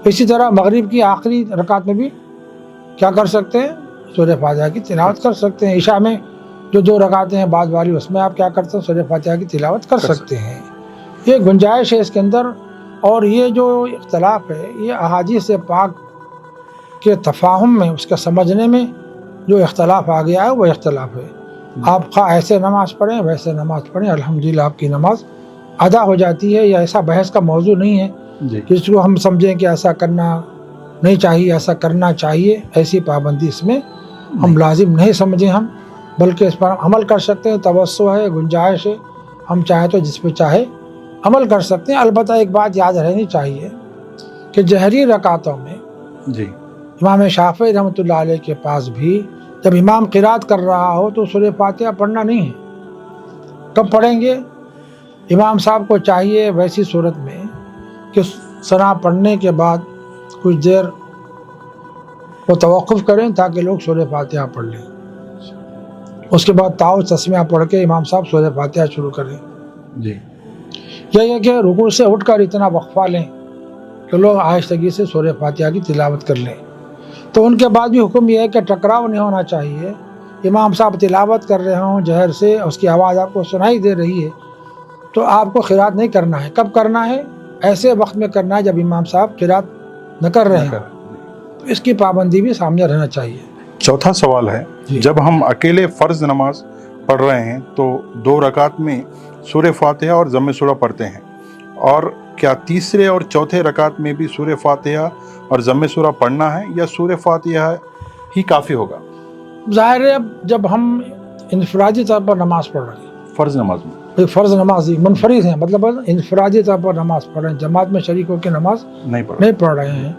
اسی طرح مغرب کی آخری رکعت میں بھی کیا کر سکتے ہیں؟ سورہ فاتحہ کی تلاوت کر سکتے ہیں۔ عشاء میں جو 2 رکعتیں ہیں بعد والی، اس میں آپ کیا کرتے ہیں؟ سورہ فاتحہ کی تلاوت کر سکتے ہیں۔ یہ گنجائش ہے اس کے اندر۔ اور یہ جو اختلاف ہے یہ احادیث پاک کے تفاہم میں، اس کے سمجھنے میں جو اختلاف آ گیا ہے وہ اختلاف ہے۔ آپ خواہ ایسے نماز پڑھیں ویسے نماز پڑھیں، الحمدللہ آپ کی نماز ادا ہو جاتی ہے۔ یہ ایسا بحث کا موضوع نہیں ہے جس کو ہم سمجھیں کہ ایسا کرنا نہیں چاہیے، ایسا کرنا چاہیے، ایسی پابندی اس میں ہم لازم نہیں سمجھیں ہم، بلکہ اس پر عمل کر سکتے ہیں، توسع ہے، گنجائش ہے، ہم چاہیں تو جس پہ چاہے عمل کر سکتے ہیں۔ البتہ ایک بات یاد رہنی چاہیے کہ جہری رکعتوں میں امام شافعی رحمۃ اللہ علیہ کے پاس بھی جب امام قراءت کر رہا ہو تو سورہ فاتحہ پڑھنا نہیں ہے۔ کب پڑھیں گے؟ امام صاحب کو چاہیے ویسی صورت میں کہ ثنا پڑھنے کے بعد کچھ دیر وہ توقف کریں تاکہ لوگ سورہ فاتحہ پڑھ لیں، اس کے بعد تعاوذ تسمیہ پڑھ کے امام صاحب سورہ فاتحہ شروع کریں۔ یا یہ کہ رکوع سے اٹھ کر اتنا وقفہ لیں کہ لوگ آہستگی سے سورہ فاتحہ کی تلاوت کر لیں۔ تو ان کے بعد بھی حکم یہ ہے کہ ٹکراؤ نہیں ہونا چاہیے۔ امام صاحب تلاوت کر رہے ہوں جہر سے، اس کی آواز آپ کو سنائی دے رہی ہے تو آپ کو قراءت نہیں کرنا ہے۔ کب کرنا ہے؟ ایسے وقت میں کرنا ہے جب امام صاحب قراءت نہ کر رہے ہیں، تو اس کی پابندی بھی سامنے رہنا چاہیے۔ چوتھا سوال ہے، جب ہم اکیلے فرض نماز پڑھ رہے ہیں تو 2 رکعت میں سورہ فاتحہ اور ضم سورہ پڑھتے ہیں، اور کیا تیسرے اور چوتھے رکعت میں بھی سورہ فاتحہ اور ضم سورہ پڑھنا ہے یا سورہ فاتحہ ہی کافی ہوگا؟ ظاہر ہے جب ہم انفرادی طور پر نماز پڑھ رہے ہیں، فرض نماز میں فرض نمازی منفرد ہیں، مطلب انفرادی طور پر نماز پڑھ رہے ہیں، جماعت میں شریک ہو کے نماز نہیں پڑھ رہے ہیں،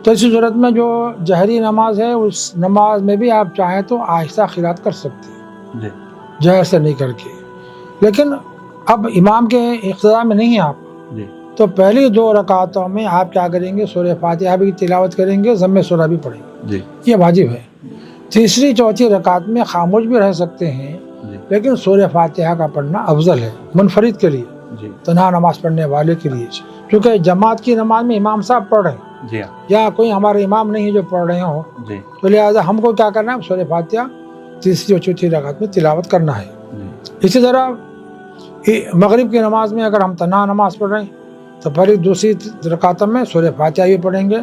تو اسی صورت میں جو جہری نماز ہے اس نماز میں بھی آپ چاہیں تو آہستہ قراءت کر سکتے ہیں، جہر سے نہیں کر کے۔ لیکن اب امام کے اقتداء میں نہیں ہیں آپ، تو پہلی 2 رکعتوں میں آپ کیا کریں گے؟ سورہ فاتحہ بھی تلاوت کریں گے، ضم سورہ بھی پڑھیں گے، یہ واجب ہے۔ تیسری چوتھی رکعت میں خاموش بھی رہ سکتے ہیں، جی لیکن سورہ فاتحہ کا پڑھنا افضل ہے منفرد کے لیے، جی تنہا نماز پڑھنے والے کے لیے، کیونکہ جماعت کی نماز میں امام صاحب پڑھ رہے ہیں جی ہاں یا کوئی ہمارے امام نہیں ہے جو پڑھ رہے ہوں، جی تو لہٰذا ہم کو کیا کرنا ہے، سورہ فاتحہ تیسری اور چوتھی رکعت میں تلاوت کرنا ہے۔ جی اسی طرح مغرب کی نماز میں اگر ہم تنہا نماز پڑھ رہے ہیں تو پہلی دوسری رکعت میں سورہ فاتحہ بھی پڑھیں گے،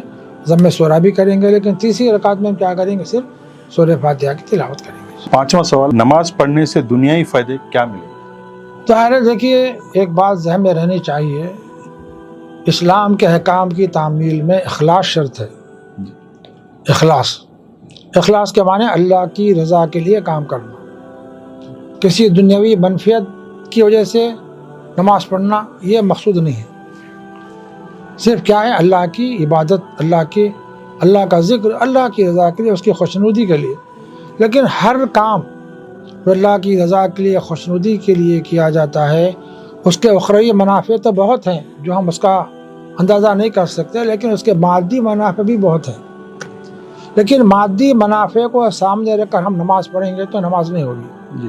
ضم سورہ بھی کریں گے، لیکن تیسری رکعت میں ہم کیا کریں گے، صرف سورہ فاتحہ کی تلاوت کریں گے۔ پانچواں سوال، نماز پڑھنے سے دنیائی فائدے کیا ملے؟ ظاہر ہے، دیکھیے ایک بات ذہن میں رہنی چاہیے، اسلام کے احکام کی تعمیل میں اخلاص شرط ہے۔ اخلاص کے معنی اللہ کی رضا کے لیے کام کرنا، کسی دنیاوی منفیت کی وجہ سے نماز پڑھنا یہ مقصود نہیں ہے، صرف کیا ہے، اللہ کی عبادت، اللہ کا ذکر، اللہ کی رضا کے لیے، اس کی خوشنودی کے لیے۔ لیکن ہر کام جو اللہ کی رضا کے لیے، خوشنودی کے لیے کیا جاتا ہے، اس کے اخروی منافع تو بہت ہیں جو ہم اس کا اندازہ نہیں کر سکتے، لیکن اس کے مادی منافع بھی بہت ہیں۔ لیکن مادی منافع کو سامنے رکھ کر ہم نماز پڑھیں گے تو نماز نہیں ہوگی۔ جی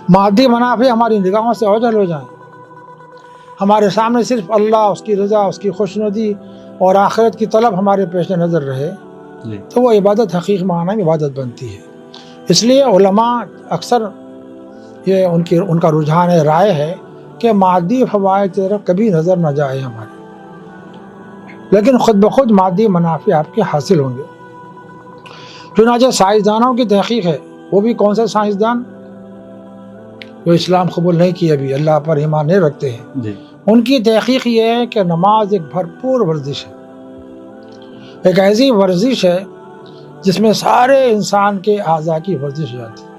مادی منافع ہماری نگاہوں سے اوجھل ہو جائیں، ہمارے سامنے صرف اللہ، اس کی رضا، اس کی خوشنودی اور آخرت کی طلب ہمارے پیش نظر رہے، جی تو وہ عبادت حقیقی معنی میں عبادت بنتی ہے۔ اس لیے علماء اکثر یہ ان کا رجحان رائے ہے کہ مادی فوائد کی طرف کبھی نظر نہ جائے ہماری، لیکن خود بخود مادی منافع آپ کے حاصل ہوں گے۔ چنانچہ سائنسدانوں کی تحقیق ہے، وہ بھی کون سے سائنسدان؟ جو اسلام قبول نہیں کیے، ابھی اللہ پر ایمان نہیں رکھتے ہیں، جی ان کی تحقیق یہ ہے کہ نماز ایک بھرپور ورزش ہے، ایک ایسی ورزش ہے جس میں سارے انسان کے اعضاء کی ورزش ہو جاتی ہے،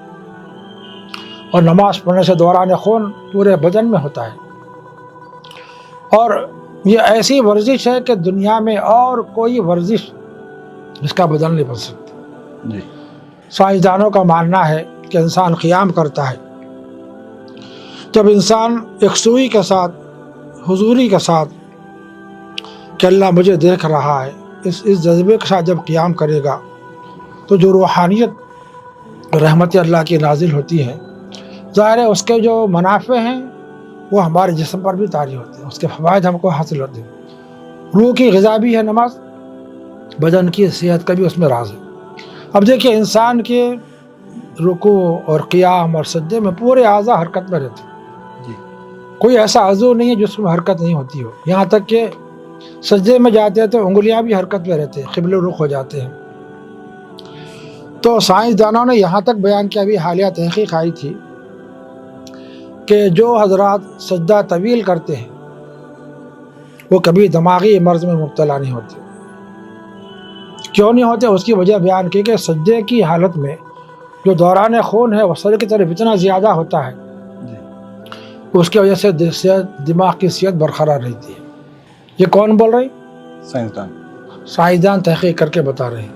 اور نماز پڑھنے سے دوران خون پورے بدن میں ہوتا ہے، اور یہ ایسی ورزش ہے کہ دنیا میں اور کوئی ورزش اس کا بدل نہیں بن سکتی۔ جی سائنسدانوں کا ماننا ہے کہ انسان قیام کرتا ہے، جب انسان یکسوئی کے ساتھ، حضوری کے ساتھ کہ اللہ مجھے دیکھ رہا ہے، اس جذبے کے ساتھ جب قیام کرے گا تو جو روحانیت، رحمت اللہ کی نازل ہوتی ہے، ظاہر ہے اس کے جو منافع ہیں وہ ہمارے جسم پر بھی طاری ہوتے ہیں، اس کے فوائد ہم کو حاصل ہوتے ہیں۔ روح کی غذا بھی ہے نماز، بدن کی صحت کا بھی اس میں راز ہے۔ اب دیکھیے، انسان کے رکوع اور قیام اور سجدے میں پورے اعضاء حرکت میں رہتے ہیں، جی کوئی ایسا عضو نہیں ہے جس میں حرکت نہیں ہوتی ہو، یہاں تک کہ سجدے میں جاتے ہیں تو انگلیاں بھی حرکت میں رہتے ہیں، قبل رخ ہو جاتے ہیں۔ تو سائنسدانوں نے یہاں تک بیان کیا، بھی حالیہ تحقیق آئی تھی کہ جو حضرات سجدہ طویل کرتے ہیں وہ کبھی دماغی مرض میں مبتلا نہیں ہوتے۔ کیوں نہیں ہوتے؟ اس کی وجہ بیان کی کہ سجدے کی حالت میں جو دوران خون ہے وہ سر کی طرف اتنا زیادہ ہوتا ہے، جی اس کی وجہ سے دماغ کی صحت برقرار رہتی ہے۔ یہ کون بول رہے؟ سائنسدان تحقیق کر کے بتا رہے ہیں۔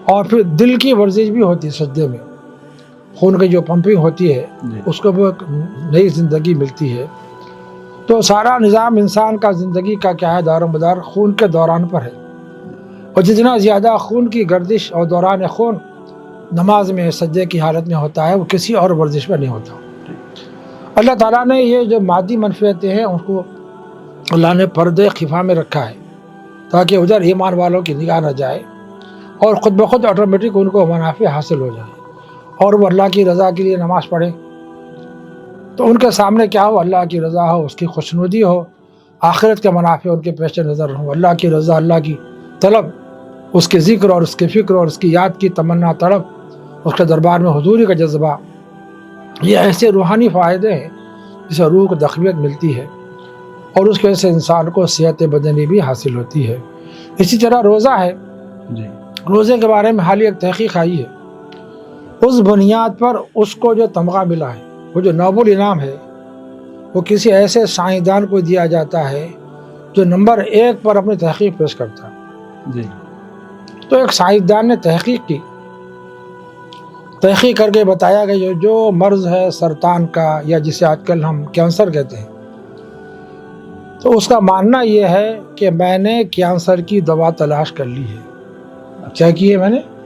اور پھر دل کی ورزش بھی ہوتی ہے سجدے میں، خون کی جو پمپنگ ہوتی ہے جی اس کو وہ ایک نئی زندگی ملتی ہے۔ تو سارا نظام انسان کا زندگی کا کیا ہے، دار و مدار خون کے دوران پر ہے، اور جتنا زیادہ خون کی گردش اور دوران خون نماز میں، سجدے کی حالت میں ہوتا ہے، وہ کسی اور ورزش میں نہیں ہوتا۔ اللہ تعالیٰ نے یہ جو مادی منفعتیں ہیں ان کو اللہ نے پردے خفا میں رکھا ہے تاکہ ادھر ایمان والوں کی نگاہ نہ جائے، اور خود بخود آٹومیٹک ان کو منافع حاصل ہو جائے، اور وہ اللہ کی رضا کے لیے نماز پڑھیں تو ان کے سامنے کیا ہو، اللہ کی رضا ہو، اس کی خوشنودی ہو، آخرت کے منافع ان کے پیش نظر ہو، اللہ کی رضا، اللہ کی طلب، اس کے ذکر اور اس کے فکر اور اس کی یاد کی تمنا طلب، اس کے دربار میں حضوری کا جذبہ، یہ ایسے روحانی فائدے ہیں جسے روح کو تقویت ملتی ہے، اور اس کی وجہ سے انسان کو صحت بدنی بھی حاصل ہوتی ہے۔ اسی طرح روزہ ہے، جی روزے کے بارے میں حالیہ ایک تحقیق آئی ہے، اس بنیاد پر اس کو جو تمغہ ملا ہے، وہ جو نوبل انعام ہے، وہ کسی ایسے سائنسدان کو دیا جاتا ہے جو نمبر 1 پر اپنی تحقیق پیش کرتا ہے۔ جی تو ایک سائنسدان نے تحقیق کی، تحقیق کر کے بتایا کہ جو مرض ہے سرطان کا، یا جسے آج کل ہم کینسر کہتے ہیں، تو اس کا ماننا یہ ہے کہ میں نے کینسر کی دوا تلاش کر لی ہے۔ کیا کی ہے میں نے؟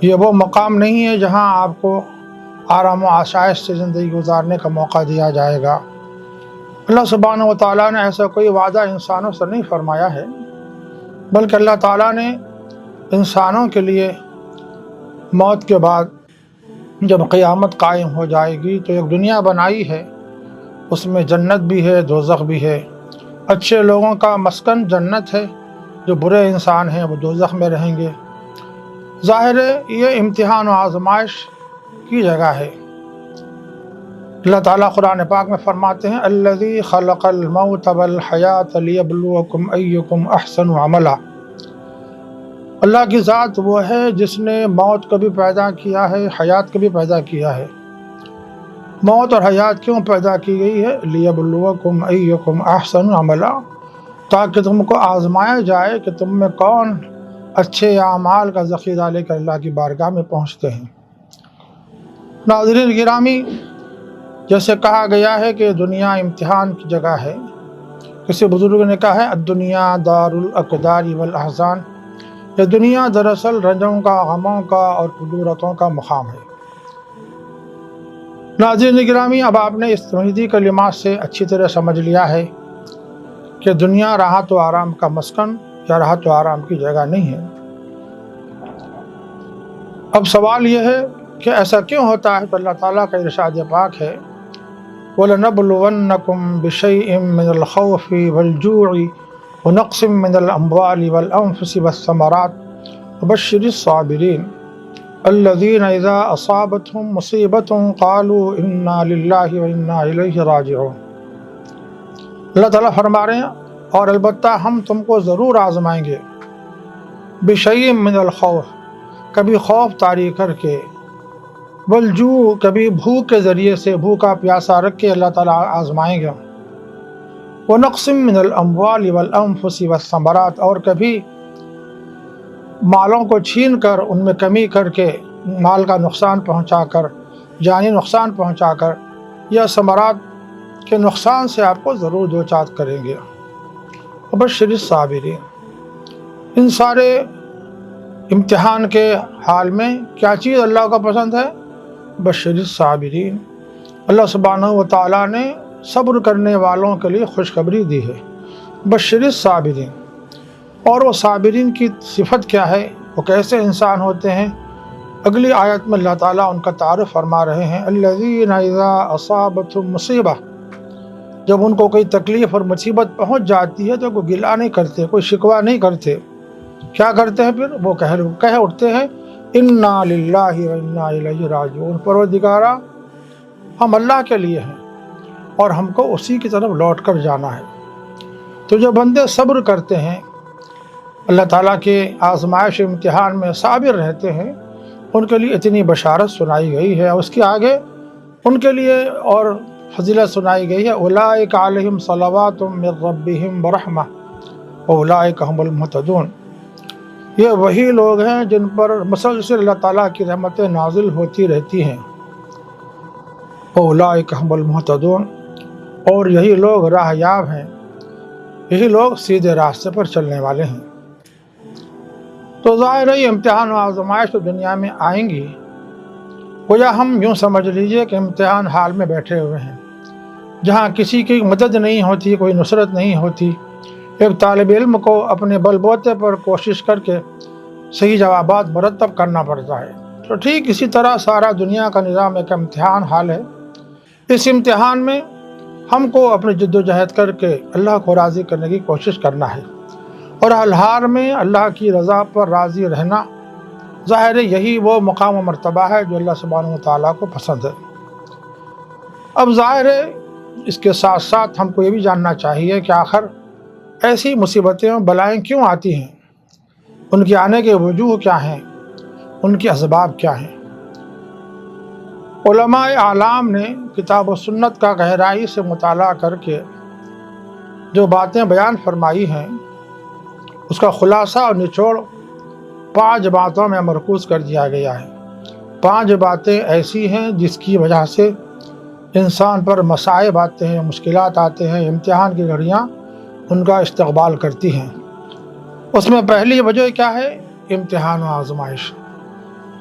یہ وہ مقام نہیں ہے جہاں آپ کو آرام و آسائش سے زندگی گزارنے کا موقع دیا جائے گا۔ اللہ سبحانہ و تعالیٰ نے ایسا کوئی وعدہ انسانوں سے نہیں فرمایا ہے، بلکہ اللہ تعالیٰ نے انسانوں کے لیے موت کے بعد جب قیامت قائم ہو جائے گی تو ایک دنیا بنائی ہے، اس میں جنت بھی ہے، دوزخ بھی ہے۔ اچھے لوگوں کا مسکن جنت ہے، جو برے انسان ہیں وہ دوزخ میں رہیں گے۔ ظاہر ہے یہ امتحان و آزمائش کی جگہ ہے۔ اللہ تعالیٰ قرآن پاک میں فرماتے ہیں الذی خلق الموت والحیات لیبلوکم ایکم احسن عملا۔ اللہ کی ذات وہ ہے جس نے موت کو بھی پیدا کیا ہے، حیات کو بھی پیدا کیا ہے۔ موت اور حیات کیوں پیدا کی گئی ہے؟ لیبلوکم ایکم احسن عملا، تاکہ تم کو آزمایا جائے کہ تم میں کون اچھے اعمال کا ذخیرہ لے کر اللہ کی بارگاہ میں پہنچتے ہیں۔ ناظرین گرامی، جیسے کہا گیا ہے کہ دنیا امتحان کی جگہ ہے، کسی بزرگ نے کہا ہے الدنیا دار الاقدار والاحزان، یہ دنیا دراصل رنجوں کا، غموں کا اور کدورتوں کا مقام ہے۔ ناظرین گرامی، اب آپ نے اس تمہیدی کلمات سے اچھی طرح سمجھ لیا ہے کہ دنیا راحت و آرام کا مسکن یا راحت و آرام کی جگہ نہیں ہے۔ اب سوال یہ ہے کہ ایسا کیوں ہوتا ہے؟ تو اللہ تعالیٰ کا ارشاد پاک ہے وَلَنَبْلُوَنَّكُمْ بِشَيْءٍ مِّنَ الْخَوْفِ وَالْجُوعِ وَنَقْصٍ مِّنَ الْأَمْوَالِ وَالْأَنفُسِ وَالثَّمَرَاتِ وَبَشِّرِ الصَّابِرِينَ الَّذِينَ إِذَا أَصَابَتْهُم مُّصِيبَةٌ قَالُوا إِنَّا لِلَّهِ وَإِنَّا إِلَيْهِ رَاجِعُونَ۔ اللہ تعالیٰ فرما رہے ہیں اور البتہ ہم تم کو ضرور آزمائیں گے، بِشَيْءٍ مِّنَ الْخَوْفِ، کبھی خوف طاری کر کے، والجوع، کبھی بھوک کے ذریعے سے، بھوکا پیاسا رکھ کے اللہ تعالیٰ آزمائیں گے، وَنَقْصٍ مِّنَ الْأَمْوَالِ وَالْأَنفُسِ وَالثَّمَرَاتِ، اور کبھی مالوں کو چھین کر ان میں کمی کر کے، مال کا نقصان پہنچا کر، جانی نقصان پہنچا کر، یا ثمرات کے نقصان سے آپ کو ضرور دوچار کریں گے۔ وَبَشِّرِ الصَّابِرِينَ، ان سارے امتحان کے حال میں کیا چیز اللہ کا پسند ہے؟ بشر الصابرین، اللہ سبحانہ و تعالیٰ نے صبر کرنے والوں کے لیے خوشخبری دی ہے۔ بشر الصابرین، اور وہ صابرین کی صفت کیا ہے، وہ کیسے انسان ہوتے ہیں؟ اگلی آیت میں اللہ تعالیٰ ان کا تعارف فرما رہے ہیں الذین اذا اصابتهم مصیبہ، جب ان کو کوئی تکلیف اور مصیبت پہنچ جاتی ہے تو کوئی گلہ نہیں کرتے، کوئی شکوہ نہیں کرتے، کیا کرتے ہیں پھر؟ وہ کہہ اٹھتے ہیں انا للہ و انا الیہ راجعون، پروردگارا ہم اللہ کے لیے ہیں اور ہم کو اسی کی طرف لوٹ کر جانا ہے۔ تو جو بندے صبر کرتے ہیں، اللہ تعالیٰ کے آزمائش امتحان میں صابر رہتے ہیں، ان کے لیے اتنی بشارت سنائی گئی ہے، اس کے آگے ان کے لیے اور فضیلت سنائی گئی ہے اولئک علیہم صلوات من ربہم ورحمہ واولئک هم المہتدون، یہ وہی لوگ ہیں جن پر مسلسل اللہ تعالیٰ کی رحمتیں نازل ہوتی رہتی ہیں، اولئک هم المہتدون، اور یہی لوگ راہ یاب ہیں، یہی لوگ سیدھے راستے پر چلنے والے ہیں۔ تو ظاہر ہے یہ امتحان و آزمائش تو دنیا میں آئیں گی، گویا ہم یوں سمجھ لیجئے کہ امتحان حال میں بیٹھے ہوئے ہیں، جہاں کسی کی مدد نہیں ہوتی، کوئی نصرت نہیں ہوتی، ایک طالب علم کو اپنے بل بوتے پر کوشش کر کے صحیح جوابات مرتب کرنا پڑتا ہے۔ تو ٹھیک اسی طرح سارا دنیا کا نظام ایک امتحان حال ہے۔ اس امتحان میں ہم کو اپنی جد و جہد کر کے اللہ کو راضی کرنے کی کوشش کرنا ہے، اور الحال میں اللہ کی رضا پر راضی رہنا، ظاہر ہے یہی وہ مقام و مرتبہ ہے جو اللہ سبحانہ و تعالیٰ کو پسند ہے۔ اب ظاہر ہے اس کے ساتھ ساتھ ہم کو یہ بھی جاننا چاہیے کہ آخر ایسی مصیبتیں اور بلائیں کیوں آتی ہیں، ان کے آنے کے وجوہ کیا ہیں، ان کے اسباب کیا ہیں۔ علماء اعلام نے کتاب و سنت کا گہرائی سے مطالعہ کر کے جو باتیں بیان فرمائی ہیں، اس کا خلاصہ اور نچوڑ 5 باتوں میں مرکوز کر دیا گیا ہے۔ 5 باتیں ایسی ہیں جس کی وجہ سے انسان پر مصائب آتے ہیں، مشکلات آتے ہیں، امتحان کی گھڑیاں ان کا استقبال کرتی ہیں۔ اس میں پہلی وجہ کیا ہے؟ امتحان و آزمائش۔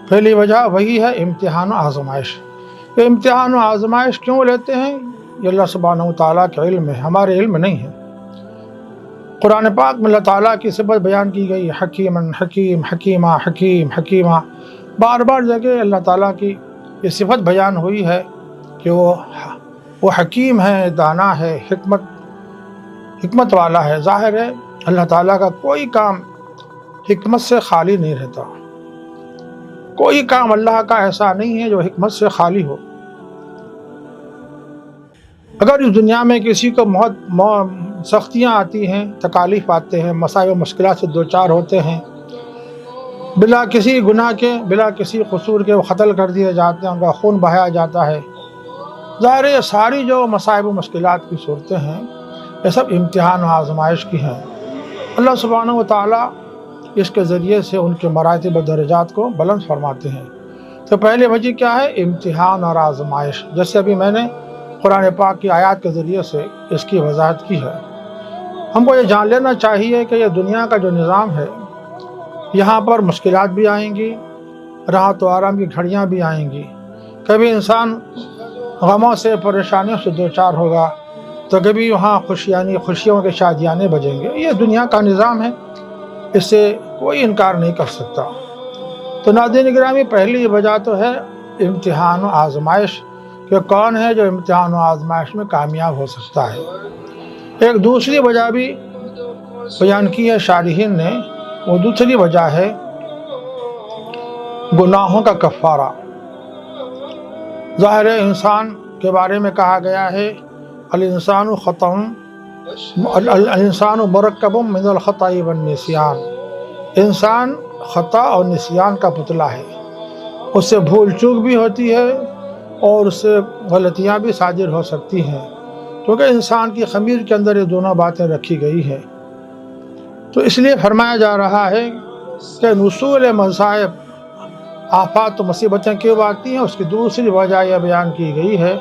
پہلی وجہ وہی ہے امتحان و آزمائش۔ یہ امتحان و آزمائش کیوں لیتے ہیں؟ یہ اللہ سبحانہ و تعالیٰ کے علم ہے، ہمارے علم نہیں ہے۔ قرآن پاک میں اللہ تعالیٰ کی صفت بیان کی گئی، حکیمن حکیم، حکیمہ حکیم حکیمہ، بار بار جگہ اللہ تعالیٰ کی یہ صفت بیان ہوئی ہے کہ وہ حکیم ہے، دانا ہے، حکمت والا ہے۔ ظاہر ہے اللہ تعالیٰ کا کوئی کام حکمت سے خالی نہیں رہتا، کوئی کام اللہ کا ایسا نہیں ہے جو حکمت سے خالی ہو۔ اگر اس دنیا میں کسی کو بہت سختیاں آتی ہیں، تکالیف آتے ہیں، مسائل و مشکلات سے دوچار ہوتے ہیں، بلا کسی گناہ کے، بلا کسی قصور کے وہ قتل کر دیے جاتے ہیں، ان کا خون بہایا جاتا ہے، ظاہر ہے یہ ساری جو مصائب و مشکلات کی صورتیں ہیں یہ سب امتحان و آزمائش کی ہیں۔ اللہ سبحانہ و تعالیٰ اس کے ذریعے سے ان کے مراتب و درجات کو بلند فرماتے ہیں۔ تو پہلی وجہ کیا ہے؟ امتحان اور آزمائش، جیسے ابھی میں نے قرآن پاک کی آیات کے ذریعے سے اس کی وضاحت کی ہے۔ ہم کو یہ جان لینا چاہیے کہ یہ دنیا کا جو نظام ہے، یہاں پر مشکلات بھی آئیں گی، راحت و آرام کی گھڑیاں بھی آئیں گی، کبھی انسان غموں سے، پریشانیوں سے دوچار ہوگا، تو کبھی وہاں خوشیوں کے شادیانے بجیں گے۔ یہ دنیا کا نظام ہے، اس سے کوئی انکار نہیں کر سکتا۔ تو ناظرین گرامی، پہلی وجہ تو ہے امتحان و آزمائش، کہ کون ہے جو امتحان و آزمائش میں کامیاب ہو سکتا ہے۔ ایک دوسری وجہ بھی بیان کی ہے شارحین نے، وہ دوسری وجہ ہے گناہوں کا کفارہ۔ ظاہر انسان کے بارے میں کہا گیا ہے الانسان خطأ، الانسان مرکب من الخطأ والنسیان، انسان خطا اور نسیان کا پتلا ہے، اس سے بھول چوک بھی ہوتی ہے اور اس سے غلطیاں بھی صادر ہو سکتی ہیں، کیونکہ انسان کی خمیر کے اندر یہ دونوں باتیں رکھی گئی ہیں۔ تو اس لیے فرمایا جا رہا ہے کہ نزول مصائب، آفات و مصیبتیں کیوں آتی ہیں، اس کی دوسری وجہ یہ بیان کی گئی ہے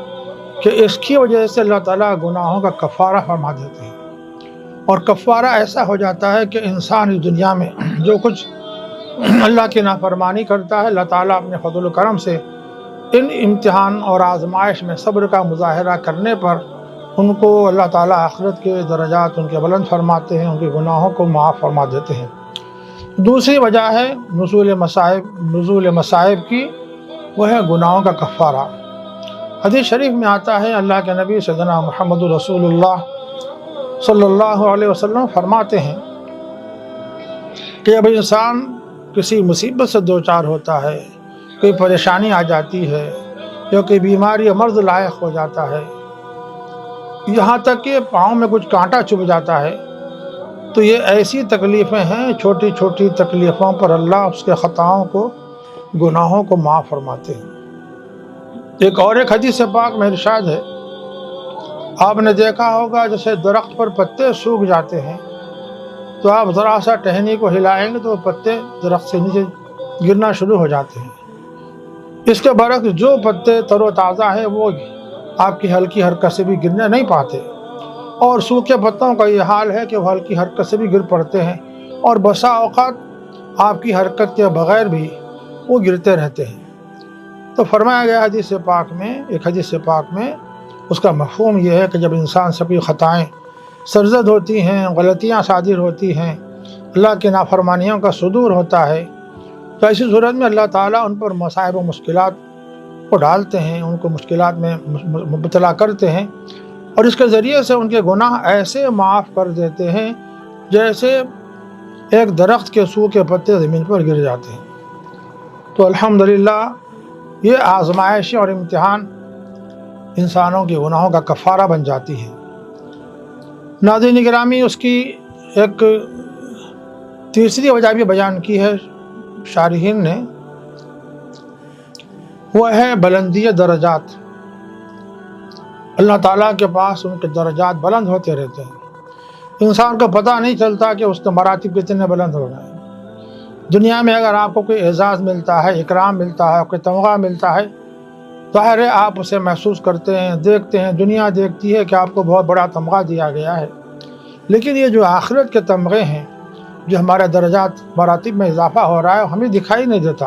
کہ اس کی وجہ سے اللہ تعالیٰ گناہوں کا کفارہ فرما دیتے ہیں، اور کفارہ ایسا ہو جاتا ہے کہ انسان اس دنیا میں جو کچھ اللہ کی نافرمانی کرتا ہے، اللہ تعالیٰ اپنے فضل و کرم سے ان امتحان اور آزمائش میں صبر کا مظاہرہ کرنے پر ان کو اللہ تعالیٰ آخرت کے درجات ان کے بلند فرماتے ہیں، ان کے گناہوں کو معاف فرما دیتے ہیں۔ دوسری وجہ ہے نزول مصائب کی، وہ ہے گناہوں کا کفارہ۔ حدیث شریف میں آتا ہے، اللہ کے نبی سیدنا محمد رسول اللہ صلی اللہ علیہ وسلم فرماتے ہیں کہ جب انسان کسی مصیبت سے دوچار ہوتا ہے، کوئی پریشانی آ جاتی ہے، یا کوئی بیماری یا مرض لاحق ہو جاتا ہے، یہاں تک کہ پاؤں میں کچھ کانٹا چبھ جاتا ہے، تو یہ ایسی تکلیفیں ہیں، چھوٹی چھوٹی تکلیفوں پر اللہ اس کے خطاؤں کو، گناہوں کو معاف فرماتے ہیں۔ ایک حدیث پاک میں ارشاد ہے، آپ نے دیکھا ہوگا جیسے درخت پر پتے سوکھ جاتے ہیں، تو آپ ذرا سا ٹہنی کو ہلائیں گے تو وہ پتے درخت سے نیچے گرنا شروع ہو جاتے ہیں۔ اس کے برعکس جو پتے تر و تازہ ہیں وہ آپ کی ہلکی حرکت سے بھی گرنے نہیں پاتے، اور سوکھے پتوں کا یہ حال ہے کہ وہ ہلکی حرکت سے بھی گر پڑتے ہیں، اور بسا اوقات آپ کی حرکت کے بغیر بھی وہ گرتے رہتے ہیں۔ تو فرمایا گیا حدیث پاک میں، ایک حدیث پاک میں اس کا مفہوم یہ ہے کہ جب انسان سے کوئی خطائیں سرزد ہوتی ہیں، غلطیاں صادر ہوتی ہیں، اللہ کی نافرمانیوں کا صدور ہوتا ہے، تو ایسی صورت میں اللہ تعالیٰ ان پر مصائب و مشکلات کو ڈالتے ہیں، ان کو مشکلات میں مبتلا کرتے ہیں، اور اس کے ذریعے سے ان کے گناہ ایسے معاف کر دیتے ہیں جیسے ایک درخت کے سوکھے پتے زمین پر گر جاتے ہیں۔ تو الحمدللہ یہ آزمائش اور امتحان انسانوں کے گناہوں کا کفارہ بن جاتی ہے۔ ناظرین گرامی، اس کی ایک تیسری وجہ بھی بیان کی ہے شارحین نے، وہ ہے بلندی درجات۔ اللہ تعالیٰ کے پاس ان کے درجات بلند ہوتے رہتے ہیں، انسان کو پتہ نہیں چلتا کہ اس کے مراتب کتنے بلند ہو گئے۔ دنیا میں اگر آپ کو کوئی اعزاز ملتا ہے، اکرام ملتا ہے، کوئی تمغہ ملتا ہے، ظاہر ہے آپ اسے محسوس کرتے ہیں، دیکھتے ہیں، دنیا دیکھتی ہے کہ آپ کو بہت بڑا تمغہ دیا گیا ہے، لیکن یہ جو آخرت کے تمغے ہیں، جو ہمارے درجات مراتب میں اضافہ ہو رہا ہے، ہمیں دکھائی نہیں دیتا۔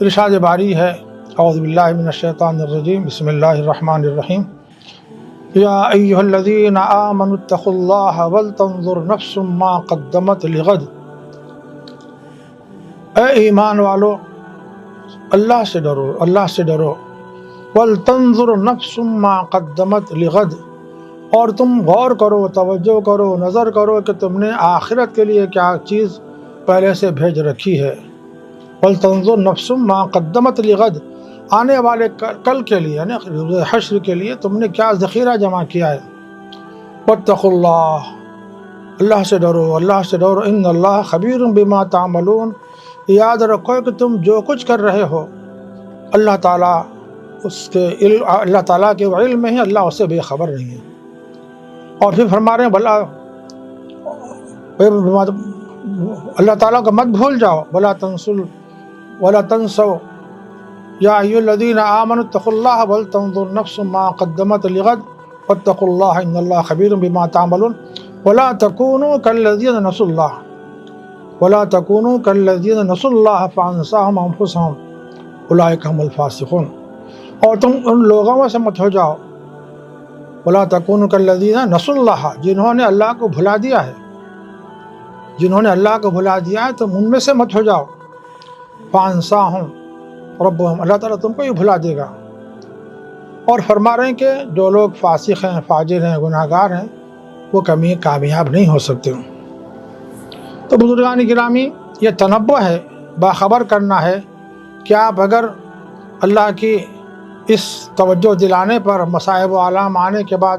ارشاد باری ہے اعوذ باللہ من الشیطان الرجیم بسم اللہ الرحمن الرحیم یا ایہا الذین آمنوا اتقوا اللہ ولتنظر نفس ما قدمت لغد، اے ایمان والو اللہ سے ڈرو، اللہ سے ڈرو، ولتنظر نفس ما قدمت لغد، اور تم غور کرو، توجہ کرو، نظر کرو کہ تم نے آخرت کے لیے کیا چیز پہلے سے بھیج رکھی ہے۔ ولتنظر نفس ما قدمت لغد، آنے والے کل کے لیے یعنی روز حشر کے لیے تم نے کیا ذخیرہ جمع کیا ہے۔ واتقوا اللہ، اللہ سے ڈرو، اللہ سے ڈرو، ان اللہ خبیر بما تعملون، یاد رکھو کہ تم جو کچھ کر رہے ہو اللہ تعالیٰ اللہ تعالیٰ کے علم میں ہے، اللہ اس سے بے خبر نہیں ہے۔ اور پھر فرما رہے ہیں اللہ تعالیٰ کو مت بھول جاؤ، ولا تنسوا یا ایھا الذین آمنوا اتقوا اللہ ولتنظر نفس ما قدمت لغد واتقوا اللہ ان اللہ خبیر بما تعملون ولا تکونوا کالذین نسوا اللہ فانساہم انفسہم اولئک هم الفاسقون، اور تم ان لوگوں میں سے مت ہو جاؤ، ولا تکونوا کالذین نسوا اللہ، جنہوں نے اللہ کو بھلا دیا ہے، جنہوں نے اللہ کو بھلا دیا ہے تم ان میں سے مت ہو جاؤ، فانساہم ربہم، اللہ تعالیٰ تم کو ہی بھلا دے گا۔ اور فرما رہے ہیں کہ جو لوگ فاسق ہیں، فاجر ہیں، گناہ گار ہیں، وہ کبھی کامیاب نہیں ہو سکتے۔ تو بزرگان گرامی، یہ تنبہ ہے، باخبر کرنا ہے کہ آپ اگر اللہ کی اس توجہ دلانے پر، مصائب و آلام آنے کے بعد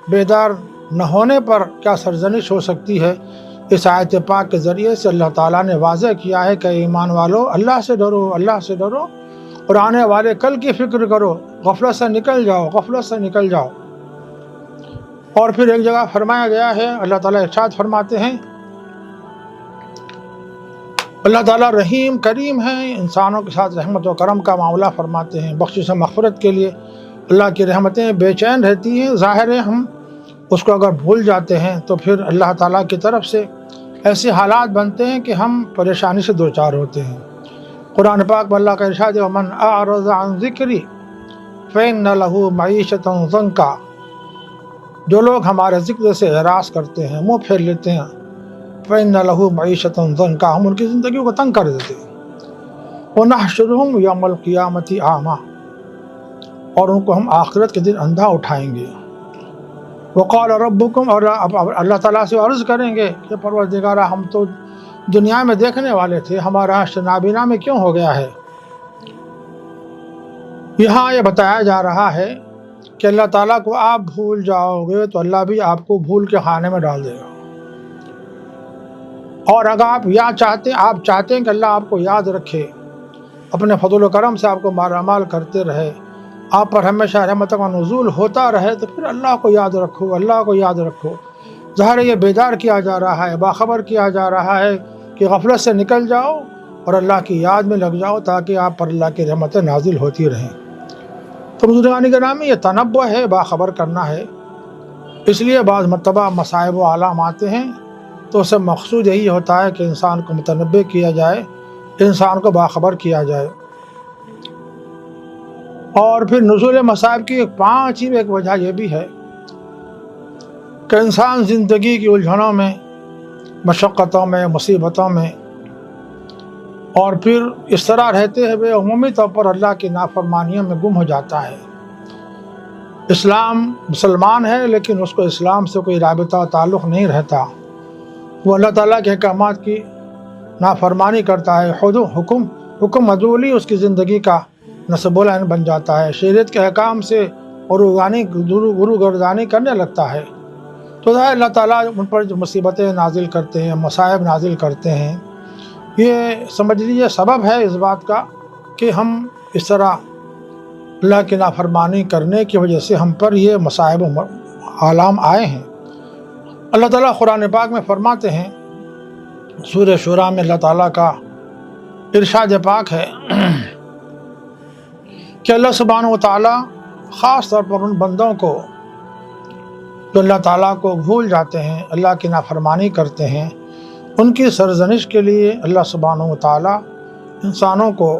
بیدار نہ ہونے پر کیا سرزنش ہو سکتی ہے، اس آیت پاک کے ذریعے سے اللہ تعالیٰ نے واضح کیا ہے کہ ایمان والو اللہ سے ڈرو، اللہ سے ڈرو، اور آنے والے کل کی فکر کرو، غفلت سے نکل جاؤ، غفلت سے نکل جاؤ۔ اور پھر ایک جگہ فرمایا گیا ہے، اللہ تعالیٰ ارشاد فرماتے ہیں، اللہ تعالیٰ رحیم کریم ہیں، انسانوں کے ساتھ رحمت و کرم کا معاملہ فرماتے ہیں، بخشش و مغفرت کے لیے اللہ کی رحمتیں بے چین رہتی ہیں۔ ظاہر ہے ہم اس کو اگر بھول جاتے ہیں تو پھر اللہ تعالیٰ کی طرف سے ایسے حالات بنتے ہیں کہ ہم پریشانی سے دوچار ہوتے ہیں۔ قرآن پاک میں اللہ کا ارشاد ہے وَمَنْ أَعْرَضَ عَنْ ذِكْرِي فَإِنَّ لَهُ مَعِيشَةً ضَنْكًا، جو لوگ ہمارے ذکر سے اعراض کرتے ہیں، منہ پھیر لیتے ہیں، فَإِنَّ لَهُ مَعِيشَةً ضَنْكًا، ہم ان کی زندگی کو تنگ کر دیتے ہیں، وَنَحْشُرُهُمْ يَوْمَ الْقِيَامَةِ أَعْمَىٰ، اور ان کو ہم آخرت کے دن اندھا اٹھائیں گے۔ وَقَالَ رَبُّكُمْ، اور اللہ تعالیٰ سے عرض کریں گے کہ پروردگارہ ہم تو دنیا میں دیکھنے والے تھے، ہمارا حشر نابینا میں کیوں ہو گیا ہے؟ یہاں یہ بتایا جا رہا ہے کہ اللہ تعالیٰ کو آپ بھول جاؤ گے تو اللہ بھی آپ کو بھول کے خانے میں ڈال دے گا، اور اگر آپ چاہتے ہیں کہ اللہ آپ کو یاد رکھے، اپنے فضل و کرم سے آپ کو مالامال کرتے رہے، آپ پر ہمیشہ رحمت کا نزول ہوتا رہے، تو پھر اللہ کو یاد رکھو، اللہ کو یاد رکھو۔ ظاہر یہ بیدار کیا جا رہا ہے، باخبر کیا جا رہا ہے کہ غفلت سے نکل جاؤ اور اللہ کی یاد میں لگ جاؤ تاکہ آپ پر اللہ کی رحمتیں نازل ہوتی رہیں۔ تو بزرگان گرامی، یہ تنبہ ہے، باخبر کرنا ہے۔ اس لیے بعض مرتبہ مصائب و آلام آتے ہیں تو اس سے مقصود یہی ہوتا ہے کہ انسان کو متنبہ کیا جائے، انسان کو باخبر کیا جائے۔ اور پھر نزول مصائب کی ایک وجہ یہ بھی ہے کہ انسان زندگی کی الجھنوں میں، مشقتوں میں، مصیبتوں میں، اور پھر اس طرح رہتے ہوئے عمومی طور پر اللہ کی نافرمانیوں میں گم ہو جاتا ہے۔ مسلمان ہے لیکن اس کو اسلام سے کوئی رابطہ و تعلق نہیں رہتا، وہ اللہ تعالیٰ کے احکامات کی نافرمانی کرتا ہے، حکم عدولی اس کی زندگی کا نصب العین بن جاتا ہے، شریعت کے احکام سے گروگردانی کرنے لگتا ہے۔ تو اللہ تعالیٰ ان پر جو مصیبتیں نازل کرتے ہیں، مصائب نازل کرتے ہیں، یہ سمجھ لیجیے سبب ہے اس بات کا کہ ہم اس طرح اللہ کی نافرمانی کرنے کی وجہ سے ہم پر یہ مصائب و آلام آئے ہیں۔ اللہ تعالیٰ قرآن پاک میں فرماتے ہیں، سورہ شورى میں اللہ تعالیٰ کا ارشاد پاک ہے کہ اللہ سبحانہ و تعالیٰ خاص طور پر ان بندوں کو جو اللہ تعالیٰ کو بھول جاتے ہیں، اللہ کی نافرمانی کرتے ہیں، ان کی سرزنش کے لیے اللہ سبحانہ و تعالیٰ انسانوں کو